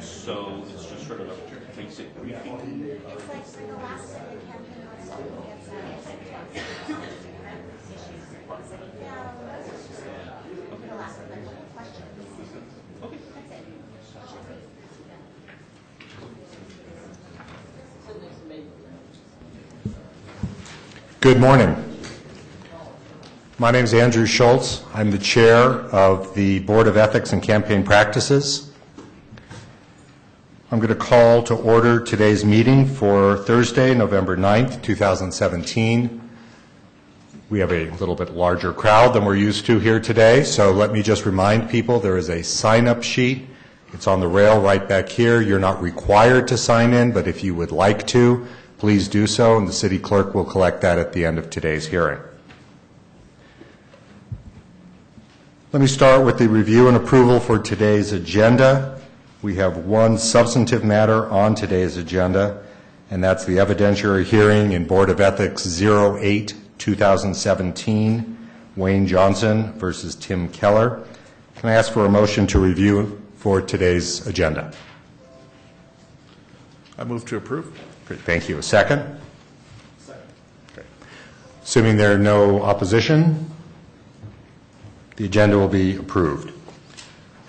So it's just sort of a basic briefing. It's like for the last of the campaign also, it's different issues, sitting down, it's just the last of the questions. Okay. That's it. Good morning. My name is Andrew Schultz. I'm the chair of the Board of Ethics and Campaign Practices. I'm going to call to order today's meeting for Thursday, November 9th, 2017. We have a little bit larger crowd than we're used to here today, so let me just remind people there is a sign-up sheet. It's on the rail right back here. You're not required to sign in, but if you would like to, please do so, and the city clerk will collect that at the end of today's hearing. Let me start with the review and approval for today's agenda. We have one substantive matter on today's agenda, and that's the evidentiary hearing in Board of Ethics 08-2017, Wayne Johnson versus Tim Keller. Can I ask for a motion to review for today's agenda? I move to approve. Great, thank you. A second? Second. Okay. Assuming there are no opposition, the agenda will be approved.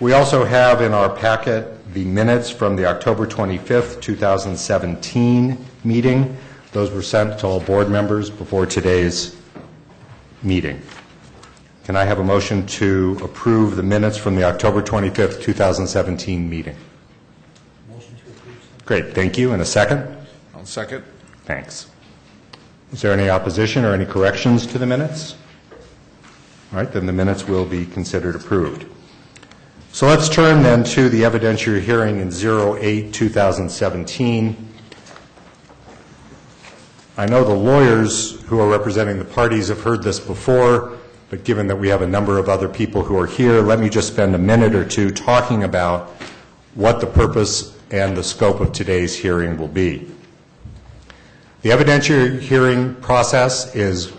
We also have in our packet the minutes from the October 25th, 2017 meeting. Those were sent to all board members before today's meeting. Can I have a motion to approve the minutes from the October 25th, 2017 meeting? Motion to approve. Great, thank you. And a second? I'll second. Thanks. Is there any opposition or any corrections to the minutes? All right, then the minutes will be considered approved. So let's turn then to the evidentiary hearing in 08-2017. I know the lawyers who are representing the parties have heard this before, but given that we have a number of other people who are here, let me just spend a minute or two talking about what the purpose and the scope of today's hearing will be. The evidentiary hearing process is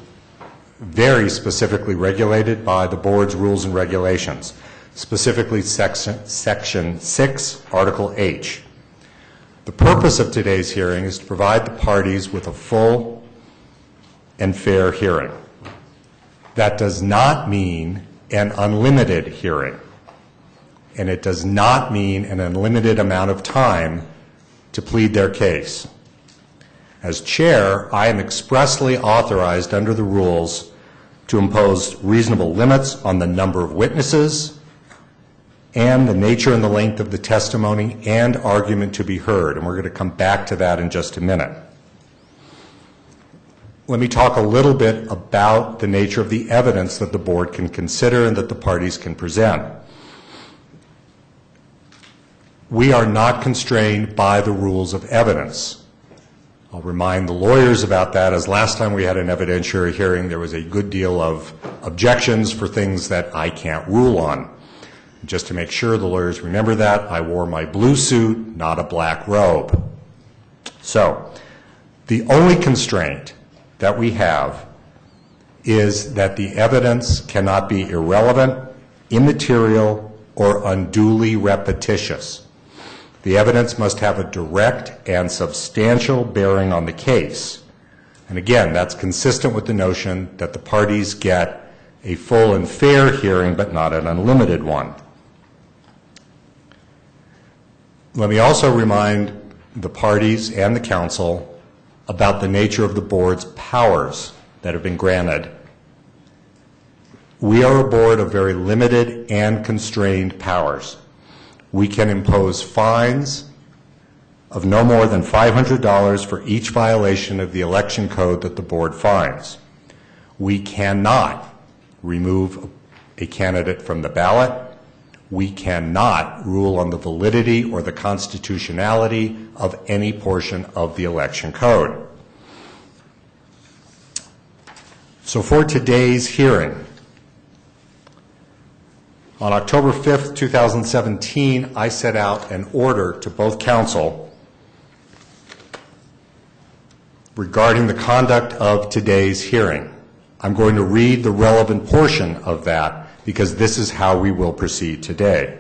very specifically regulated by the board's rules and regulations, specifically Section 6, Article H. The purpose of today's hearing is to provide the parties with a full and fair hearing. That does not mean an unlimited hearing, and it does not mean an unlimited amount of time to plead their case. As chair, I am expressly authorized under the rules to impose reasonable limits on the number of witnesses and the nature and the length of the testimony and argument to be heard. And we're going to come back to that in just a minute. Let me talk a little bit about the nature of the evidence that the board can consider and that the parties can present. We are not constrained by the rules of evidence. I'll remind the lawyers about that, as last time we had an evidentiary hearing, there was a good deal of objections for things that I can't rule on. Just to make sure the lawyers remember that, I wore my blue suit, not a black robe. So, the only constraint that we have is that the evidence cannot be irrelevant, immaterial, or unduly repetitious. The evidence must have a direct and substantial bearing on the case. And again, that's consistent with the notion that the parties get a full and fair hearing, but not an unlimited one. Let me also remind the parties and the council about the nature of the board's powers that have been granted. We are a board of very limited and constrained powers. We can impose fines of no more than $500 for each violation of the election code that the board finds. We cannot remove a candidate from the ballot. We cannot rule on the validity or the constitutionality of any portion of the election code. So for today's hearing, on October 5th, 2017, I set out an order to both council regarding the conduct of today's hearing. I'm going to read the relevant portion of that because this is how we will proceed today.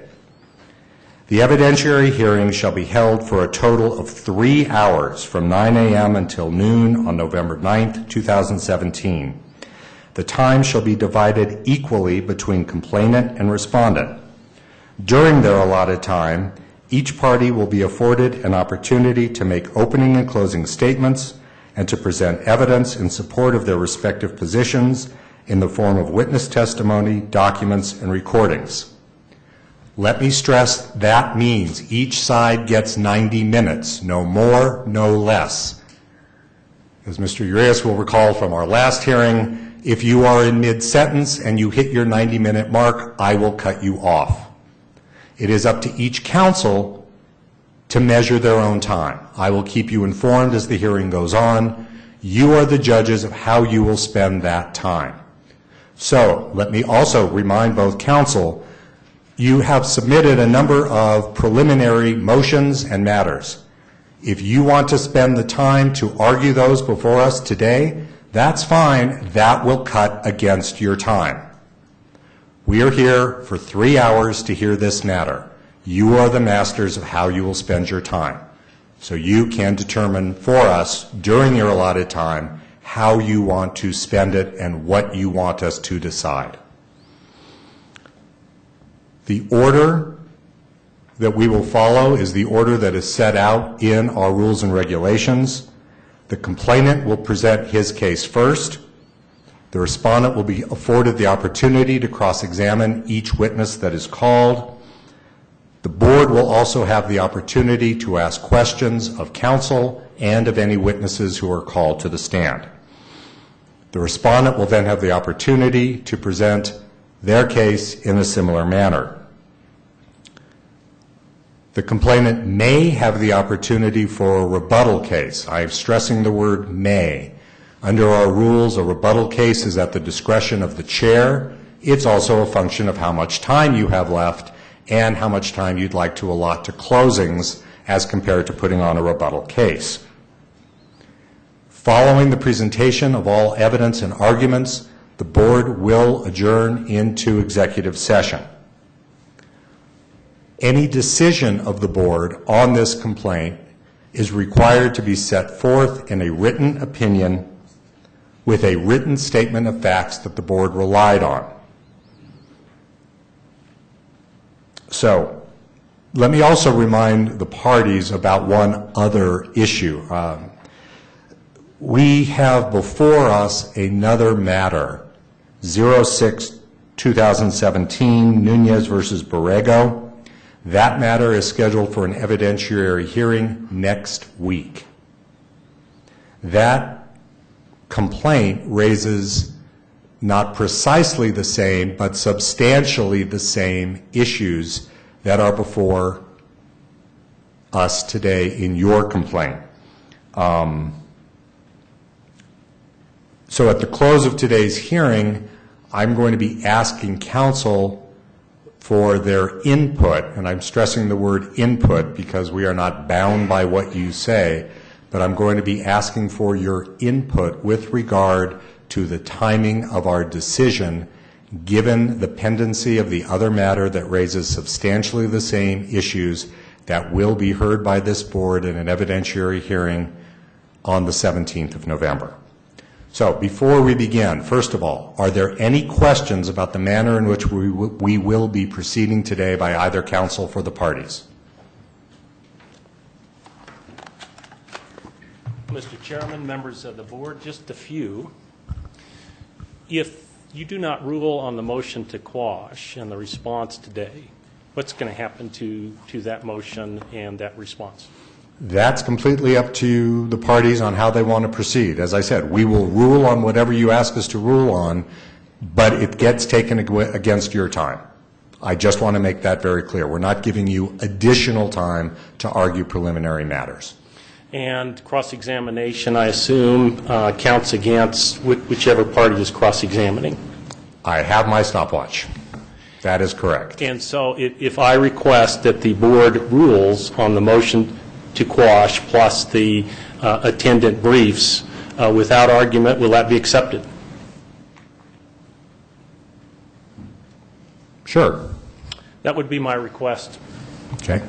The evidentiary hearing shall be held for a total of 3 hours from 9 a.m. until noon on November 9th, 2017. The time shall be divided equally between complainant and respondent. During their allotted time, each party will be afforded an opportunity to make opening and closing statements and to present evidence in support of their respective positions in the form of witness testimony, documents, and recordings. Let me stress that means each side gets 90 minutes, no more, no less. As Mr. Urias will recall from our last hearing, if you are in mid-sentence and you hit your 90-minute mark, I will cut you off. It is up to each counsel to measure their own time. I will keep you informed as the hearing goes on. You are the judges of how you will spend that time. So, let me also remind both counsel, you have submitted a number of preliminary motions and matters. If you want to spend the time to argue those before us today, that's fine. That will cut against your time. We are here for 3 hours to hear this matter. You are the masters of how you will spend your time. So you can determine for us during your allotted time how you want to spend it and what you want us to decide. The order that we will follow is the order that is set out in our rules and regulations. The complainant will present his case first. The respondent will be afforded the opportunity to cross-examine each witness that is called. The board will also have the opportunity to ask questions of counsel and of any witnesses who are called to the stand. The respondent will then have the opportunity to present their case in a similar manner. The complainant may have the opportunity for a rebuttal case. I am stressing the word may. Under our rules, a rebuttal case is at the discretion of the chair. It's also a function of how much time you have left and how much time you'd like to allot to closings as compared to putting on a rebuttal case. Following the presentation of all evidence and arguments, the board will adjourn into executive session. Any decision of the board on this complaint is required to be set forth in a written opinion with a written statement of facts that the board relied on. So, let me also remind the parties about one other issue. We have before us another matter, 06-2017, Nunez versus Borrego. That matter is scheduled for an evidentiary hearing next week. That complaint raises not precisely the same, but substantially the same issues that are before us today in your complaint. So at the close of today's hearing, I'm going to be asking counsel for their input, and I'm stressing the word input because we are not bound by what you say, but I'm going to be asking for your input with regard to the timing of our decision given the pendency of the other matter that raises substantially the same issues that will be heard by this board in an evidentiary hearing on the 17th of November. So before we begin, first of all, are there any questions about the manner in which we will be proceeding today by either counsel for the parties? Mr. Chairman, members of the board, just a few. If you do not rule on the motion to quash and the response today, what's going to happen to that motion and that response? That's completely up to the parties on how they want to proceed. As I said, we will rule on whatever you ask us to rule on, but it gets taken against your time. I just want to make that very clear. We're not giving you additional time to argue preliminary matters. And cross-examination, I assume, counts against whichever party is cross-examining? I have my stopwatch. That is correct. And so if I request that the board rules on the motion to quash plus the attendant briefs without argument, will that be accepted? Sure. That would be my request. Okay.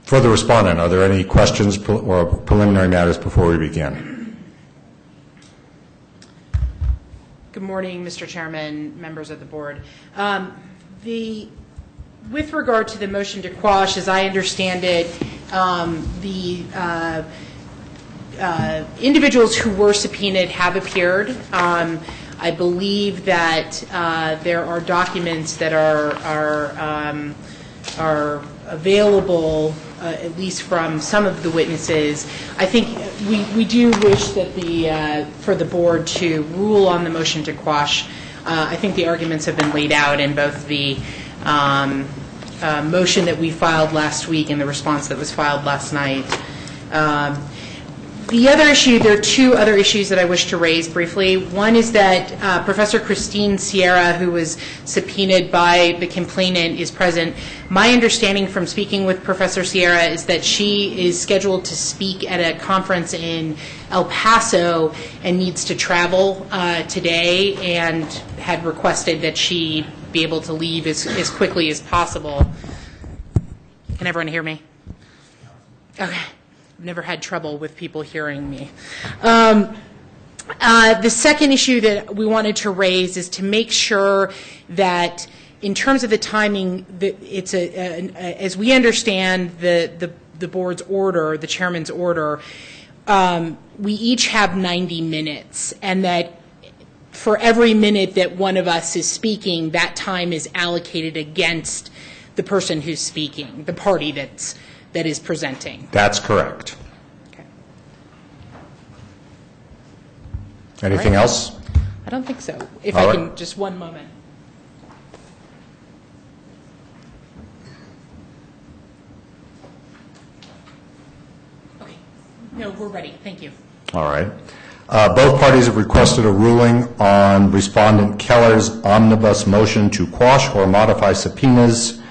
For the respondent, are there any questions or preliminary matters before we begin? Good morning, Mr. Chairman, members of the board. With regard to the motion to quash, as I understand it, the individuals who were subpoenaed have appeared. I believe that there are documents that are available, at least from some of the witnesses. I think we do wish that for the board to rule on the motion to quash. I think the arguments have been laid out in both the motion that we filed last week and the response that was filed last night. The other issue, there are two other issues that I wish to raise briefly. One is that Professor Christine Sierra, who was subpoenaed by the complainant, is present. My understanding from speaking with Professor Sierra is that she is scheduled to speak at a conference in El Paso and needs to travel today, and had requested that she be able to leave as quickly as possible. Can everyone hear me? Okay. I've never had trouble with people hearing me. The second issue that we wanted to raise is to make sure that in terms of the timing, that it's as we understand the board's order, the chairman's order, we each have 90 minutes, and that for every minute that one of us is speaking, that time is allocated against the person who's speaking, the party that is presenting. That's correct. Okay. Anything else? I don't think so. If All I right. can, just one moment. Okay. No, we're ready. Thank you. All right. Both parties have requested a ruling on Respondent Keller's omnibus motion to quash or modify subpoenas.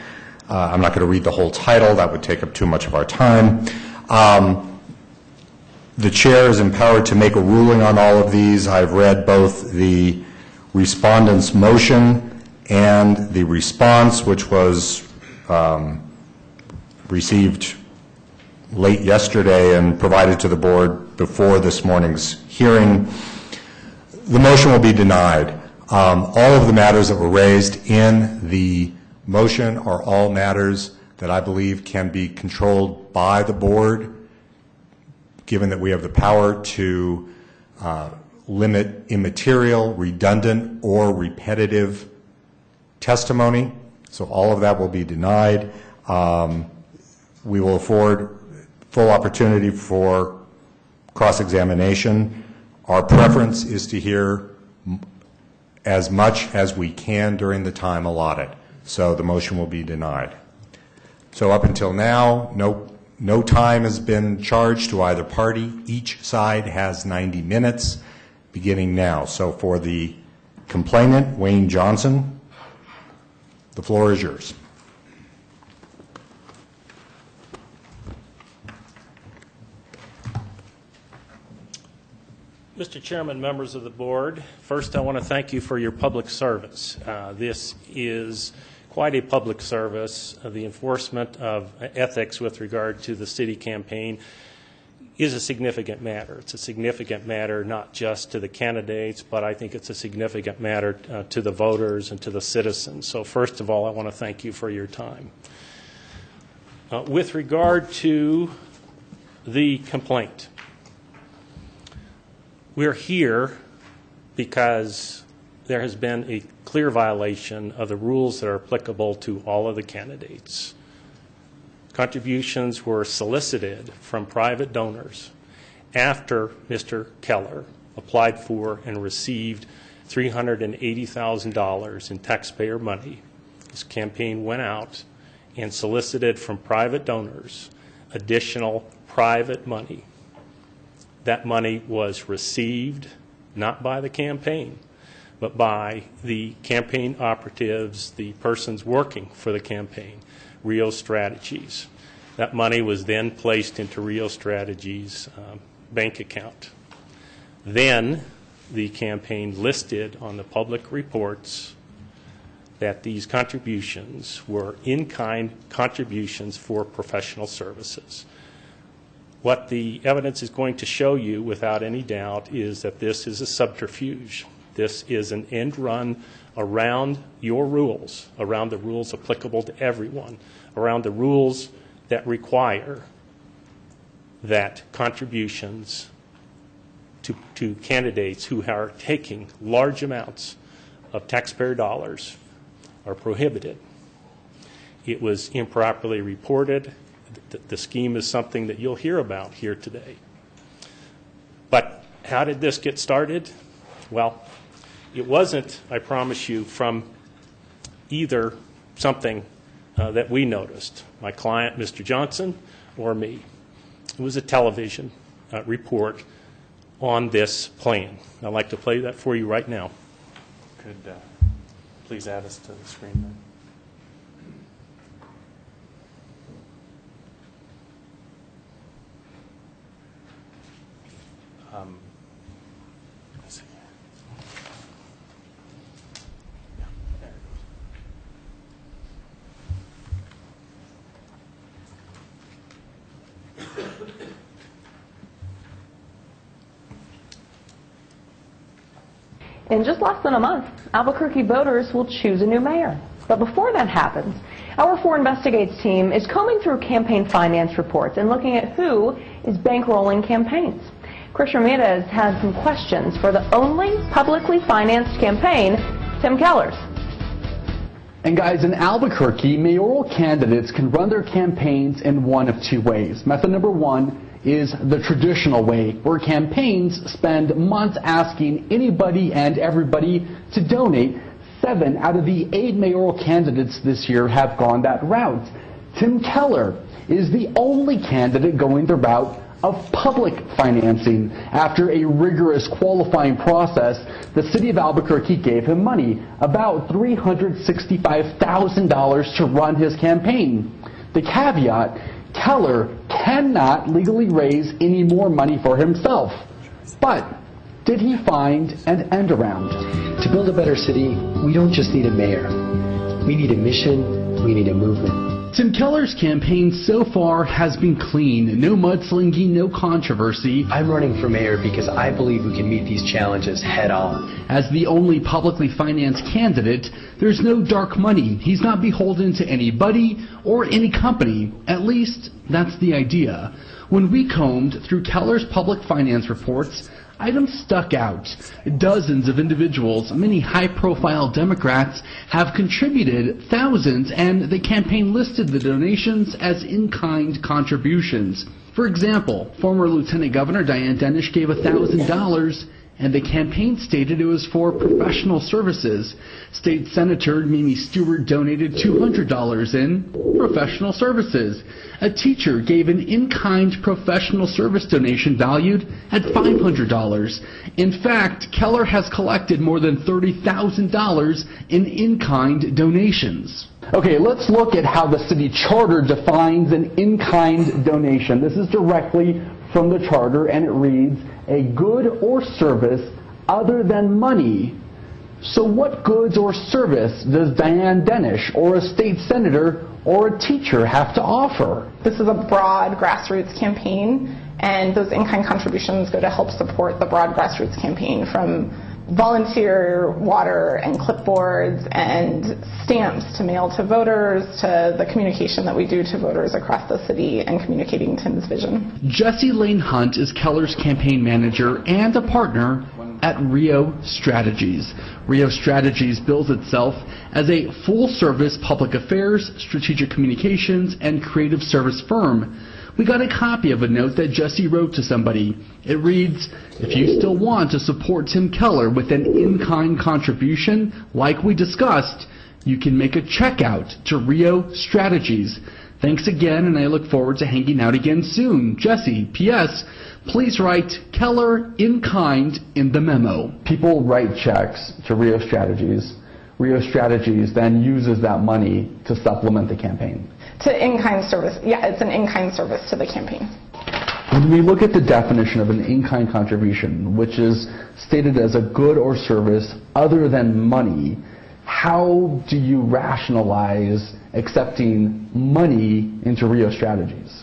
I'm not going to read the whole title. That would take up too much of our time. The chair is empowered to make a ruling on all of these. I've read both the respondent's motion and the response, which was received late yesterday and provided to the board before this morning's hearing. The motion will be denied. All of the matters that were raised in the motion are all matters that I believe can be controlled by the board, given that we have the power to limit immaterial, redundant, or repetitive testimony. So all of that will be denied. We will afford full opportunity for cross-examination. Our preference is to hear as much as we can during the time allotted. So the motion will be denied. So up until now, no time has been charged to either party. Each side has 90 minutes beginning now. So for the complainant, Wayne Johnson, the floor is yours. Mr. Chairman, members of the board, first I want to thank you for your public service. This is quite a public service. The enforcement of ethics with regard to the city campaign is a significant matter. It's a significant matter not just to the candidates, but I think it's a significant matter to the voters and to the citizens. So first of all, I want to thank you for your time. With regard to the complaint, we're here because there has been a clear violation of the rules that are applicable to all of the candidates. Contributions were solicited from private donors after Mr. Keller applied for and received $380,000 in taxpayer money. His campaign went out and solicited from private donors additional private money. That money was received not by the campaign, but by the campaign operatives, the persons working for the campaign, Rio Strategies. That money was then placed into Rio Strategies' bank account. Then the campaign listed on the public reports that these contributions were in-kind contributions for professional services. What the evidence is going to show you, without any doubt, is that this is a subterfuge. This is an end run around your rules, around the rules applicable to everyone, around the rules that require that contributions to candidates who are taking large amounts of taxpayer dollars are prohibited. It was improperly reported. The scheme is something that you'll hear about here today. But how did this get started? Well, it wasn't, I promise you, from either something that we noticed, my client, Mr. Johnson, or me. It was a television report on this plan. I'd like to play that for you right now. Could please add us to the screen then. Let's see. Yeah, there it goes. In just less than a month, Albuquerque voters will choose a new mayor. But before that happens, our 4 Investigates team is combing through campaign finance reports and looking at who is bankrolling campaigns. Chris Ramirez has some questions for the only publicly financed campaign, Tim Keller's. And guys, in Albuquerque, mayoral candidates can run their campaigns in one of 2 ways. Method number 1 is the traditional way, where campaigns spend months asking anybody and everybody to donate. 7 out of the 8 mayoral candidates this year have gone that route. Tim Keller is the only candidate going the route of public financing. After a rigorous qualifying process, the city of Albuquerque gave him money, about $365,000 to run his campaign. The caveat: Keller cannot legally raise any more money for himself. But did he find an end around? To build a better city, we don't just need a mayor. We need a mission, we need a movement. Tim Keller's campaign so far has been clean. No mudslinging, no controversy. I'm running for mayor because I believe we can meet these challenges head on. As the only publicly financed candidate, there's no dark money. He's not beholden to anybody or any company. At least, that's the idea. When we combed through Keller's public finance reports, items stuck out. Dozens of individuals, many high-profile Democrats, have contributed thousands, and the campaign listed the donations as in-kind contributions. For example, former Lieutenant Governor Diane Dennis gave $1,000, and the campaign stated it was for professional services. State Senator Mimi Stewart donated $200 in professional services. A teacher gave an in-kind professional service donation valued at $500. In fact, Keller has collected more than $30,000 in in-kind donations. Okay, let's look at how the city charter defines an in-kind donation. This is directly from the charter, and it reads, a good or service other than money. So what goods or service does Diane Dennis or a state senator or a teacher have to offer? This is a broad grassroots campaign, and those in-kind contributions go to help support the broad grassroots campaign, from volunteer water and clipboards and stamps to mail to voters, to the communication that we do to voters across the city and communicating Tim's vision. Jesse Lane Hunt is Keller's campaign manager and a partner at Rio Strategies. Rio Strategies bills itself as a full-service public affairs, strategic communications, and creative service firm. We got a copy of a note that Jesse wrote to somebody. It reads, if you still want to support Tim Keller with an in-kind contribution, like we discussed, you can make a check out to Rio Strategies. Thanks again, and I look forward to hanging out again soon. Jesse, P.S., please write Keller in kind in the memo. People write checks to Rio Strategies. Rio Strategies then uses that money to supplement the campaign. To in-kind service. Yeah, it's an in-kind service to the campaign. When we look at the definition of an in-kind contribution, which is stated as a good or service other than money, how do you rationalize accepting money into Rio Strategies?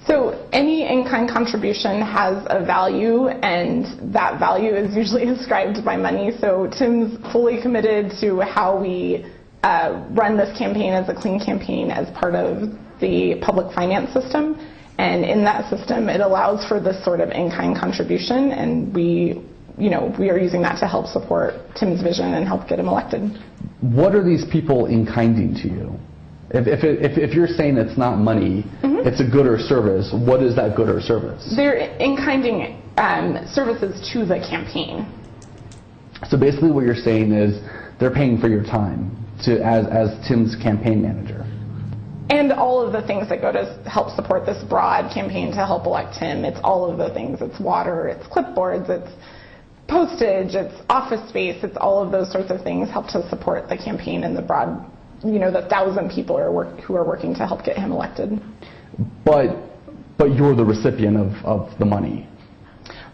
So any in-kind contribution has a value, and that value is usually ascribed by money. So Tim's fully committed to how we run this campaign as a clean campaign as part of the public finance system. And in that system, it allows for this sort of in-kind contribution, and we are using that to help support Tim's vision and help get him elected. What are these people in-kinding to you? If you're saying it's not money, it's a good or service, what is that good or service? They're in-kinding services to the campaign. So basically what you're saying is they're paying for your time as Tim's campaign manager. And all of the things that go to help support this broad campaign to help elect him. It's all of the things. It's water, it's clipboards, it's postage, it's office space, it's all of those sorts of things help to support the campaign and the broad, the 1,000 people who are working to help get him elected. But you're the recipient of the money.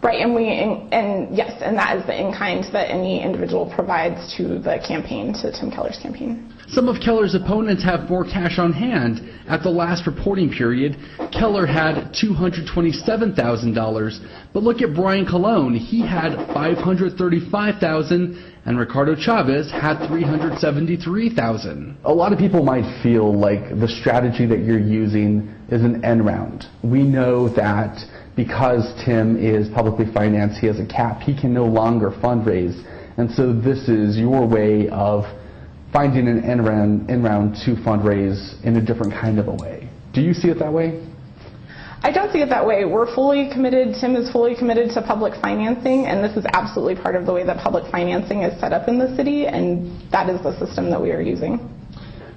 Right, and yes, and that is the in-kind that any individual provides to the campaign, to Tim Keller's campaign. Some of Keller's opponents have more cash on hand. At the last reporting period, Keller had $227,000. But look at Brian Colon. He had $535,000, and Ricardo Chavez had $373,000. A lot of people might feel like the strategy that you're using is an end round. We know that because Tim is publicly financed, he has a cap, he can no longer fundraise. And so this is your way of finding an end round to fundraise in a different kind of a way. Do you see it that way? I don't see it that way. We're fully committed, Tim is fully committed to public financing, and this is absolutely part of the way that public financing is set up in the city, and that is the system that we are using.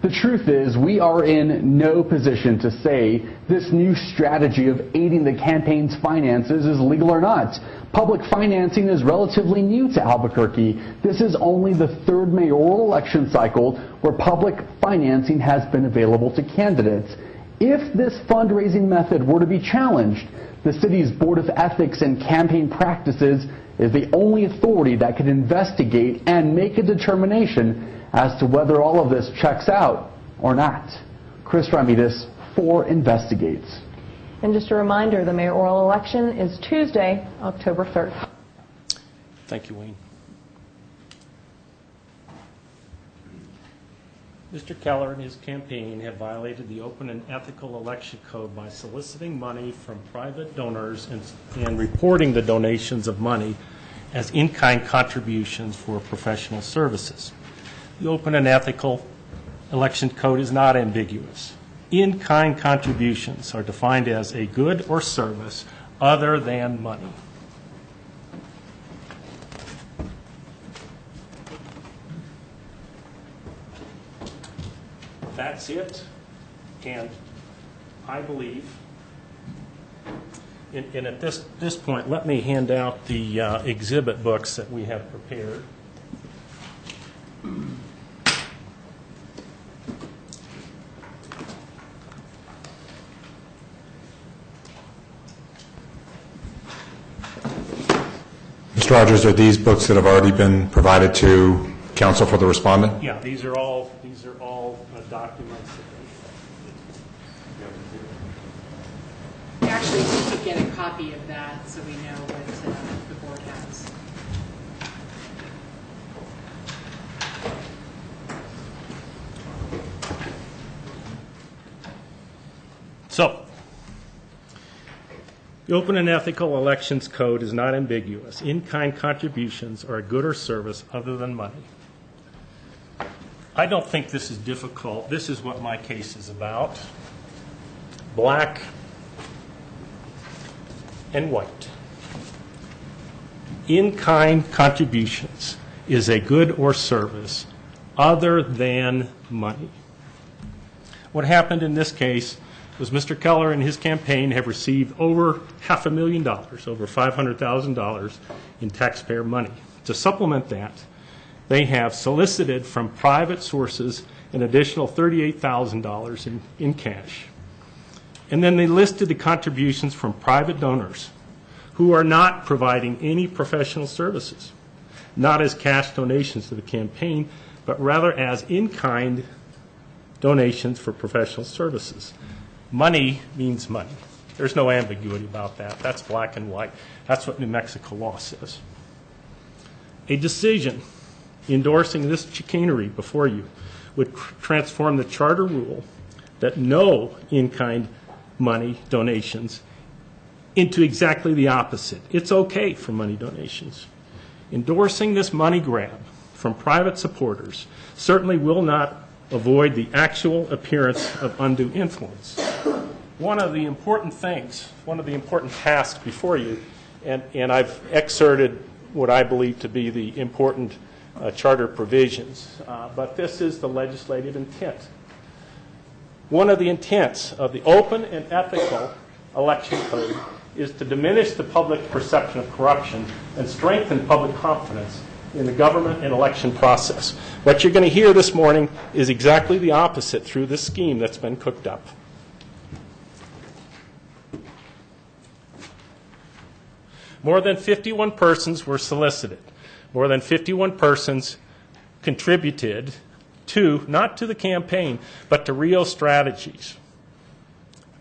The truth is, we are in no position to say this new strategy of aiding the campaign's finances is legal or not. Public financing is relatively new to Albuquerque. This is only the third mayoral election cycle where public financing has been available to candidates. If this fundraising method were to be challenged, the city's Board of Ethics and Campaign Practices is the only authority that could investigate and make a determination as to whether all of this checks out or not. Chris Ramirez, 4 Investigates. And just a reminder, the mayoral election is Tuesday, October 3rd. Thank you, Wayne. Mr. Keller and his campaign have violated the open and ethical election code by soliciting money from private donors and reporting the donations of money as in-kind contributions for professional services. The open and ethical election code is not ambiguous. In-kind contributions are defined as a good or service other than money. That's it, and I believe, and at this point, let me hand out the exhibit books that we have prepared. Mr. Rogers, are these books that have already been provided to counsel for the respondent? Yeah, these are all documents. Actually, we could get a copy of that so we know what the board has. So, the Open and Ethical Elections Code is not ambiguous. In-kind contributions are a good or service other than money. I don't think this is difficult. This is what my case is about. Black and white. In-kind contributions is a good or service other than money. What happened in this case was Mr. Keller and his campaign have received over $500,000, over $500,000 in taxpayer money. To supplement that, they have solicited from private sources an additional $38,000 in cash. And then they listed the contributions from private donors who are not providing any professional services, not as cash donations to the campaign, but rather as in-kind donations for professional services. Money means money. There's no ambiguity about that. That's black and white. That's what New Mexico law says. A decision endorsing this chicanery before you would transform the charter rule that no in-kind money donations into exactly the opposite. It's okay for money donations. Endorsing this money grab from private supporters certainly will not avoid the actual appearance of undue influence. One of the important things, one of the important tasks before you, and I've excerpted what I believe to be the important charter provisions, but this is the legislative intent. One of the intents of the open and ethical election code is to diminish the public perception of corruption and strengthen public confidence in the government and election process. What you're going to hear this morning is exactly the opposite through this scheme that's been cooked up. More than 51 persons were solicited. More than 51 persons contributed to, not to the campaign, but to Rio Strategies.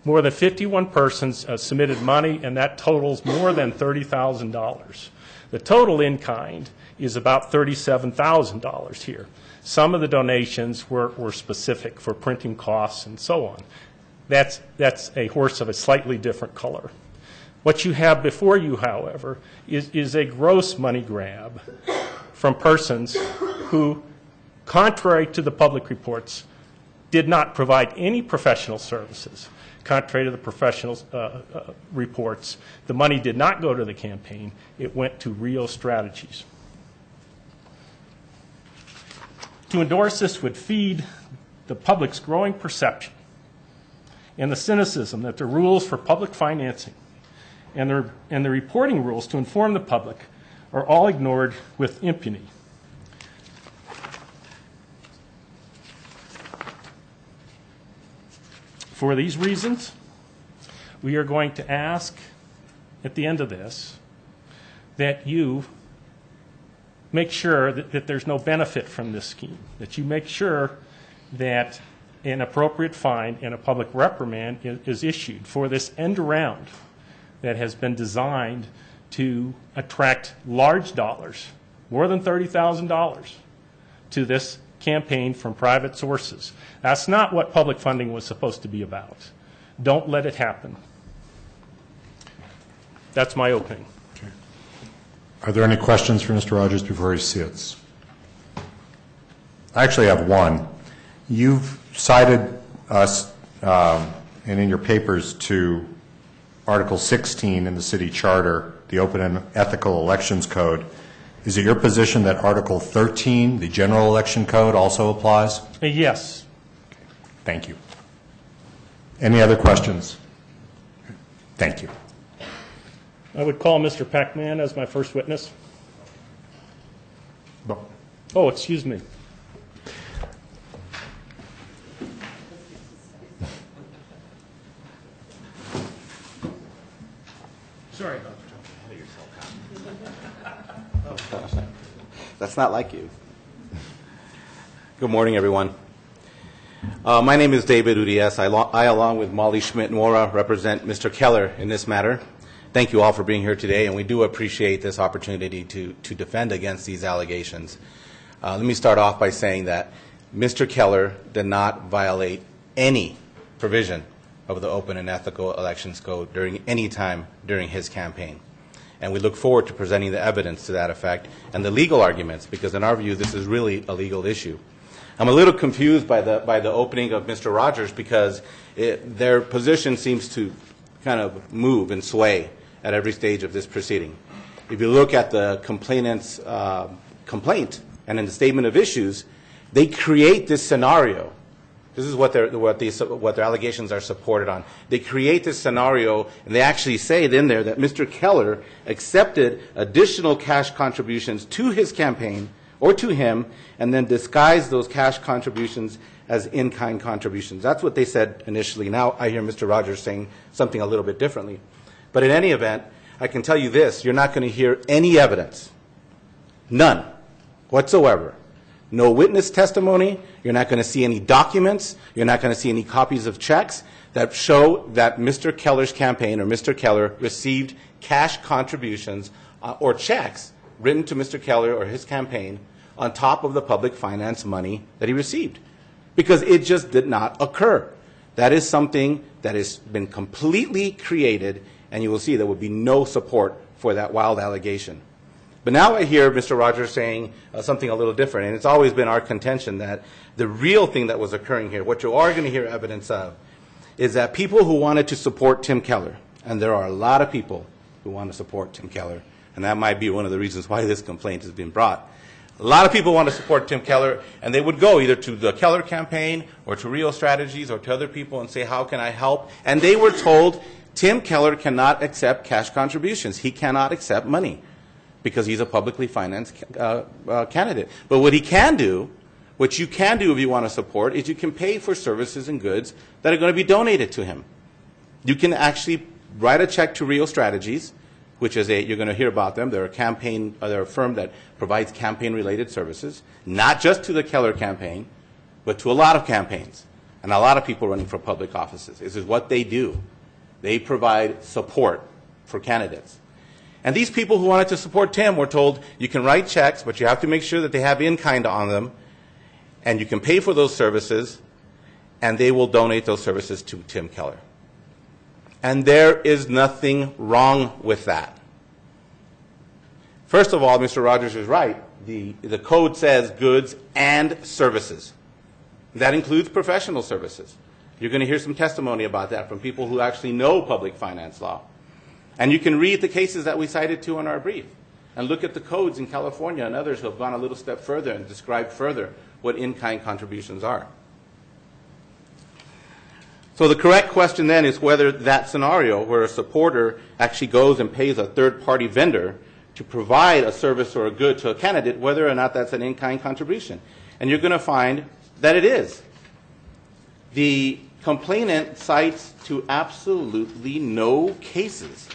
More than 51 persons submitted money, and that totals more than $30,000. The total in kind is about $37,000 here. Some of the donations were specific for printing costs and so on. That's a horse of a slightly different color. What you have before you, however, is a gross money grab from persons who, contrary to the public reports, did not provide any professional services. Contrary to the professional reports, the money did not go to the campaign. It went to Rio Strategies. To endorse this would feed the public's growing perception and the cynicism that the rules for public financing and the reporting rules to inform the public are all ignored with impunity. For these reasons, we are going to ask at the end of this that you make sure that there's no benefit from this scheme, that you make sure that an appropriate fine and a public reprimand is issued for this end around that has been designed to attract large dollars, more than $30,000, to this campaign from private sources. That's not what public funding was supposed to be about. Don't let it happen. That's my opening. Okay. Are there any questions for Mr. Rogers before he sits? I actually have one. You've cited us, and in your papers, to Article 16 in the city charter, the Open and Ethical Elections Code. Is it your position that Article 13, the General Election Code, also applies? Yes. Thank you. Any other questions? Thank you. I would call Mr. Pac-Man as my first witness. No. Oh, excuse me. Sorry about that. That's not like you. Good morning, everyone. My name is David Udias. I, along with Molly Schmidt-Mora, represent Mr. Keller in this matter. Thank you all for being here today, and we do appreciate this opportunity to defend against these allegations. Let me start off by saying that Mr. Keller did not violate any provision of the Open and Ethical Elections Code during any time during his campaign. And we look forward to presenting the evidence to that effect and the legal arguments, because in our view, this is really a legal issue. I'm a little confused by the opening of Mr. Rogers, because their position seems to kind of move and sway at every stage of this proceeding. If you look at the complainant's complaint and in the statement of issues, they create this scenario. This is what their allegations are supported on. They create this scenario, and they actually say it in there that Mr. Keller accepted additional cash contributions to his campaign or to him, and then disguised those cash contributions as in-kind contributions. That's what they said initially. Now I hear Mr. Rogers saying something a little bit differently. But in any event, I can tell you this: you're not going to hear any evidence, none whatsoever, no witness testimony. You're not going to see any documents. You're not going to see any copies of checks that show that Mr. Keller's campaign or Mr. Keller received cash contributions or checks written to Mr. Keller or his campaign on top of the public finance money that he received, because it just did not occur. That is something that has been completely created, and you will see there would be no support for that wild allegation. But now I hear Mr. Rogers saying something a little different, and it's always been our contention that the real thing that was occurring here, what you are going to hear evidence of, is that people who wanted to support Tim Keller, and there are a lot of people who want to support Tim Keller, and that might be one of the reasons why this complaint has been brought. A lot of people want to support Tim Keller, and they would go either to the Keller campaign or to Rio Strategies or to other people and say, how can I help? And they were told, Tim Keller cannot accept cash contributions. He cannot accept money because he's a publicly financed candidate. But what he can do, what you can do if you want to support, is you can pay for services and goods that are going to be donated to him. You can actually write a check to Rio Strategies, which is you're going to hear about them. They're a firm that provides campaign-related services, not just to the Keller campaign, but to a lot of campaigns and a lot of people running for public offices. This is what they do. They provide support for candidates. And these people who wanted to support Tim were told, you can write checks, but you have to make sure that they have in-kind on them, and you can pay for those services, and they will donate those services to Tim Keller. And there is nothing wrong with that. First of all, Mr. Rogers is right. The code says goods and services. That includes professional services. You're going to hear some testimony about that from people who actually know public finance law. And you can read the cases that we cited to in our brief and look at the codes in California and others who have gone a little step further and described further what in-kind contributions are. So the correct question then is whether that scenario where a supporter actually goes and pays a third-party vendor to provide a service or a good to a candidate, whether or not that's an in-kind contribution. And you're going to find that it is. The complainant cites to absolutely no cases,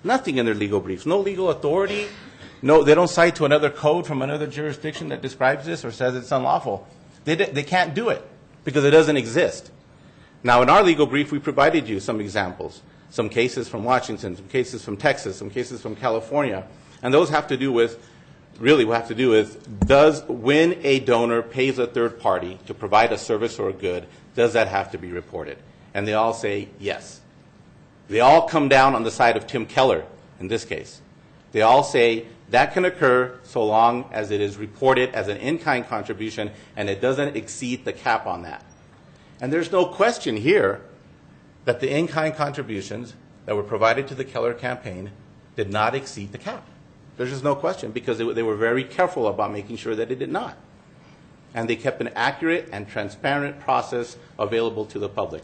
nothing in their legal briefs, no legal authority. No, they don't cite to another code from another jurisdiction that describes this or says it's unlawful. They can't do it because it doesn't exist. Now, in our legal brief, we provided you some examples, some cases from Washington, some cases from Texas, some cases from California, and those have to do with, really what have to do with, when a donor pays a third party to provide a service or a good, does that have to be reported? And they all say yes. They all come down on the side of Tim Keller in this case. They all say that can occur so long as it is reported as an in-kind contribution and it doesn't exceed the cap on that. And there's no question here that the in-kind contributions that were provided to the Keller campaign did not exceed the cap. There's just no question because they were very careful about making sure that it did not. And they kept an accurate and transparent process available to the public.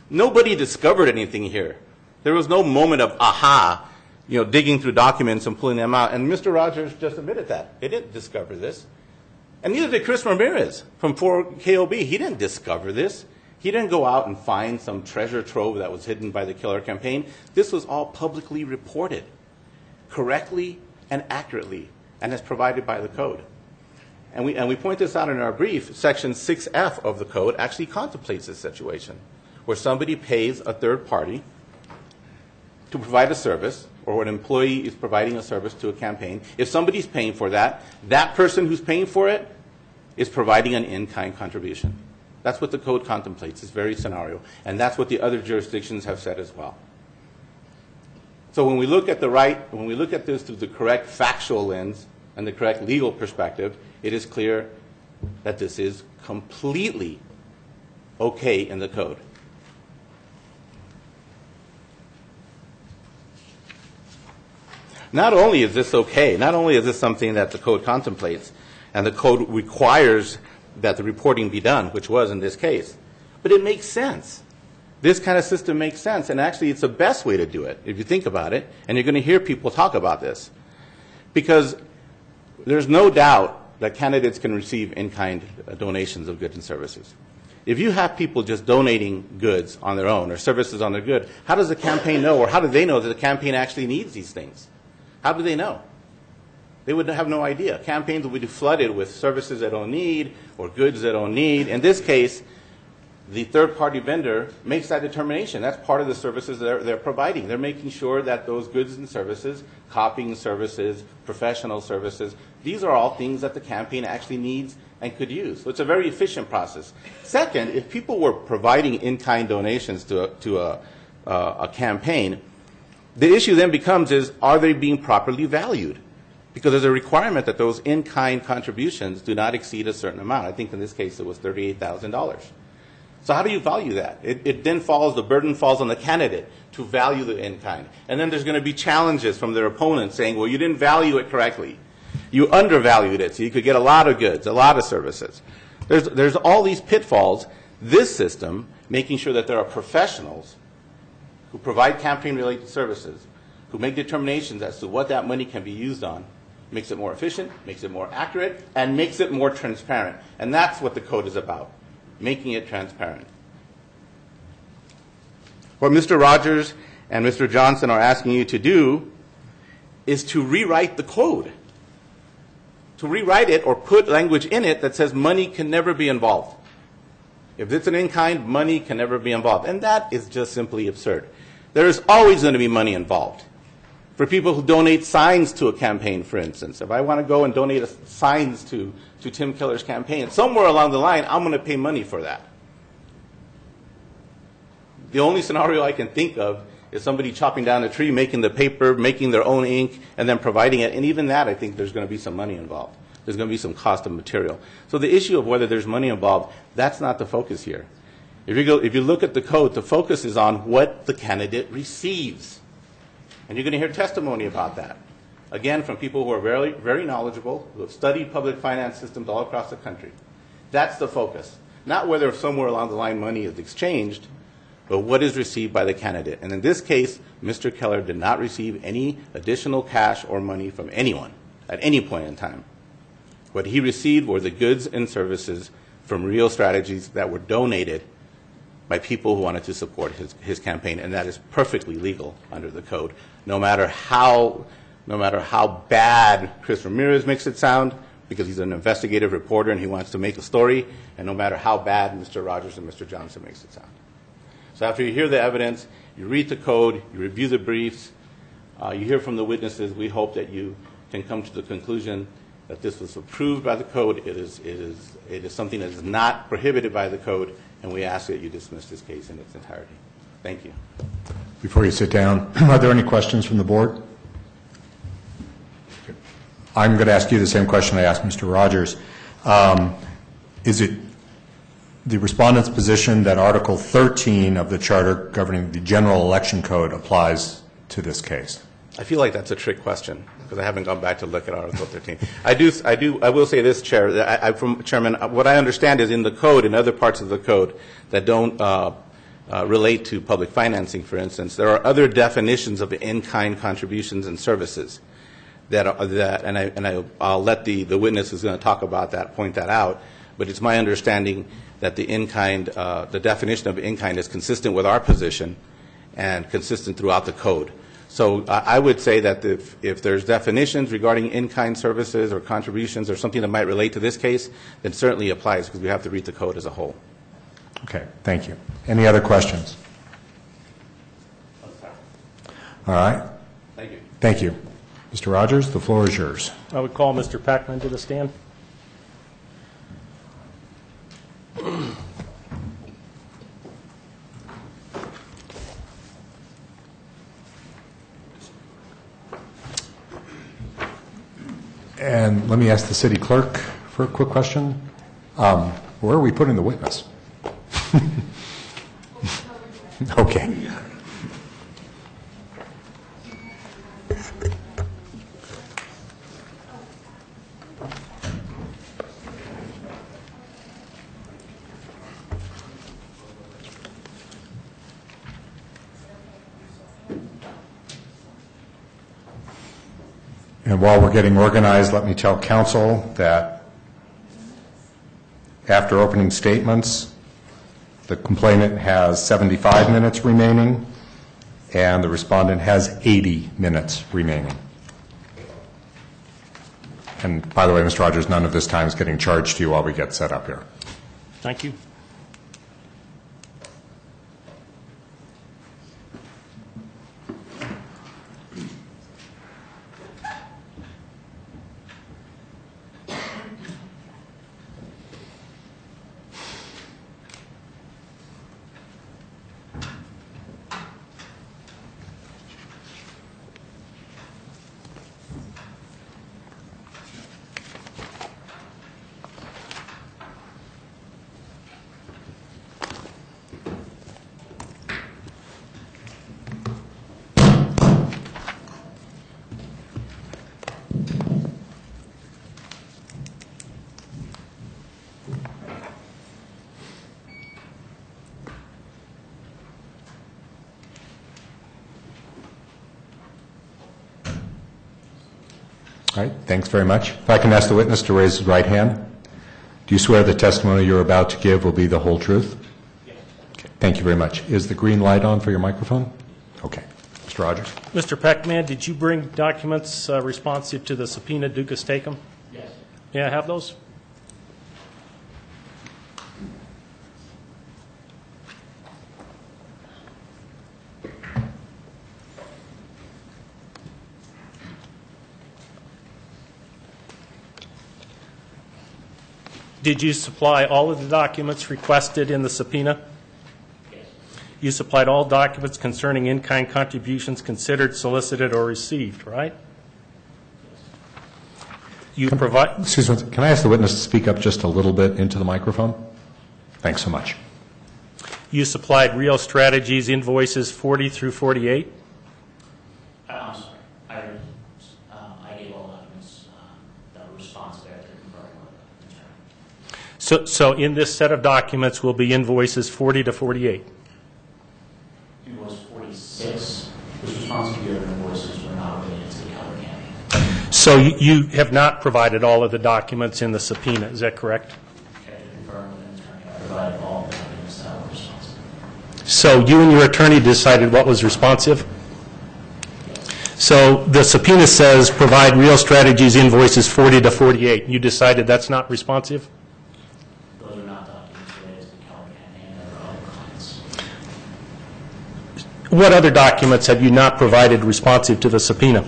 Nobody discovered anything here. There was no moment of aha, digging through documents and pulling them out. And Mr. Rogers just admitted that. They didn't discover this. And neither did Chris Ramirez from 4KOB. He didn't discover this. He didn't go out and find some treasure trove that was hidden by the Keller campaign. This was all publicly reported, correctly and accurately, and as provided by the code. And we point this out in our brief. Section 6F of the code actually contemplates this situation, where somebody pays a third party to provide a service, or an employee is providing a service to a campaign. If somebody's paying for that, that person who's paying for it is providing an in-kind contribution. That's what the code contemplates, this very scenario. And that's what the other jurisdictions have said as well. So when we look at this through the correct factual lens and the correct legal perspective, it is clear that this is completely okay in the code. Not only is this okay, not only is this something that the code contemplates and the code requires that the reporting be done, which was in this case, but it makes sense. This kind of system makes sense, and actually it's the best way to do it, if you think about it, and you're going to hear people talk about this. Because there's no doubt that candidates can receive in-kind donations of goods and services. If you have people just donating goods on their own or services on their good, how does the campaign know, or how do they know that the campaign actually needs these things? How do they know? They would have no idea. Campaigns will be flooded with services they don't need or goods they don't need. In this case, the third-party vendor makes that determination. That's part of the services they're providing. They're making sure that those goods and services, copying services, professional services, these are all things that the campaign actually needs and could use. So it's a very efficient process. Second, if people were providing in-kind donations to a campaign, the issue then becomes are they being properly valued? Because there's a requirement that those in-kind contributions do not exceed a certain amount. I think in this case it was $38,000. So how do you value that? It then the burden falls on the candidate to value the in-kind. And then there's going to be challenges from their opponents saying, well, you didn't value it correctly. You undervalued it, so you could get a lot of goods, a lot of services. There's all these pitfalls. This system, making sure that there are professionals who provide campaign-related services, who make determinations as to what that money can be used on, makes it more efficient, makes it more accurate, and makes it more transparent. And that's what the code is about, making it transparent. What Mr. Rogers and Mr. Johnson are asking you to do is to rewrite the code, to rewrite it or put language in it that says money can never be involved. If it's an in-kind, money can never be involved. And that is just simply absurd. There is always going to be money involved. For people who donate signs to a campaign, for instance, if I want to go and donate signs to Tim Keller's campaign, somewhere along the line, I'm going to pay money for that. The only scenario I can think of is somebody chopping down a tree, making the paper, making their own ink, and then providing it. And even that, I think there's going to be some money involved. There's going to be some cost of material. So the issue of whether there's money involved, that's not the focus here. If you look at the code, the focus is on what the candidate receives. And you're going to hear testimony about that. Again, from people who are very, very knowledgeable, who have studied public finance systems all across the country. That's the focus. Not whether somewhere along the line money is exchanged, but what is received by the candidate. And in this case, Mr. Keller did not receive any additional cash or money from anyone at any point in time. What he received were the goods and services from Real Strategies that were donated by people who wanted to support his campaign, and that is perfectly legal under the code. No matter how bad Chris Ramirez makes it sound, because he's an investigative reporter and he wants to make a story, and no matter how bad Mr. Rogers and Mr. Johnson makes it sound. So after you hear the evidence, you read the code, you review the briefs, you hear from the witnesses, we hope that you can come to the conclusion that this was approved by the code. It is something that is not prohibited by the code, and we ask that you dismiss this case in its entirety. Thank you. Before you sit down, are there any questions from the board? I'm going to ask you the same question I asked Mr. Rogers. Is it the respondent's position that Article 13 of the Charter governing the General Election Code applies to this case? I feel like that's a trick question because I haven't gone back to look at Article 13. I will say this, Chair. Chairman, what I understand is in the code, in other parts of the code that don't relate to public financing, for instance, there are other definitions of in-kind contributions and services I'll let the witness who's going to talk about that point that out. But it's my understanding that the in-kind, the definition of in-kind is consistent with our position and consistent throughout the code. So I would say that if there's definitions regarding in-kind services or contributions or something that might relate to this case, then certainly applies because we have to read the code as a whole. Okay, thank you. Any other questions? All right. Thank you. Thank you. Mr. Rogers, the floor is yours. I would call Mr. Packman to the stand. And let me ask the city clerk for a quick question. Where are we putting the witness? Okay. And while we're getting organized, let me tell council that after opening statements, the complainant has 75 minutes remaining and the respondent has 80 minutes remaining. And by the way, Mr. Rogers, none of this time is getting charged to you while we get set up here. Thank you. All right, thanks very much. If I can ask the witness to raise his right hand. Do you swear the testimony you're about to give will be the whole truth? Yes. Okay, thank you very much. Is the green light on for your microphone? Okay. Mr. Rogers? Mr. Peckman, did you bring documents responsive to the subpoena Dukas Tecum? Yes. May I have those? Did you supply all of the documents requested in the subpoena? Yes. You supplied all documents concerning in-kind contributions considered, solicited, or received, right? Yes. You provide. Excuse me, can I ask the witness to speak up just a little bit into the microphone? Thanks so much. You supplied Real Strategies invoices 40 through 48? I'm sorry. I gave all documents that were responsive after confirming with the attorney. So in this set of documents will be invoices 40 to 48? Invoice 46 was responsive. The other invoices were not related to the Keller campaign. So you have not provided all of the documents in the subpoena, is that correct? After confirming with the attorney, I provided all the documents that were responsive. So you and your attorney decided what was responsive? So the subpoena says provide Real Strategies invoices 40 to 48. You decided that's not responsive? Those are not documents related to the Keller campaign. There are other clients. What other documents have you not provided responsive to the subpoena?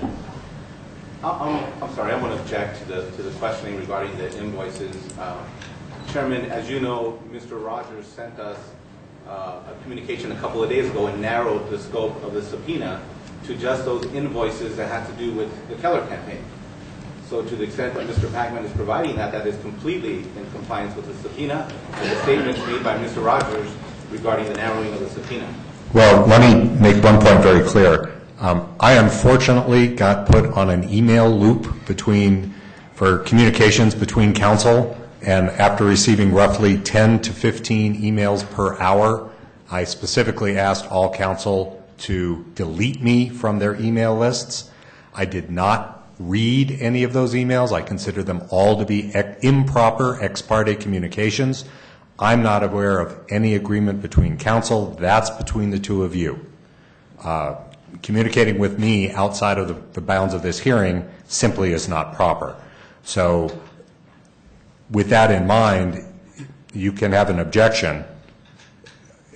I'm sorry, I want to object to the questioning regarding the invoices. Chairman, as you know, Mr. Rogers sent us a communication a couple of days ago and narrowed the scope of the subpoena to just those invoices that had to do with the Keller campaign. So to the extent that Mr. Packman is providing that, that is completely in compliance with the subpoena and the statements made by Mr. Rogers regarding the narrowing of the subpoena. Well, let me make one point very clear. I unfortunately got put on an email loop for communications between counsel, and after receiving roughly 10 to 15 emails per hour, I specifically asked all counsel to delete me from their email lists. I did not read any of those emails. I consider them all to be improper ex parte communications. I'm not aware of any agreement between counsel. That's between the two of you. Communicating with me outside of the bounds of this hearing simply is not proper. So with that in mind, you can have an objection,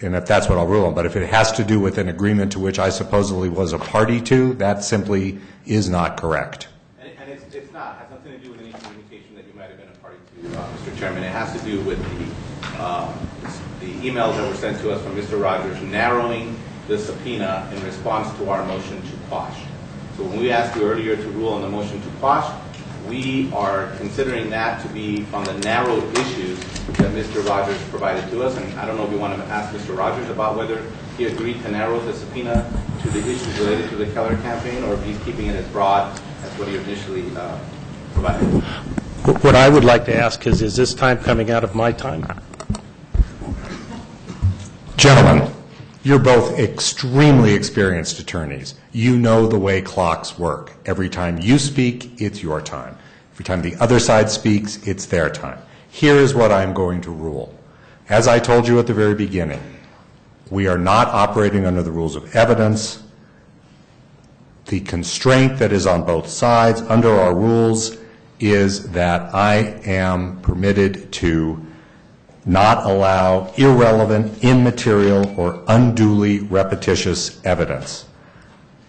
and if that's what I'll rule on. But if it has to do with an agreement to which I supposedly was a party to, that simply is not correct. And it's not. It has nothing to do with any communication that you might have been a party to, Mr. Chairman. It has to do with the emails that were sent to us from Mr. Rogers narrowing the subpoena in response to our motion to quash. So when we asked you earlier to rule on the motion to quash, we are considering that to be on the narrowed issues that Mr. Rogers provided to us. And I don't know if you want to ask Mr. Rogers about whether he agreed to narrow the subpoena to the issues related to the Keller campaign, or if he's keeping it as broad as what he initially provided. What I would like to ask is this time coming out of my time? Gentlemen, you're both extremely experienced attorneys. You know the way clocks work. Every time you speak, it's your time. Every time the other side speaks, it's their time. Here is what I'm going to rule. As I told you at the very beginning, we are not operating under the rules of evidence. The constraint that is on both sides under our rules is that I am permitted to not allow irrelevant, immaterial, or unduly repetitious evidence.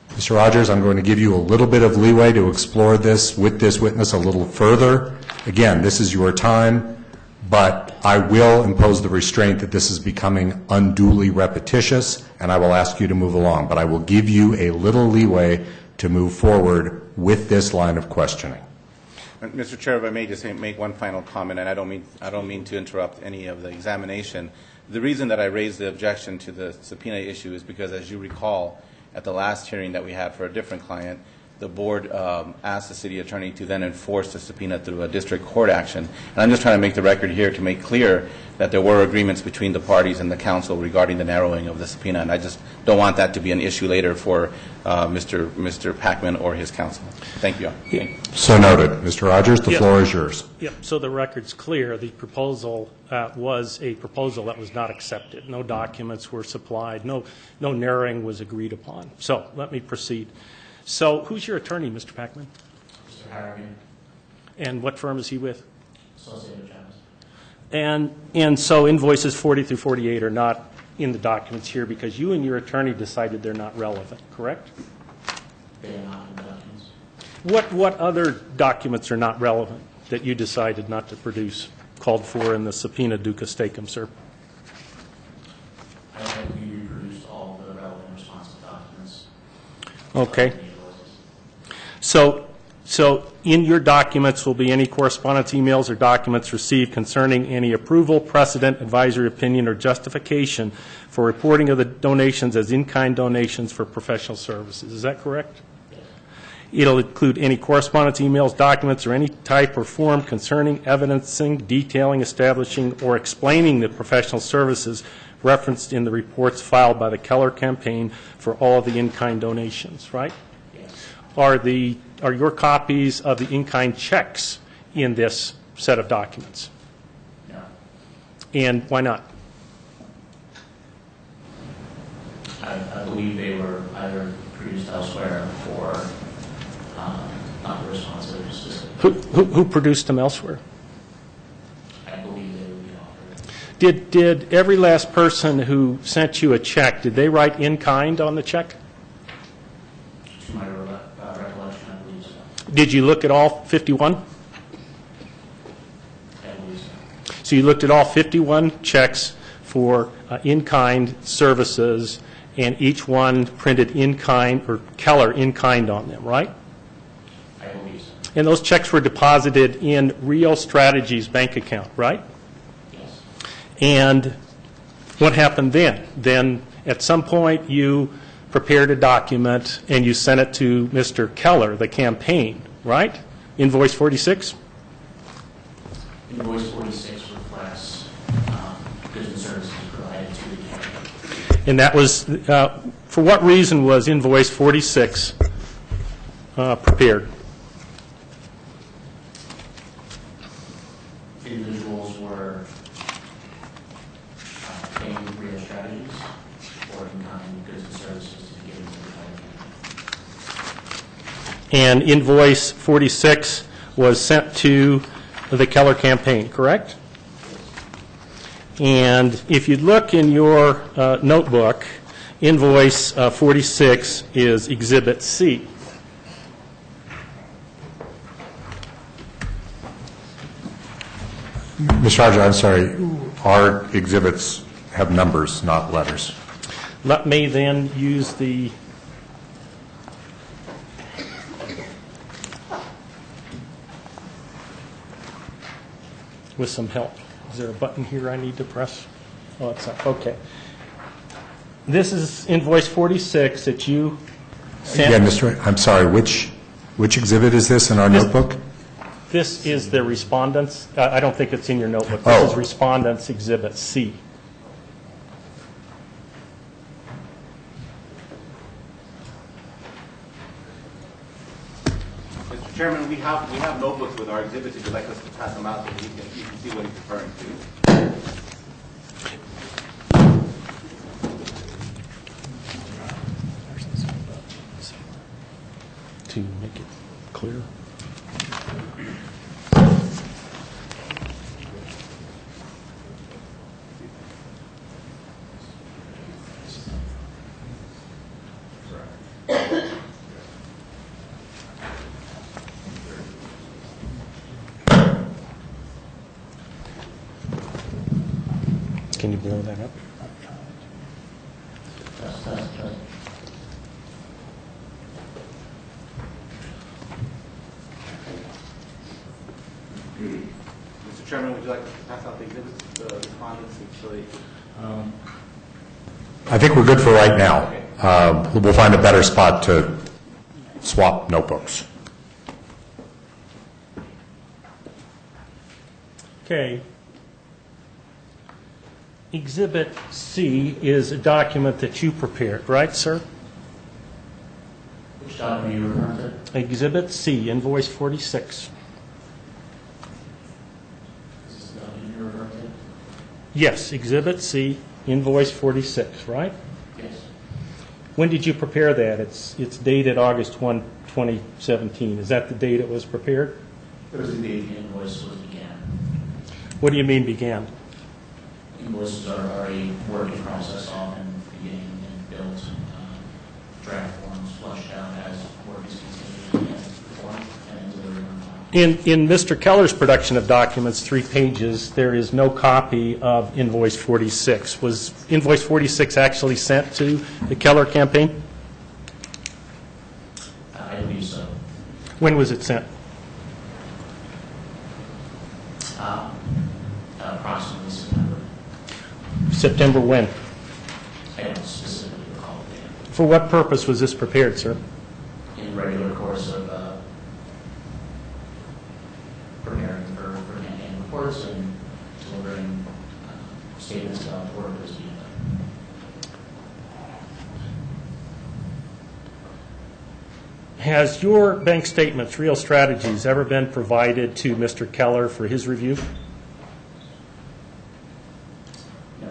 Mr. Rogers, I'm going to give you a little bit of leeway to explore this with this witness a little further. Again, this is your time, but I will impose the restraint that this is becoming unduly repetitious, and I will ask you to move along. But I will give you a little leeway to move forward with this line of questioning. Mr. Chair, if I may just make one final comment, and I don't mean to interrupt any of the examination. The reason that I raised the objection to the subpoena issue is because, as you recall, at the last hearing that we had for a different client, the board asked the city attorney to then enforce the subpoena through a district court action. And I'm just trying to make the record here to make clear that there were agreements between the parties and the council regarding the narrowing of the subpoena, and I just don't want that to be an issue later for Mr. Packman or his counsel. Thank you. So noted. Mr. Rogers, the floor is yours. Yep. So the record's clear. The proposal was a proposal that was not accepted. No documents were supplied. No narrowing was agreed upon. So let me proceed. So who's your attorney, Mr. Packman? Mr. Harrigan. And what firm is he with? Associated Gems. And so invoices 40 through 48 are not in the documents here because you and your attorney decided they're not relevant, correct? They are not in the documents. What other documents are not relevant that you decided not to produce, called for in the subpoena duca stacum, sir? I think we reproduced all the relevant responsive documents. Okay. So in your documents will be any correspondence, emails, or documents received concerning any approval, precedent, advisory opinion, or justification for reporting of the donations as in-kind donations for professional services. Is that correct? Yes. It'll include any correspondence, emails, documents, or any type or form concerning, evidencing, detailing, establishing, or explaining the professional services referenced in the reports filed by the Keller campaign for all of the in-kind donations, right? Yes. Are your copies of the in-kind checks in this set of documents? No. And why not? I believe they were either produced elsewhere or not responsive to specific. Who produced them elsewhere? I believe they would be offered. Did every last person who sent you a check, did they write in kind on the check? To my recollection, I believe so. Did you look at all 51? I believe so. So you looked at all 51 checks for in-kind services, and each one printed in-kind or Keller in-kind on them, right? I believe so. And those checks were deposited in Rio Strategies bank account, right? Yes. And what happened then? Then at some point you prepared a document and you sent it to Mr. Keller, the campaign, right? Invoice 46? Invoice 46 reflects goods and services provided to the campaign. And that was, for what reason was invoice 46 prepared? Individuals were paying Rio Strategies for in-kind goods and services to be given to the campaign. And invoice 46 was sent to the Keller campaign, correct? And if you look in your notebook, invoice 46 is Exhibit C. Mr. Rogers, I'm sorry, our exhibits have numbers, not letters. Let me then use the with some help. Is there a button here I need to press? Oh, it's not. Okay. This is invoice 46 that you sent. Again, Mr. I'm sorry, which exhibit is this in our notebook? This is the respondents. I don't think it's in your notebook. Oh. This is respondents Exhibit C. Mr. Chairman, we have notebooks with our exhibits. If you'd like us to pass them out so you can see what he's referring to. To make it clear. Can you blow that up? Mr. Chairman, would you like to pass out the exhibits, the respondents, actually? I think we're good for right now. We'll find a better spot to swap notebooks. Okay. Exhibit C is a document that you prepared, right, sir? Which document are you referring to? Exhibit C, invoice 46. Is this the document you're referring to? Yes, Exhibit C, invoice 46, right? Yes. When did you prepare that? It's dated August 1, 2017. Is that the date it was prepared? It was the date the invoice was began. What do you mean began? Invoices are a work in process, often beginning and built, draft forms flushed out as work is continued and performed and delivered on time. In Mr. Keller's production of documents, 3 pages, there is no copy of invoice 46. Was invoice 46 actually sent to the Keller campaign? I believe so. When was it sent? Approximately September. September when? I don't specifically recall the date. For what purpose was this prepared, sir? In regular course of preparing for campaign reports and delivering statements about the work that was being done. Has your bank statements, Real Strategies, ever been provided to Mr. Keller for his review? No.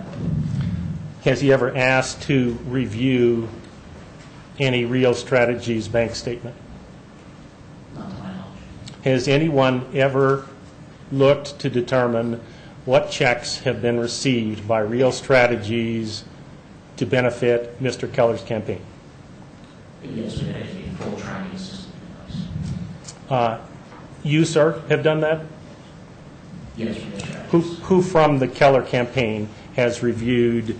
Has he ever asked to review any Real Strategies bank statement? Not to my knowledge. Has anyone ever looked to determine what checks have been received by Real Strategies to benefit Mr. Keller's campaign? Yes, we had a full tracking system in place. You, sir, have done that? Yes, we had trackers. Who from the Keller campaign has reviewed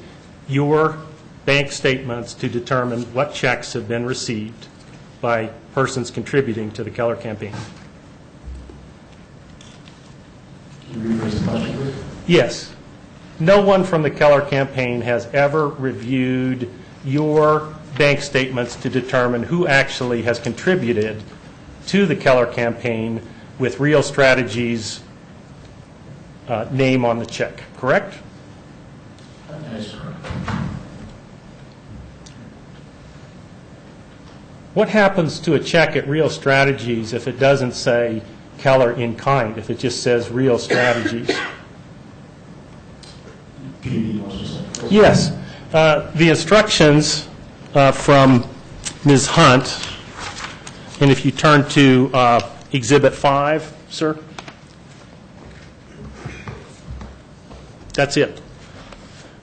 your bank statements to determine what checks have been received by persons contributing to the Keller campaign? Can you rephrase the question, please? Yes. No one from the Keller campaign has ever reviewed your bank statements to determine who actually has contributed to the Keller campaign with Real Strategies' name on the check, correct? That is correct. What happens to a check at Real Strategies if it doesn't say Keller in kind, if it just says Real Strategies? Can you be more specific? Yes. The instructions from Ms. Hunt, and if you turn to Exhibit 5, sir. That's it.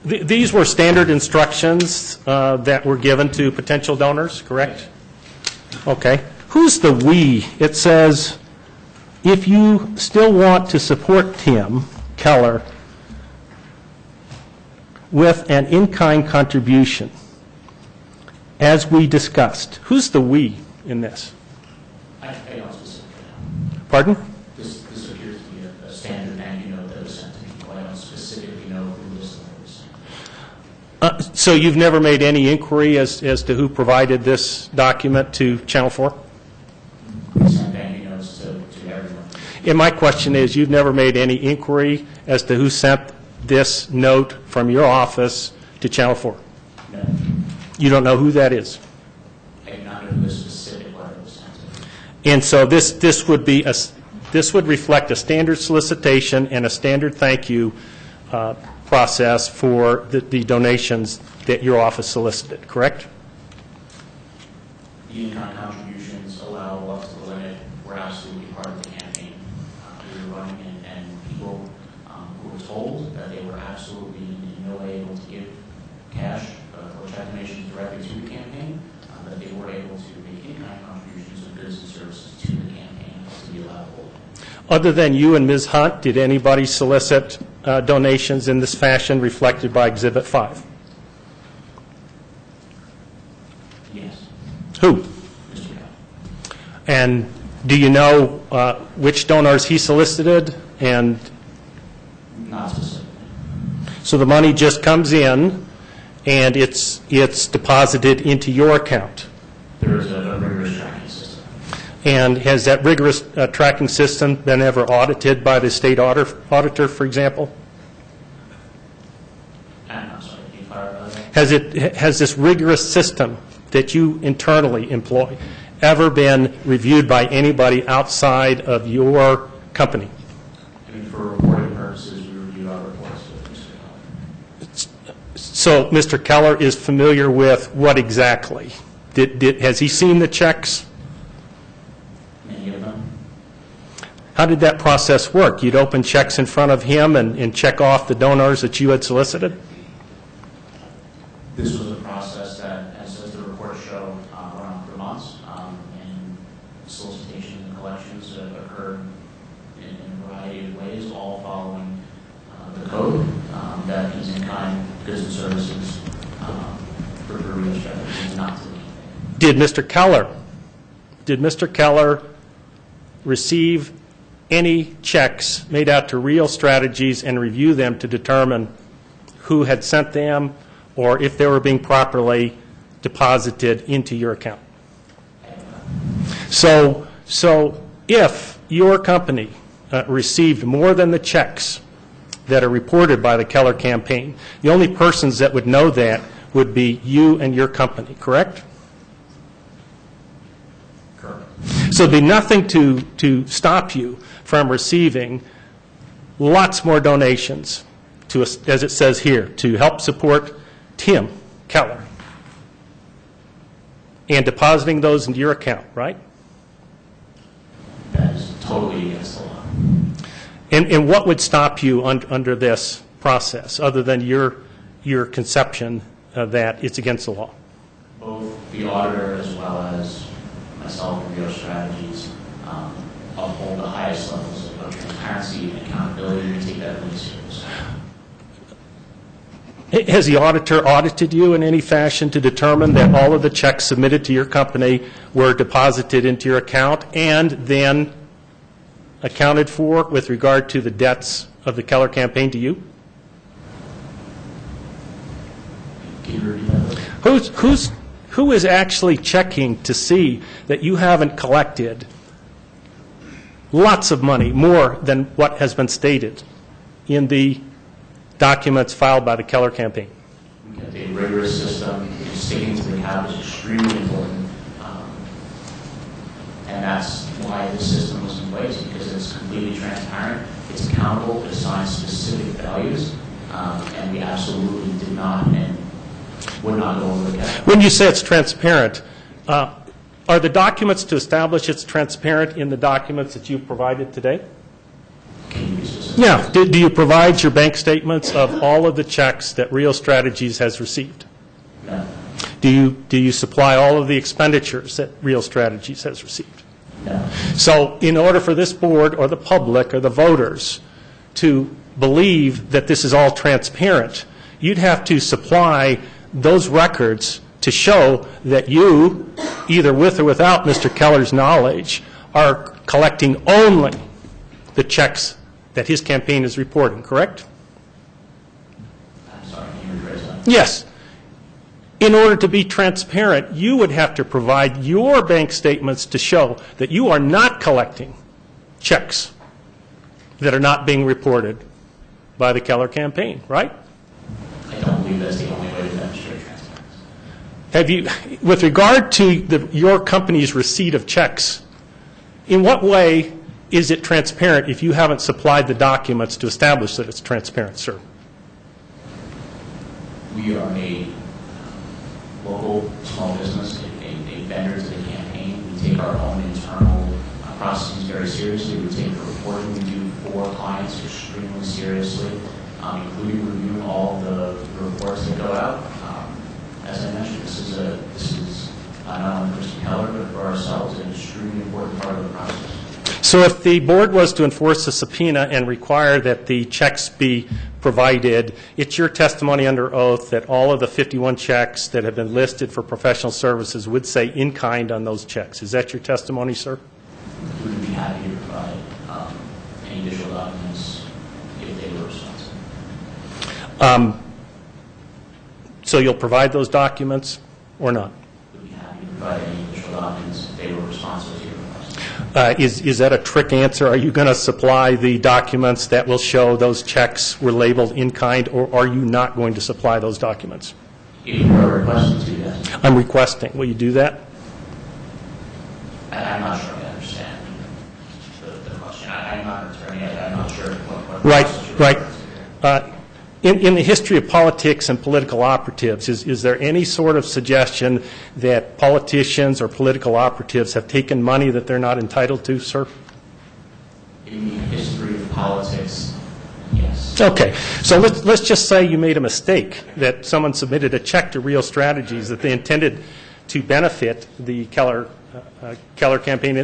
These were standard instructions that were given to potential donors, correct? Okay. Who's the we? It says, if you still want to support Tim Keller with an in-kind contribution, as we discussed. Who's the we in this? I don't specifically know. Pardon? This appears to be a standard thank you note that was sent to people. I don't specifically know who this was. So you've never made any inquiry as to who provided this document to Channel 4? We sent thank you notes to everyone. And my question is, you've never made any inquiry as to who sent this note from your office to Channel 4? No. You don't know who that is? I do not know who the specific letter was sent to. And so this would reflect a standard solicitation and a standard thank you process for the donations that your office solicited, correct? The in-kind contributions allow up to the limit. We're absolutely part of the campaign. We were running, and people who were told that they were absolutely in no way able to give cash or check donations directly to the campaign, that they were able to make in-kind contributions of goods and services to the campaign to be allowable. Other than you and Ms. Hunt, did anybody solicit donations in this fashion reflected by Exhibit 5? Yes. Who? Mr. Keller. And do you know which donors he solicited? And Not specifically. so the money just comes in, and it's deposited into your account. There is a rigorous tracking system. And has that rigorous tracking system been ever audited by the state auditor, for example? I'm sorry, can you clarify that? Has this rigorous system that you internally employ ever been reviewed by anybody outside of your company? I mean, for reporting purposes, we review our reports with Mr. Keller. So Mr. Keller is familiar with what exactly? Has he seen the checks? Many of them. How did that process work? You'd open checks in front of him and check off the donors that you had solicited? This was a process that, as the reports show, went on for months, and solicitations and collections occurred in a variety of ways, all following the code that is in-kind goods and services for real strategies, not to Did Mr. Keller receive any checks made out to Real Strategies and review them to determine who had sent them or if they were being properly deposited into your account? So if your company received more than the checks that are reported by the Keller campaign, the only persons that would know that would be you and your company, correct? Correct. So there'd be nothing to stop you from receiving lots more donations, to, as it says here, to help support Tim Keller and depositing those into your account, right? That is totally against the law. And what would stop you under this process, other than your conception that it's against the law? Both the auditor as well as myself and Real Strategies uphold the highest levels of transparency and accountability and take that really seriously. Has the auditor audited you in any fashion to determine that all of the checks submitted to your company were deposited into your account and then accounted for with regard to the debts of the Keller campaign to you? Can you repeat that? Who is actually checking to see that you haven't collected lots of money, more than what has been stated in the documents filed by the Keller campaign? We have a rigorous system. Sticking to the cap is extremely important. And that's why this system was in place, because it's completely transparent, it's accountable, it assigns specific values, and we absolutely did not and would not go over the cap. When you say it's transparent, are the documents to establish it's transparent in the documents that you provided today? Can you be specific? Yeah. Do you provide your bank statements of all of the checks that Real Strategies has received? No. Do you supply all of the expenditures that Real Strategies has received? No. So in order for this board or the public or the voters to believe that this is all transparent, you'd have to supply those records to show that you, either with or without Mr. Keller's knowledge, are collecting only the checks that his campaign is reporting, correct? I'm sorry, can you rephrase that? Yes. In order to be transparent, you would have to provide your bank statements to show that you are not collecting checks that are not being reported by the Keller campaign, right? I don't believe that's the only way to demonstrate transparency. Have you, with regard to your company's receipt of checks, in what way is it transparent if you haven't supplied the documents to establish that it's transparent, sir? We are a local small business, a vendor to the campaign. We take our own internal processes very seriously. We take the reporting we do for clients extremely seriously, including reviewing all the reports that go out. As I mentioned, this is not only for Mr. Keller, but for ourselves, an extremely important part of the process. So if the board was to enforce a subpoena and require that the checks be provided, it's your testimony under oath that all of the 51 checks that have been listed for professional services would say in kind on those checks. Is that your testimony, sir? We would be happy to provide any additional documents if they were responsible. So you'll provide those documents or not? We'd be happy to provide any additional documents if they were responsible to your request. Is that a trick answer? Are you going to supply the documents that will show those checks were labeled in kind, or are you not going to supply those documents? If you were requesting to, yes. I'm requesting. Will you do that? I'm not sure I understand the question. I'm not an attorney. I'm not sure what Right, process you're right. referring to. In the history of politics and political operatives, is there any sort of suggestion that politicians or political operatives have taken money that they're not entitled to, sir? In the history of politics, yes. Okay. So let's just say you made a mistake, that someone submitted a check to Real Strategies that they intended to benefit the Keller campaign,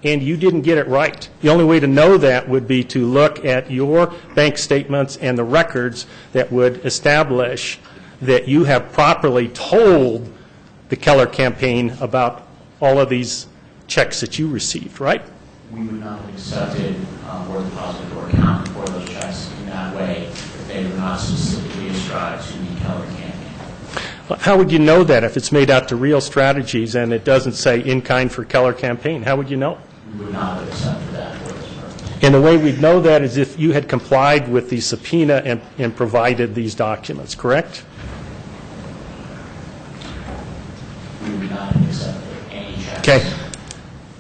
and you didn't get it right. The only way to know that would be to look at your bank statements and the records that would establish that you have properly told the Keller campaign about all of these checks that you received, right? We would not have accepted or deposited or accounted for those checks in that way if they were not specifically ascribed to the Keller campaign. How would you know that if it's made out to Real Strategies and it doesn't say in kind for Keller campaign? How would you know? We would not have accepted that for this purpose. And the way we'd know that is if you had complied with the subpoena and provided these documents, correct? We would not have accepted any checks. Okay.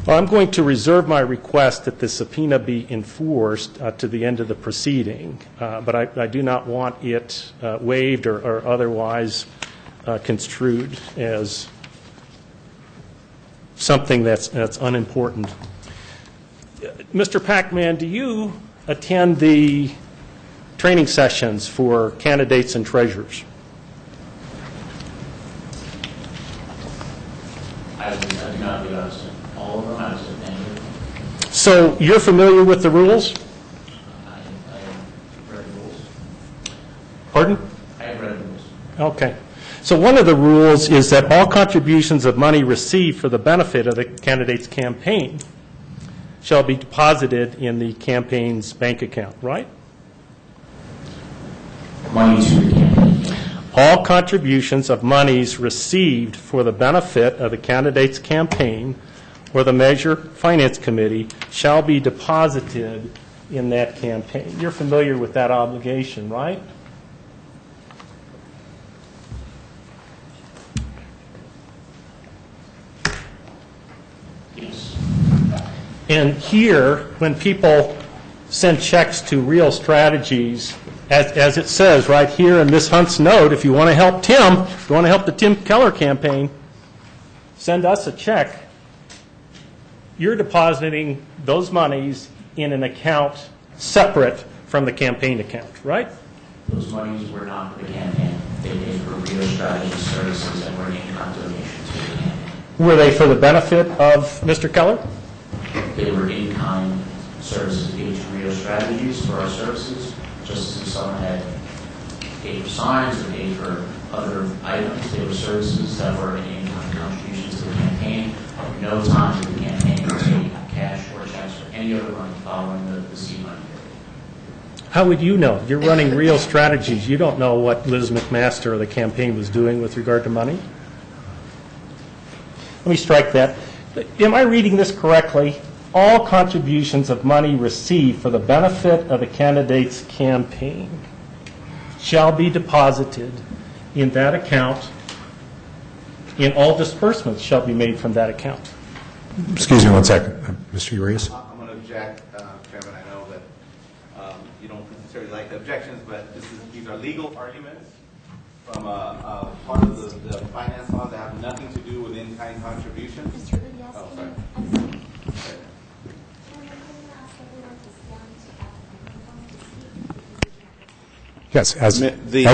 Well, I'm going to reserve my request that the subpoena be enforced to the end of the proceeding, but I do not want it waived or otherwise construed as something that's unimportant. Mr. Pacman, do you attend the training sessions for candidates and treasurers? I do not believe I was in all of them. I was in many of them. So you're familiar with the rules? I have read the rules. Pardon? I have read the rules. Okay. So one of the rules is that all contributions of money received for the benefit of the candidate's campaign shall be deposited in the campaign's bank account, right? Money to the campaign. All contributions of monies received for the benefit of the candidate's campaign or the Measure Finance Committee shall be deposited in that campaign. You're familiar with that obligation, right? Yes. And here, when people send checks to Real Strategies, as it says right here in Ms. Hunt's note, if you want to help Tim, if you want to help the Tim Keller campaign, send us a check. You're depositing those monies in an account separate from the campaign account, right? Those monies were not for the campaign. They paid for Real Strategy services and were in-kind donations to the campaign. Were they for the benefit of Mr. Keller? They were in-kind services paid to Real Strategies for our services, just as if someone had paid for signs or paid for other items. They were services that were in-kind contributions to the campaign. At no time did the campaign take cash or checks or any other money following the seed money period. How would you know? You're running Real Strategies. You don't know what Liz McMaster or the campaign was doing with regard to money? Let me strike that. Am I reading this correctly? All contributions of money received for the benefit of the candidate's campaign shall be deposited in that account, and all disbursements shall be made from that account. Excuse me one second. Mr. Urias? I'm going to object, Chairman. I know that you don't necessarily like the objections, but these are legal arguments from a part of the finance law that have nothing to do with in-kind contributions. Mr. Urias, Oh, sorry. I'm sorry. Can you ask everyone to stand to Yes,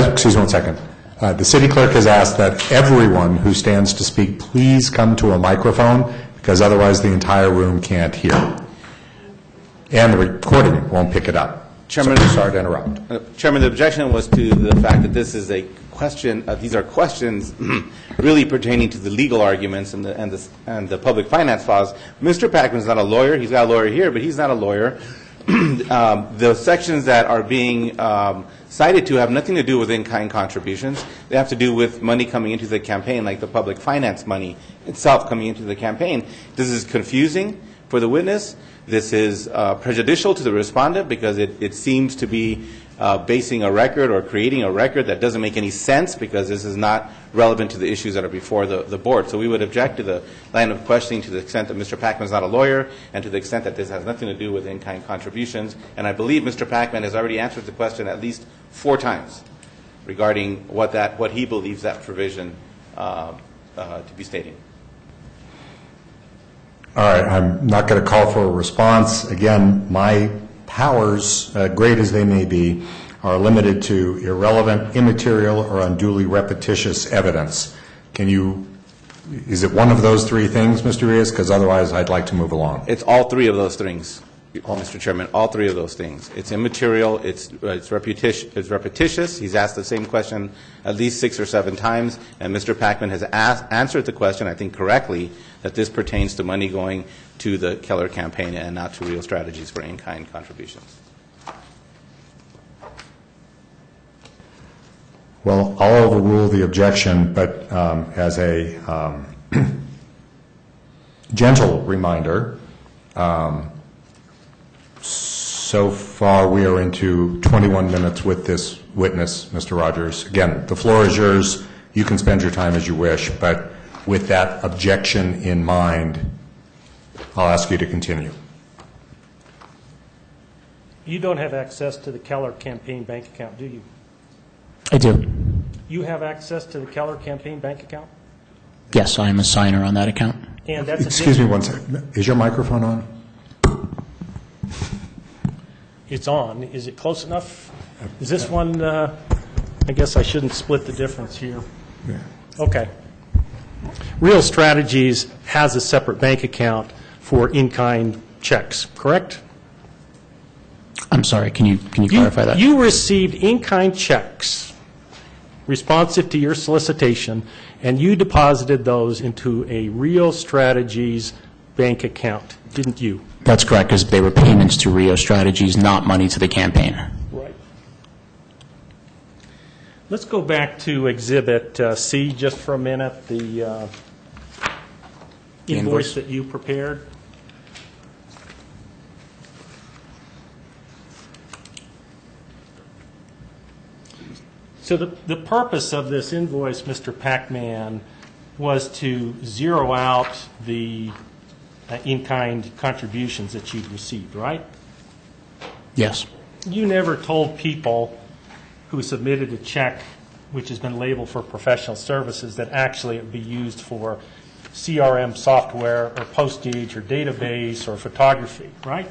excuse me one second. The city clerk has asked that everyone who stands to speak please come to a microphone, because otherwise the entire room can't hear. And the recording won't pick it up. Chairman, So, sorry to interrupt. Chairman, the objection was to the fact that this is a question. These are questions really pertaining to the legal arguments and the public finance laws. Mr. Packman is not a lawyer. He's got a lawyer here, but he's not a lawyer. The sections that are being cited to have nothing to do with in-kind contributions. They have to do with money coming into the campaign, like the public finance money itself coming into the campaign. This is confusing for the witness. This is prejudicial to the respondent because it seems to be basing a record or creating a record that doesn't make any sense because this is not relevant to the issues that are before the board. So we would object to the line of questioning to the extent that Mr. Packman is not a lawyer and to the extent that this has nothing to do with in-kind contributions. And I believe Mr. Packman has already answered the question at least 4 times regarding what he believes that provision to be stating. All right, I'm not going to call for a response. Again, my powers, great as they may be, are limited to irrelevant, immaterial, or unduly repetitious evidence. Is it one of those 3 things, Mr. Reyes? Because otherwise I'd like to move along. It's all 3 of those things, Mr. Chairman, all 3 of those things. It's immaterial, it's repetitious. He's asked the same question at least 6 or 7 times, and Mr. Packman has answered the question, I think correctly, that this pertains to money going to the Keller campaign and not to Real Strategies for in-kind contributions. Well, I'll overrule the objection, but as a gentle reminder, so far we are into 21 minutes with this witness, Mr. Rogers. Again, the floor is yours. You can spend your time as you wish, but with that objection in mind, I'll ask you to continue. You don't have access to the Keller campaign bank account, do you? I do. You have access to the Keller campaign bank account? Yes, I am a signer on that account. And that's Excuse me one second. Is your microphone on? It's on. Is it close enough? Is this one, I guess I shouldn't split the difference here. Yeah. Okay. Real Strategies has a separate bank account for in-kind checks, correct? I'm sorry, can you clarify that? You received in-kind checks responsive to your solicitation, and you deposited those into a Real Strategies bank account, didn't you? That's correct, because they were payments to Rio Strategies, not money to the campaign. Right. Let's go back to Exhibit C just for a minute, the invoice that you prepared. So the purpose of this invoice, Mr. Packman, was to zero out the in-kind contributions that you'd received, right? Yes. You never told people who submitted a check which has been labeled for professional services that actually it would be used for CRM software or postage or database or photography, right?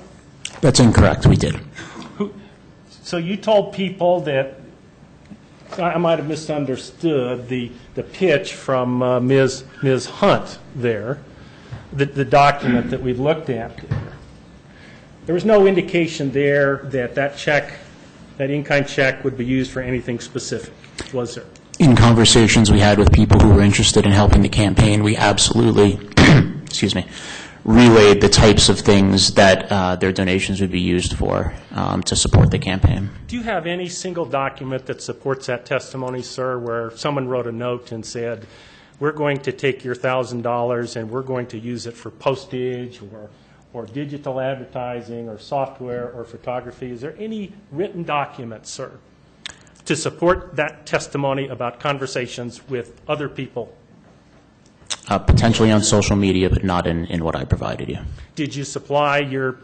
That's incorrect. We did. So you told people that, I might have misunderstood the pitch from Ms. Hunt there, the document that we looked at there. There was no indication there that that check, that in-kind check, would be used for anything specific, was there? In conversations we had with people who were interested in helping the campaign, we absolutely, excuse me, relayed the types of things that their donations would be used for to support the campaign. Do you have any single document that supports that testimony, sir, where someone wrote a note and said, we're going to take your $1,000 and we're going to use it for postage or digital advertising or software or photography? Is there any written document, sir, to support that testimony about conversations with other people? Potentially on social media, but not in what I provided you. Did you supply your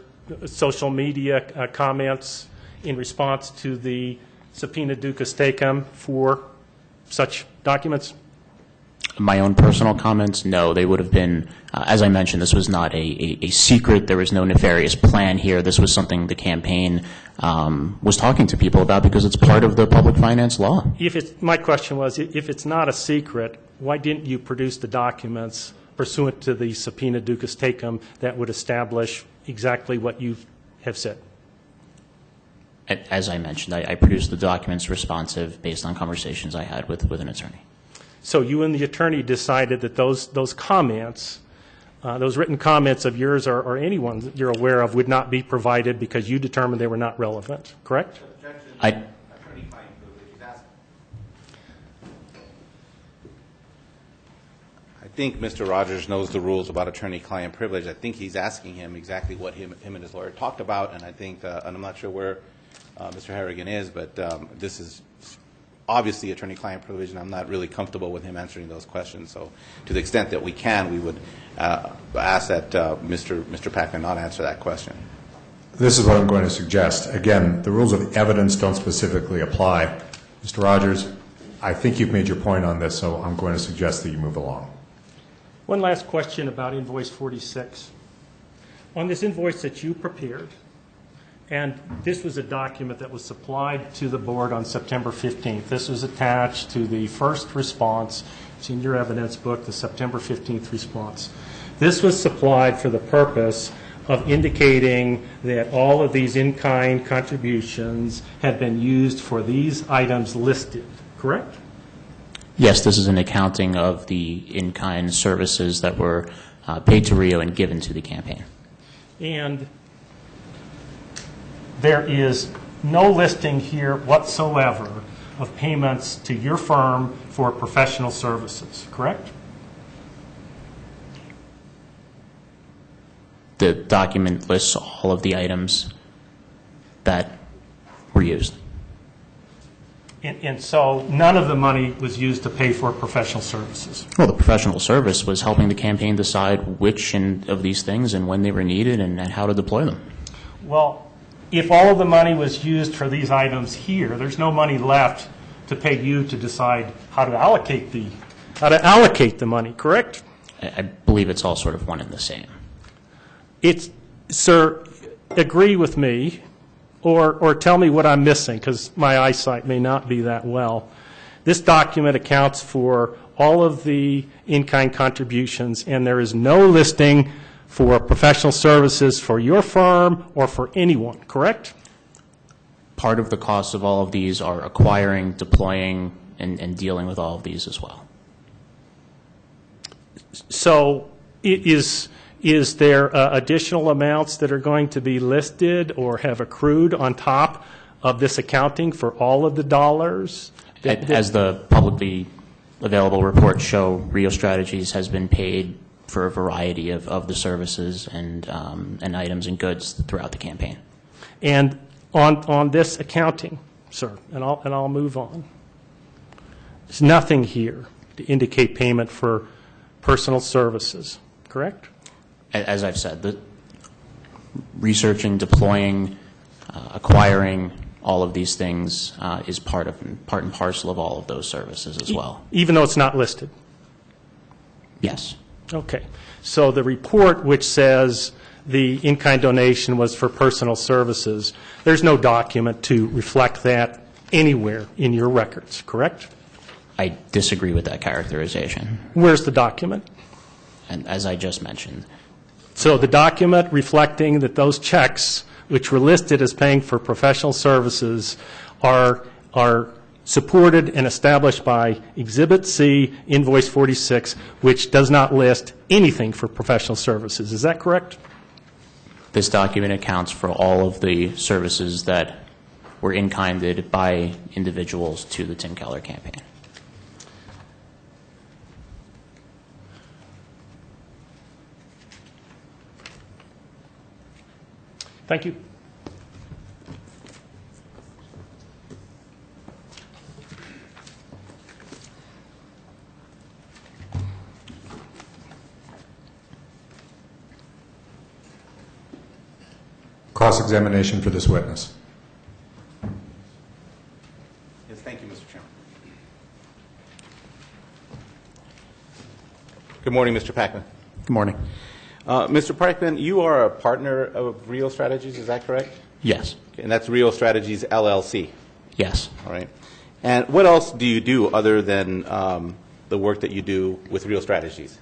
social media comments in response to the subpoena duces tecum for such documents? My own personal comments, no. They would have been, as I mentioned, this was not a secret. There was no nefarious plan here. This was something the campaign was talking to people about because it's part of the public finance law. My question was, if it's not a secret, why didn't you produce the documents pursuant to the subpoena ducis tecum that would establish exactly what you have said? As I mentioned, I produced the documents responsive based on conversations I had with an attorney. So you and the attorney decided that those comments, those written comments of yours or anyone that you're aware of would not be provided because you determined they were not relevant, correct? I think Mr. Rogers knows the rules about attorney-client privilege. I think he's asking him exactly what him and his lawyer talked about, and I think, and I'm not sure where Mr. Harrigan is, but this is obviously attorney-client privilege, and I'm not really comfortable with him answering those questions. So to the extent that we can, we would ask that Mr. Packman not answer that question. This is what I'm going to suggest. Again, the rules of evidence don't specifically apply. Mr. Rogers, I think you've made your point on this, so I'm going to suggest that you move along. One last question about invoice 46. On this invoice that you prepared, and this was a document that was supplied to the board on September 15th. This was attached to the first response. It's in your evidence book, the September 15th response. This was supplied for the purpose of indicating that all of these in-kind contributions had been used for these items listed, correct? Yes, this is an accounting of the in-kind services that were paid to Rio and given to the campaign. And there is no listing here whatsoever of payments to your firm for professional services, correct? The document lists all of the items that were used. And so none of the money was used to pay for professional services? Well, the professional service was helping the campaign decide which of these things and when they were needed and how to deploy them. Well, if all of the money was used for these items here, there's no money left to pay you to decide how to allocate the money, correct? I believe it's all sort of one and the same. Sir, agree with me, or tell me what I'm missing, because my eyesight may not be that well. This document accounts for all of the in-kind contributions, and there is no listing for professional services for your firm or for anyone, correct? Part of the cost of all of these are acquiring, deploying, and dealing with all of these as well. So is there additional amounts that are going to be listed or have accrued on top of this accounting for all of the dollars? As the publicly available reports show, Rio Strategies has been paid for a variety of the services and items and goods throughout the campaign. And on this accounting, sir, and I'll move on, there's nothing here to indicate payment for personal services, correct? As I've said, the researching, deploying, acquiring all of these things is part and parcel of all of those services as well. Even though it's not listed? Yes. Okay. So the report which says the in-kind donation was for personal services, there's no document to reflect that anywhere in your records, correct? I disagree with that characterization. Where's the document? And as I just mentioned. So the document reflecting that those checks, which were listed as paying for professional services, are supported and established by Exhibit C, Invoice 46, which does not list anything for professional services. Is that correct? This document accounts for all of the services that were in-kinded by individuals to the Tim Keller campaign. Thank you. Cross-examination for this witness. Yes, thank you, Mr. Chairman. Good morning, Mr. Packman. Good morning. Mr. Packman, you are a partner of Rio Strategies, is that correct? Yes. Okay, and that's Rio Strategies, LLC? Yes. All right. And what else do you do other than the work that you do with Rio Strategies?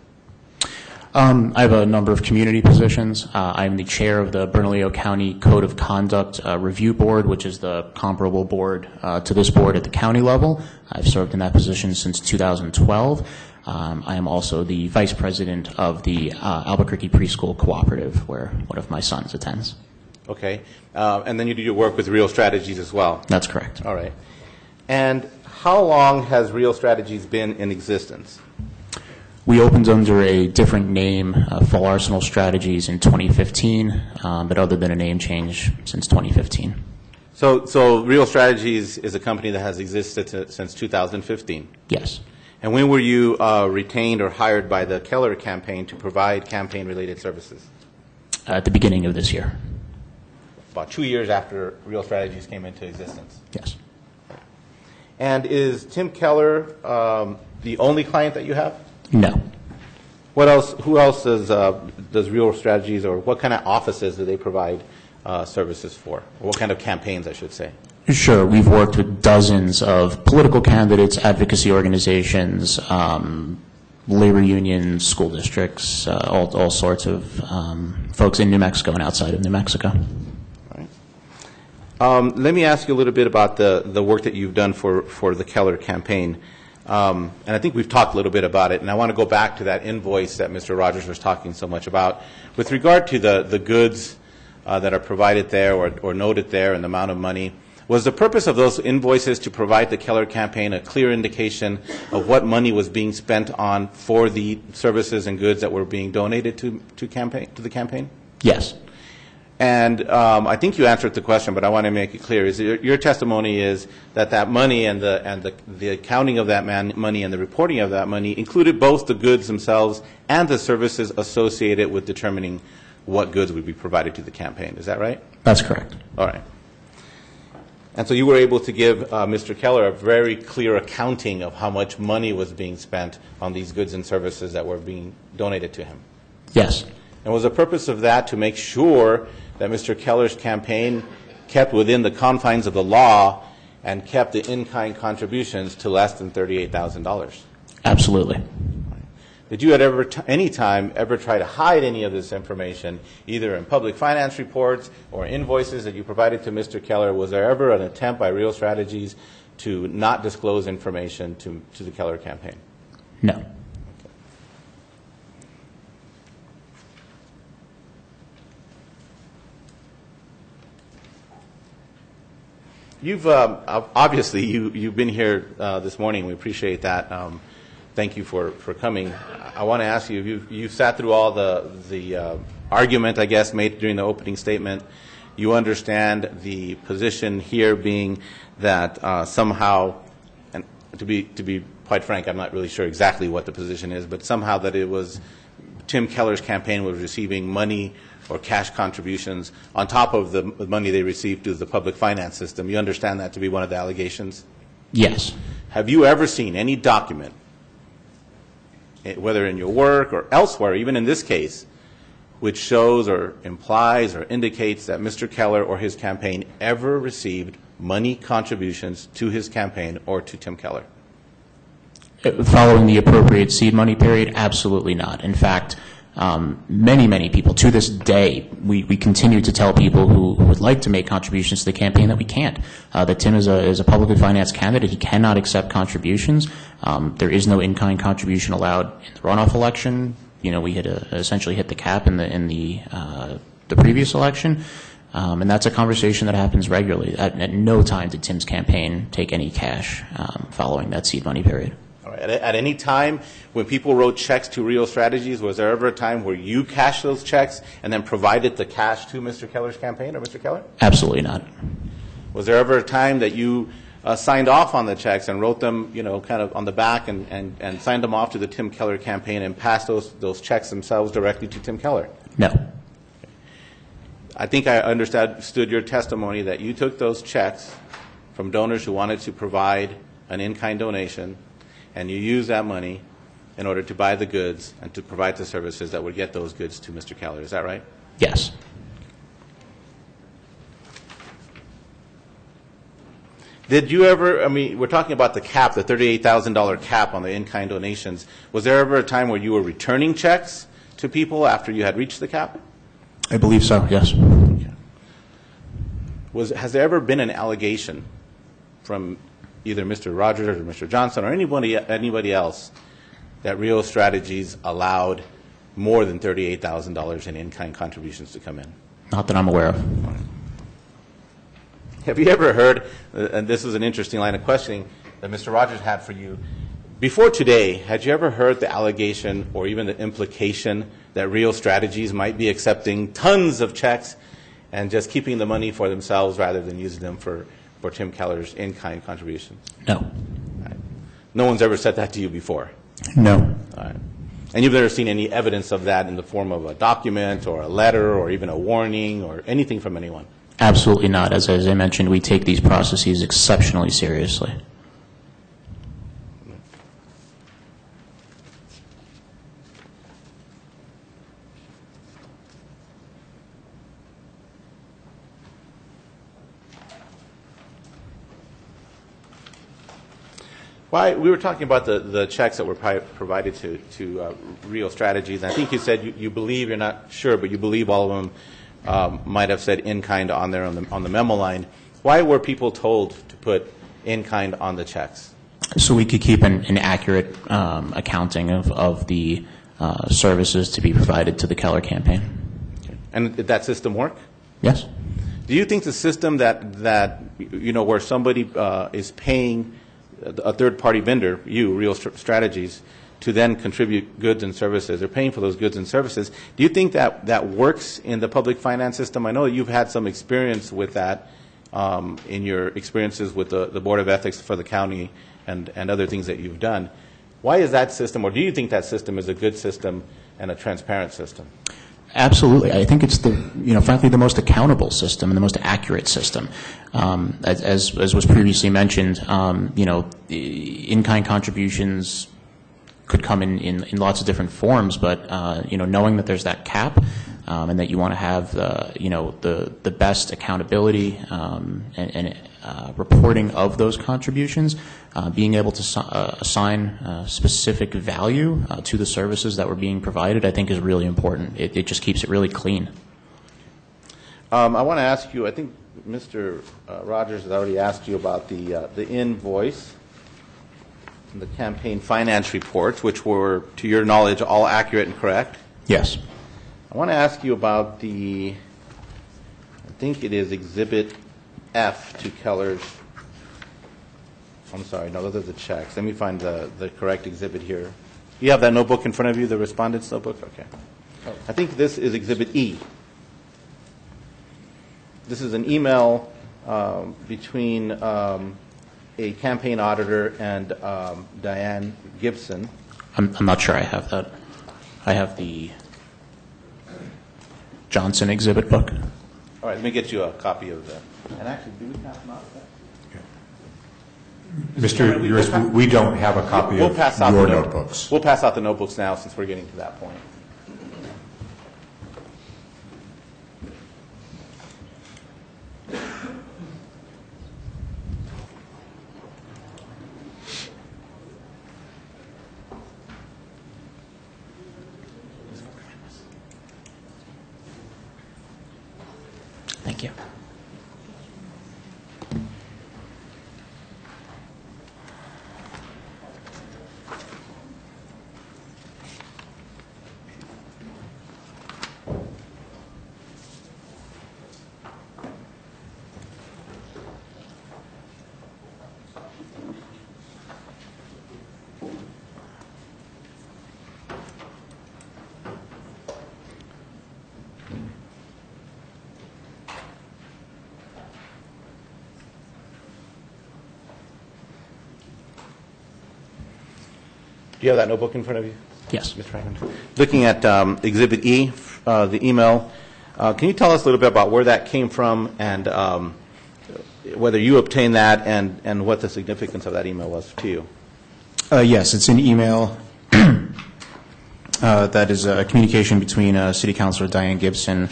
I have a number of community positions. I'm the chair of the Bernalillo County Code of Conduct Review Board, which is the comparable board to this board at the county level. I've served in that position since 2012. I am also the vice president of the Albuquerque Preschool Cooperative, where one of my sons attends. Okay. And then you do your work with Real Strategies as well? That's correct. All right. And how long has Real Strategies been in existence? We opened under a different name, Full Arsenal Strategies, in 2015, but other than a name change since 2015. So Real Strategies is a company that has existed since 2015? Yes. And when were you retained or hired by the Keller campaign to provide campaign-related services? At the beginning of this year. About 2 years after Real Strategies came into existence? Yes. And is Tim Keller the only client that you have? No. What else? Who else does Real Strategies, or what kind of offices do they provide services for? Or what kind of campaigns, I should say? Sure. We've worked with dozens of political candidates, advocacy organizations, labor unions, school districts, all sorts of folks in New Mexico and outside of New Mexico. Let me ask you a little bit about the work that you've done for the Keller campaign. And I think we've talked a little bit about it, and I want to go back to that invoice that Mr. Rogers was talking so much about. With regard to the goods that are provided there or noted there and the amount of money, was the purpose of those invoices to provide the Keller campaign a clear indication of what money was being spent on for the services and goods that were being donated to the campaign? Yes. And I think you answered the question, but I want to make it clear. Your testimony is that money and the accounting of that money and the reporting of that money included both the goods themselves and the services associated with determining what goods would be provided to the campaign. Is that right? That's correct. All right. And so you were able to give Mr. Keller a very clear accounting of how much money was being spent on these goods and services that were being donated to him? Yes. And was the purpose of that to make sure that Mr. Keller's campaign kept within the confines of the law and kept the in-kind contributions to less than $38,000? Absolutely. Did you at any time ever try to hide any of this information, either in public finance reports or invoices that you provided to Mr. Keller? Was there ever an attempt by Real Strategies to not disclose information to the Keller campaign? No. You've obviously you've been here this morning. We appreciate that. Thank you for coming. I want to ask you, you've sat through all the argument, I guess, made during the opening statement. You understand the position here being that somehow, and to be quite frank, I'm not really sure exactly what the position is, but somehow that it was Tim Keller's campaign was receiving money or cash contributions on top of the money they received through the public finance system. You understand that to be one of the allegations? Yes. Have you ever seen any document, whether in your work or elsewhere, even in this case, which shows or implies or indicates that Mr. Keller or his campaign ever received money contributions to his campaign or to Tim Keller? Following the appropriate seed money period, absolutely not. In fact, many people, to this day, we continue to tell people who would like to make contributions to the campaign that we can't. That Tim is a publicly financed candidate. He cannot accept contributions. There is no in-kind contribution allowed in the runoff election. You know, we essentially hit the cap in the previous election. And that's a conversation that happens regularly. At no time did Tim's campaign take any cash following that seed money period. All right. At any time when people wrote checks to Real Strategies, was there ever a time where you cashed those checks and then provided the cash to Mr. Keller's campaign or Mr. Keller? Absolutely not. Was there ever a time that you signed off on the checks and wrote them, you know, kind of on the back and signed them off to the Tim Keller campaign and passed those checks themselves directly to Tim Keller? No. I think I understood your testimony that you took those checks from donors who wanted to provide an in-kind donation, and you used that money in order to buy the goods and to provide the services that would get those goods to Mr. Keller. Is that right? Yes. Did you ever, I mean, we're talking about the cap, the $38,000 cap on the in-kind donations. Was there ever a time where you were returning checks to people after you had reached the cap? I believe so, yes. Has there ever been an allegation from either Mr. Rogers or Mr. Johnson or anybody else that Rio Strategies allowed more than $38,000 in in-kind contributions to come in? Not that I'm aware of. Have you ever heard, and this is an interesting line of questioning that Mr. Rogers had for you, before today, had you ever heard the allegation or even the implication that Rio Strategies might be accepting tons of checks and just keeping the money for themselves rather than using them for Tim Keller's in-kind contributions? No. Right. No one's ever said that to you before? No. All right. And you've never seen any evidence of that in the form of a document or a letter or even a warning or anything from anyone? Absolutely not. As I mentioned, we take these processes exceptionally seriously. We were talking about the checks that were provided to Rio Strategies. I think you said you believe, you're not sure, but you believe all of them might have said in-kind on there on the memo line. Why were people told to put in-kind on the checks? So we could keep an accurate accounting of the services to be provided to the Keller campaign. Okay. And did that system work? Yes. Do you think the system that where somebody is paying a third-party vendor, you, Rio Strategies, to then contribute goods and services, or paying for those goods and services, do you think that works in the public finance system? I know you've had some experience with that in your experiences with the Board of Ethics for the county and other things that you've done. Why is that system, or do you think that system is a good system and a transparent system? Absolutely. I think it's frankly, the most accountable system and the most accurate system. As was previously mentioned, in-kind contributions could come in lots of different forms, but knowing that there's that cap and that you want to have the best accountability and reporting of those contributions, being able to assign specific value to the services that were being provided, I think is really important. It just keeps it really clean. I want to ask you, I think Mr. Rogers has already asked you about the invoice and the campaign finance reports, which were, to your knowledge, all accurate and correct. Yes. I want to ask you about I think it is Exhibit F to Keller's, I'm sorry, no, those are the checks. Let me find the correct exhibit here. You have that notebook in front of you, the respondent's notebook? Okay. I think this is Exhibit E. This is an email between a campaign auditor and Diane Gibson. I'm not sure I have that. I have the Johnson exhibit book. All right, let me get you a copy of that. And actually, do we pass them out? Mr. Uris, we don't have a copy of your notebooks. We'll pass out the notebooks now since we're getting to that point. Thank you. Do you have that notebook in front of you? Yes. Mr. Franklin. Looking at Exhibit E, the email, can you tell us a little bit about where that came from and whether you obtained that and what the significance of that email was to you? Yes, it's an email that is a communication between City Councilor Diane Gibson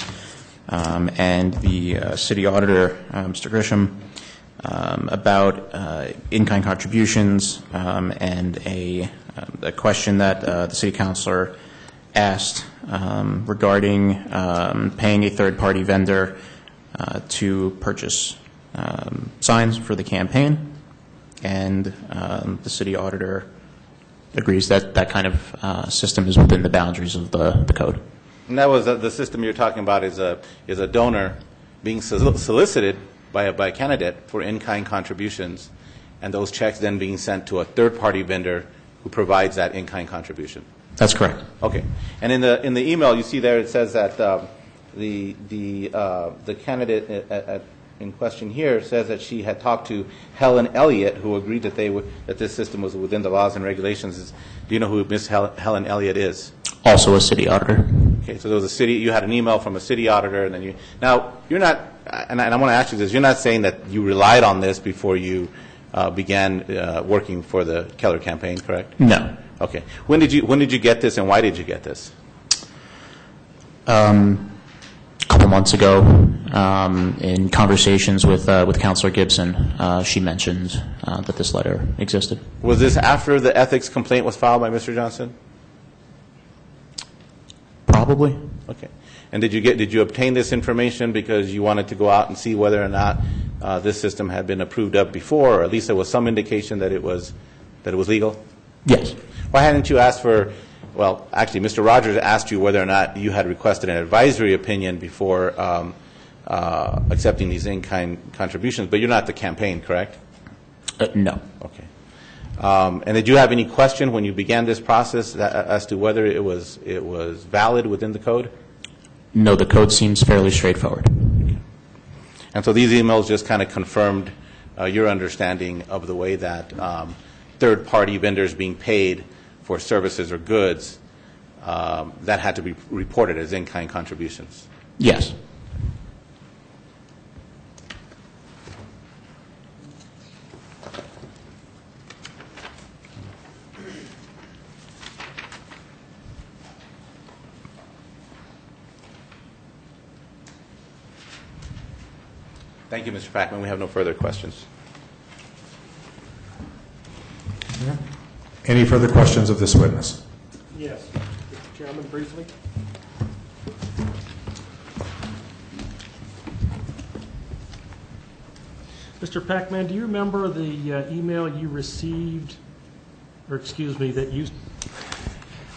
and the City Auditor, Mr. Grisham, about in-kind contributions and a question that the City Councilor asked regarding paying a third-party vendor to purchase signs for the campaign, and the city auditor agrees that that kind of system is within the boundaries of the code. And that was the system you're talking about is a donor being solicited by a candidate for in-kind contributions, and those checks then being sent to a third-party vendor who provides that in-kind contribution. That's correct. Okay. And in the email you see there it says that the candidate in question here says that she had talked to Helen Elliott, who agreed that that this system was within the laws and regulations. Do you know who Ms. Helen Elliott is? Also a city auditor. Okay, so there was you had an email from a city auditor, and then you're not, and I want to ask you this, you're not saying that you relied on this before you began working for the Keller campaign, correct? No. Okay. When did you get this, and why did you get this? A couple months ago, in conversations with Councilor Gibson, she mentioned that this letter existed. Was this after the ethics complaint was filed by Mr. Johnson? Probably. Okay. And did you obtain this information because you wanted to go out and see whether or not this system had been approved of before, or at least there was some indication that it was legal? Yes. Why hadn't you asked for? Well, actually, Mr. Rogers asked you whether or not you had requested an advisory opinion before accepting these in-kind contributions, but you're not the campaign, correct? No. Okay. And did you have any question when you began this process as to whether it was valid within the code? No, the code seems fairly straightforward. And so these emails just kind of confirmed your understanding of the way that third-party vendors being paid for services or goods that had to be reported as in-kind contributions. Yes. Thank you, Mr. Packman. We have no further questions. Any further questions of this witness? Yes. Mr. Chairman, briefly. Mr. Packman, do you remember the email you received, or excuse me, the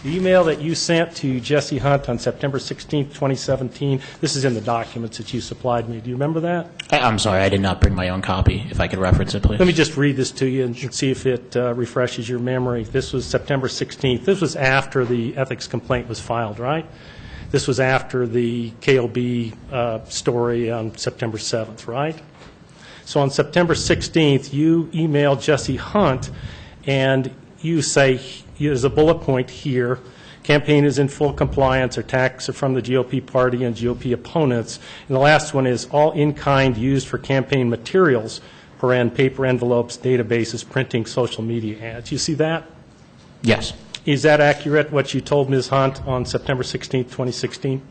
email that you sent to Jesse Hunt on September 16th, 2017? This is in the documents that you supplied me. Do you remember that? I'm sorry, I did not bring my own copy. If I could reference it, please. Let me just read this to you and see if it refreshes your memory. This was September 16th. This was after the ethics complaint was filed, right? This was after the KLB story on September 7th, right? So on September 16th, you emailed Jesse Hunt, and you say, there's a bullet point here, campaign is in full compliance, attacks are from the GOP party and GOP opponents. And the last one is all in-kind used for campaign materials, paper envelopes, databases, printing, social media ads. You see that? Yes. Is that accurate, what you told Ms. Hunt on September 16th, 2016?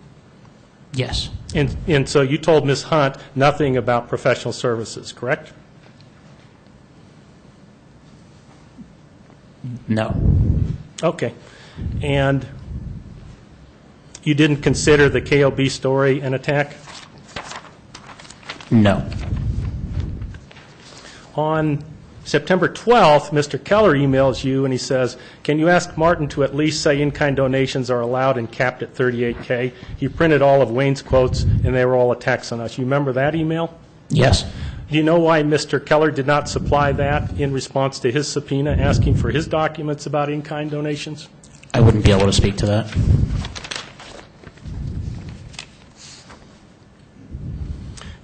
Yes. And so you told Ms. Hunt nothing about professional services, correct? No. Okay. And you didn't consider the KLB story an attack? No. On September 12th, Mr. Keller emails you and he says, can you ask Martin to at least say in-kind donations are allowed and capped at $38K? He printed all of Wayne's quotes and they were all attacks on us. You remember that email? Yes. Do you know why Mr. Keller did not supply that in response to his subpoena asking for his documents about in-kind donations? I wouldn't be able to speak to that.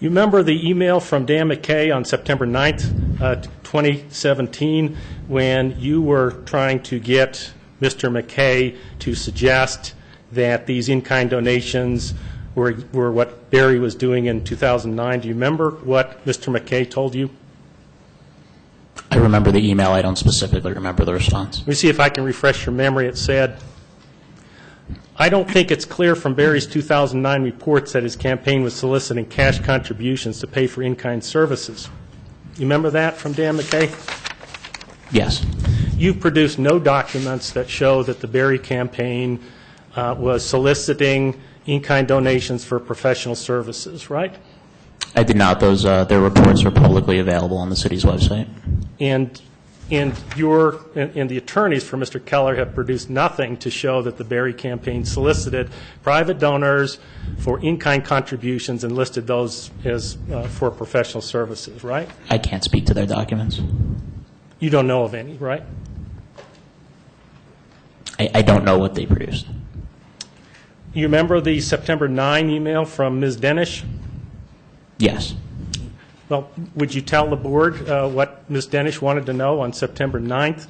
You remember the email from Dan McKay on September 9th, 2017, when you were trying to get Mr. McKay to suggest that these in-kind donations were what Barry was doing in 2009. Do you remember what Mr. McKay told you? I remember the email. I don't specifically remember the response. Let me see if I can refresh your memory. It said, I don't think it's clear from Barry's 2009 reports that his campaign was soliciting cash contributions to pay for in-kind services. You remember that from Dan McKay? Yes. You've produced no documents that show that the Barry campaign was soliciting in-kind donations for professional services, right? I did not. Those their reports are publicly available on the city's website. And the attorneys for Mr. Keller have produced nothing to show that the Barry campaign solicited private donors for in-kind contributions and listed those as for professional services, right? I can't speak to their documents. You don't know of any, right? I don't know what they produced. You remember the September 9 email from Ms. Denish? Yes. Well, would you tell the board what Ms. Denish wanted to know on September 9th?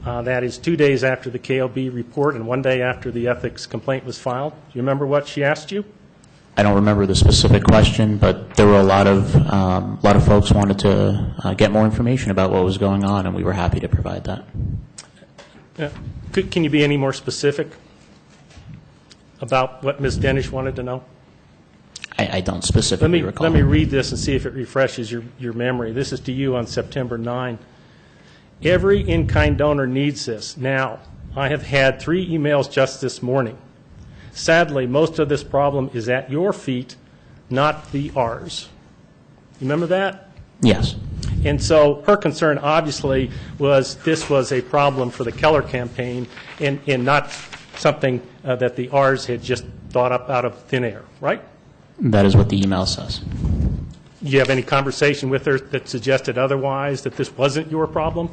That is 2 days after the KOB report and 1 day after the ethics complaint was filed. Do you remember what she asked you? I don't remember the specific question, but there were a lot of folks wanted to get more information about what was going on, and we were happy to provide that. Can you be any more specific about what Ms. Denish wanted to know? I don't specifically recall. Let me read this and see if it refreshes your memory. This is to you on September 9. Every in-kind donor needs this. Now, I have had 3 emails just this morning. Sadly, most of this problem is at your feet, not ours. You remember that? Yes. And so her concern, obviously, was this was a problem for the Keller campaign and not something that the ours had just thought up out of thin air, right? That is what the email says. Do you have any conversation with her that suggested otherwise, that this wasn't your problem?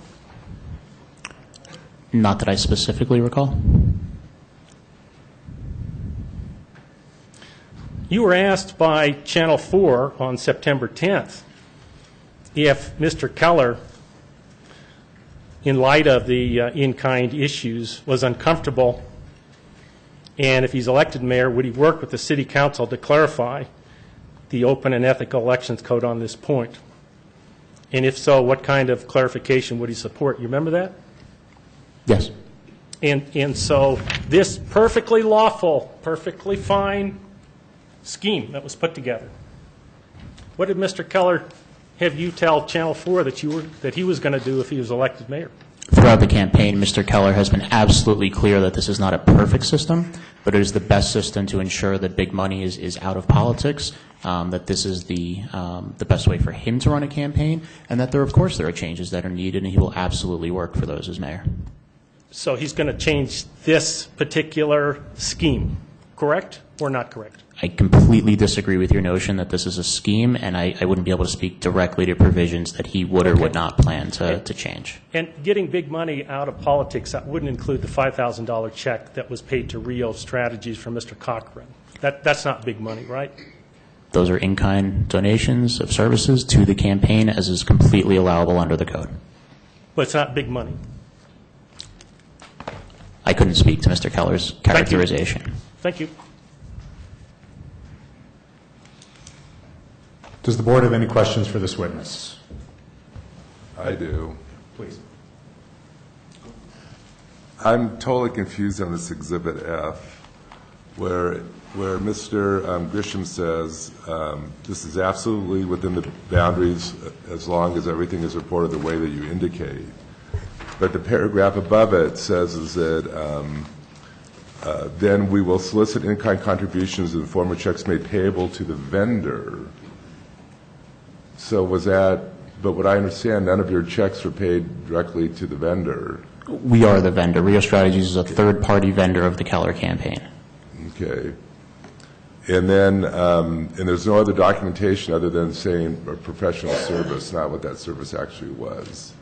Not that I specifically recall. You were asked by Channel 4 on September 10th if Mr. Keller, in light of the in-kind issues, was uncomfortable, and if he's elected mayor, would he work with the city council to clarify the open and ethical elections code on this point? And if so, what kind of clarification would he support? You remember that? Yes. And so this perfectly lawful, perfectly fine scheme that was put together, what did Mr. Keller have you tell Channel 4 that he was going to do if he was elected mayor? Throughout the campaign, Mr. Keller has been absolutely clear that this is not a perfect system, but it is the best system to ensure that big money is out of politics, that this is the best way for him to run a campaign, and that there are changes that are needed, and he will absolutely work for those as mayor. So he's going to change this particular scheme, correct or not correct? I completely disagree with your notion that this is a scheme, and I wouldn't be able to speak directly to provisions that he would or would not plan to change. And getting big money out of politics, that wouldn't include the $5,000 check that was paid to Rio Strategies from Mr. Cochran. That's not big money, right? Those are in-kind donations of services to the campaign, as is completely allowable under the code. But it's not big money. I couldn't speak to Mr. Keller's characterization. Thank you. Does the board have any questions for this witness? I do. Please. I'm totally confused on this Exhibit F, where Mr. Grisham says this is absolutely within the boundaries as long as everything is reported the way that you indicate. But the paragraph above it says is that then we will solicit in-kind contributions in the form of checks made payable to the vendor. So was that, but what I understand, none of your checks were paid directly to the vendor. We are the vendor. Rio Strategies is a third-party vendor of the Keller campaign. Okay. And then, and there's no other documentation other than saying a professional service, not what that service actually was.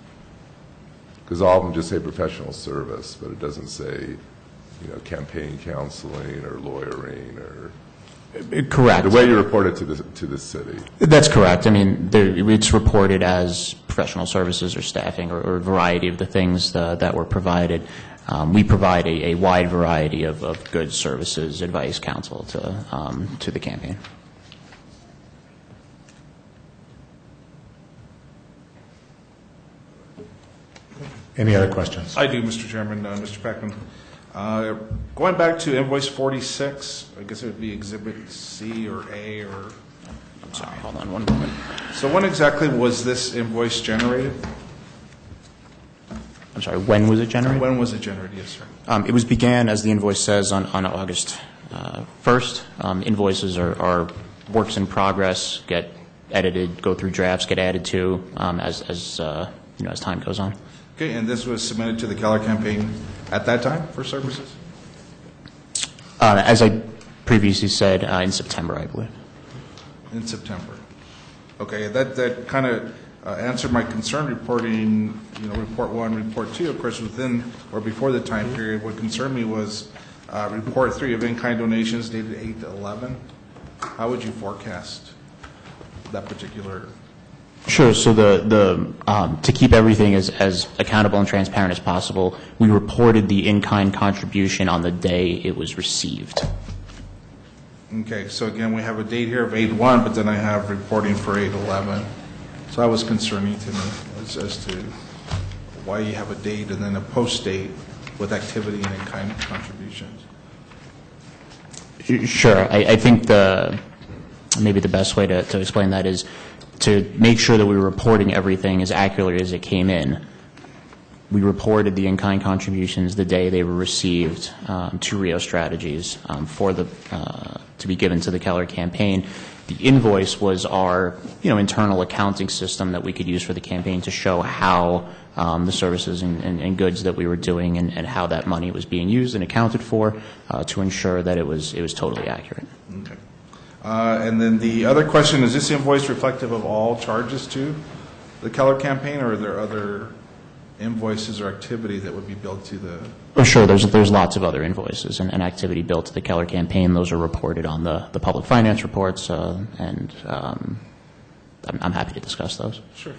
Because all of them just say professional service, but it doesn't say, campaign counseling or lawyering or. Correct. The way you report it to the city. That's correct. I mean, it's reported as professional services or staffing or a variety of the things that were provided. We provide a wide variety of goods, services, advice, counsel to the campaign. Any other questions? I do, Mr. Chairman, Mr. Peckman. Going back to invoice 46, I guess it would be Exhibit C or A or... I'm sorry, hold on one moment. So when exactly was this invoice generated? I'm sorry, when was it generated? When was it generated? Yes, sir. It was began, as the invoice says, on August 1st. Invoices are works in progress, get edited, go through drafts, get added to as time goes on. Okay, and this was submitted to the Keller campaign at that time for services? As I previously said, in September, I believe. In September. Okay, that kind of answered my concern reporting, report 1, report 2, of course, within or before the time period. What concerned me was report 3 of in-kind donations dated 8/11. How would you forecast that particular? Sure. So to keep everything as accountable and transparent as possible, we reported the in-kind contribution on the day it was received. Okay, so again, we have a date here of 8/1, but then I have reporting for 8/11. So that was concerning to me as to why you have a date and then a post date with activity and in-kind contributions. Sure. I think maybe the best way to explain that is to make sure that we were reporting everything as accurately as it came in. We reported the in-kind contributions the day they were received to Rio Strategies to be given to the Keller campaign. The invoice was our internal accounting system that we could use for the campaign to show how the services and goods that we were doing and how that money was being used and accounted for to ensure that it was totally accurate. Okay. And then the other question, is this invoice reflective of all charges to the Keller campaign, or are there other invoices or activity that would be billed to the... Oh, sure. There's lots of other invoices and activity billed to the Keller campaign. Those are reported on the public finance reports, and I'm happy to discuss those. Sure.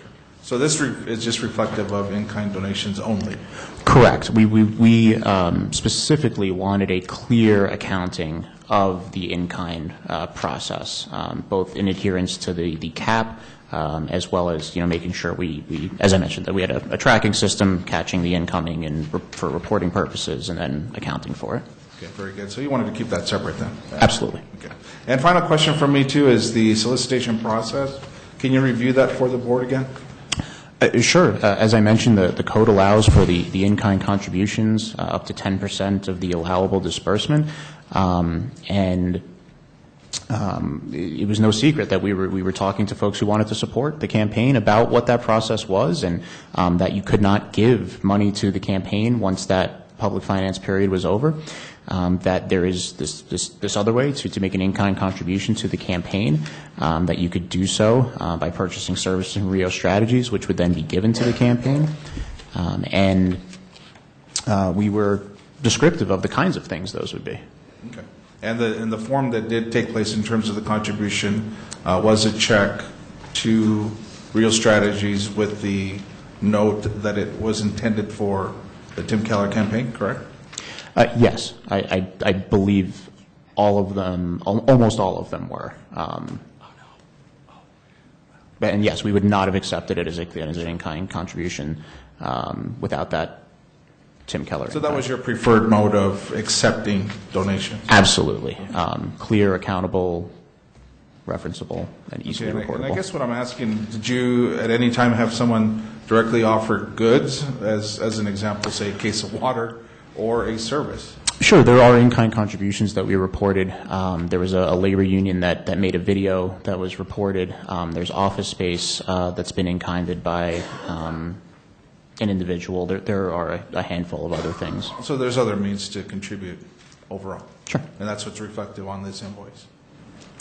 So this is just reflective of in-kind donations only? Correct. We specifically wanted a clear accounting of the in-kind process, both in adherence to the cap, as well as making sure we, as I mentioned, that we had a tracking system catching the incoming and for reporting purposes, and then accounting for it. Okay, very good. So you wanted to keep that separate then? Absolutely. Okay. And final question from me too is the solicitation process. Can you review that for the board again? Sure. As I mentioned, the code allows for the in-kind contributions up to 10% of the allowable disbursement, and it was no secret that we were talking to folks who wanted to support the campaign about what that process was, and that you could not give money to the campaign once that public finance period was over. That there is this other way to make an in-kind contribution to the campaign, that you could do so by purchasing services in Rio Strategies, which would then be given to the campaign. And we were descriptive of the kinds of things those would be. Okay. And the form that did take place in terms of the contribution was a check to Rio Strategies with the note that it was intended for the Tim Keller campaign, correct? Yes. I believe all of them, almost all of them were. And yes, we would not have accepted it as an in-kind contribution without that Tim Keller. So that was your preferred mode of accepting donations? Absolutely. Clear, accountable, referenceable, and easily reportable. And I guess what I'm asking, did you at any time have someone directly offer goods, as an example, say a case of water, or a service? Sure, there are in-kind contributions that we reported. There was a labor union that made a video that was reported. There's office space that's been in-kinded by an individual. There are a handful of other things. So there's other means to contribute overall? Sure. And that's what's reflective on this invoice?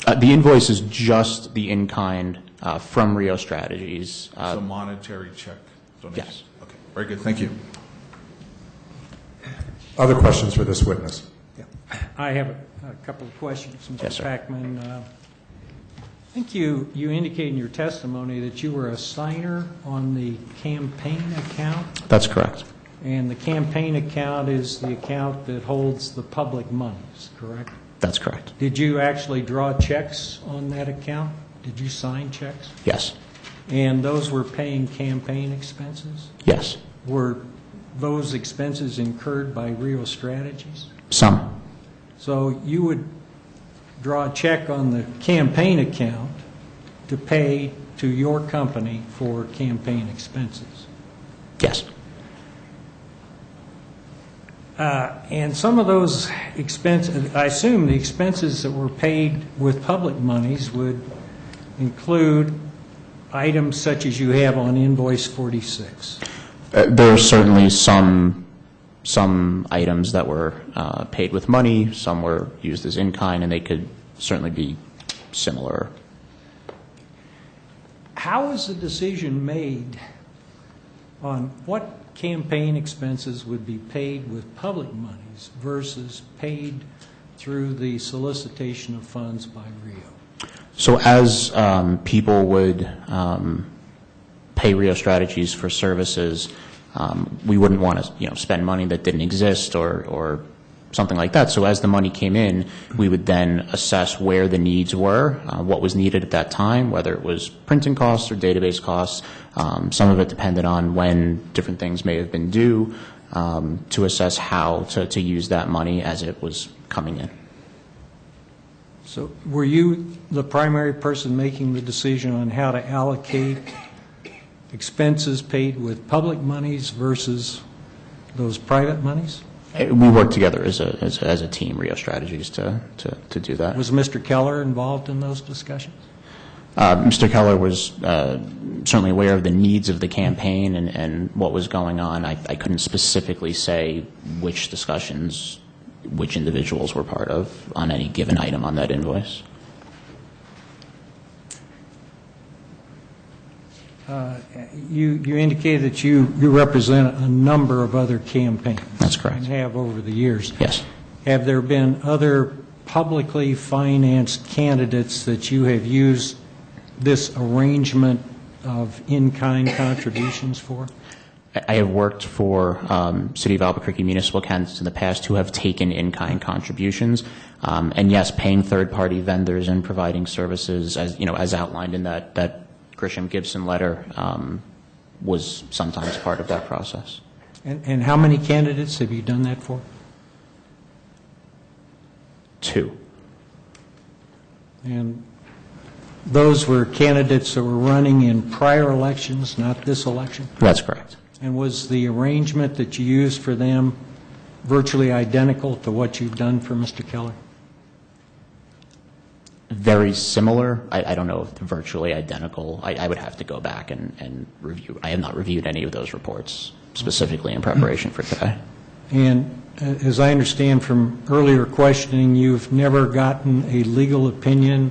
The invoice is just the in-kind from Rio Strategies. So monetary check donation? Yes. Okay, very good. Thank you. Other questions for this witness? Yeah. I have a couple of questions, Mr. Yes, sir. Packman. I think you indicated in your testimony that you were a signer on the campaign account. That's correct. And the campaign account is the account that holds the public monies, correct? That's correct. Did you actually draw checks on that account? Did you sign checks? Yes. And those were paying campaign expenses? Yes. Were those expenses incurred by Rio Strategies? Some. So you would draw a check on the campaign account to pay to your company for campaign expenses? Yes. And some of those expenses, I assume the expenses that were paid with public monies would include items such as you have on invoice 46. There are certainly some items that were paid with money, some were used as in-kind, and they could certainly be similar. How is the decision made on what campaign expenses would be paid with public monies versus paid through the solicitation of funds by Rio? So as people would pay Rio Strategies for services, we wouldn't want to spend money that didn't exist or something like that. So as the money came in, we would then assess where the needs were, what was needed at that time, whether it was printing costs or database costs. Some of it depended on when different things may have been due, to assess how to use that money as it was coming in. So were you the primary person making the decision on how to allocate expenses paid with public monies versus those private monies? We worked together as a team, Rio Strategies, to do that. Was Mr. Keller involved in those discussions? Mr. Keller was certainly aware of the needs of the campaign and what was going on. I couldn't specifically say which discussions which individuals were part of on any given item on that invoice. You indicated that you represent a number of other campaigns. That's correct. And have over the years. Yes. Have there been other publicly financed candidates that you have used this arrangement of in-kind contributions for? I have worked for City of Albuquerque municipal candidates in the past who have taken in-kind contributions, and yes, paying third-party vendors and providing services as outlined in that Grisham Gibson letter was sometimes part of that process. And how many candidates have you done that for? 2. And those were candidates that were running in prior elections, not this election? That's correct. And was the arrangement that you used for them virtually identical to what you've done for Mr. Keller? Very similar. I don't know if virtually identical. I would have to go back and review. I have not reviewed any of those reports specifically in preparation for today. And as I understand from earlier questioning, you've never gotten a legal opinion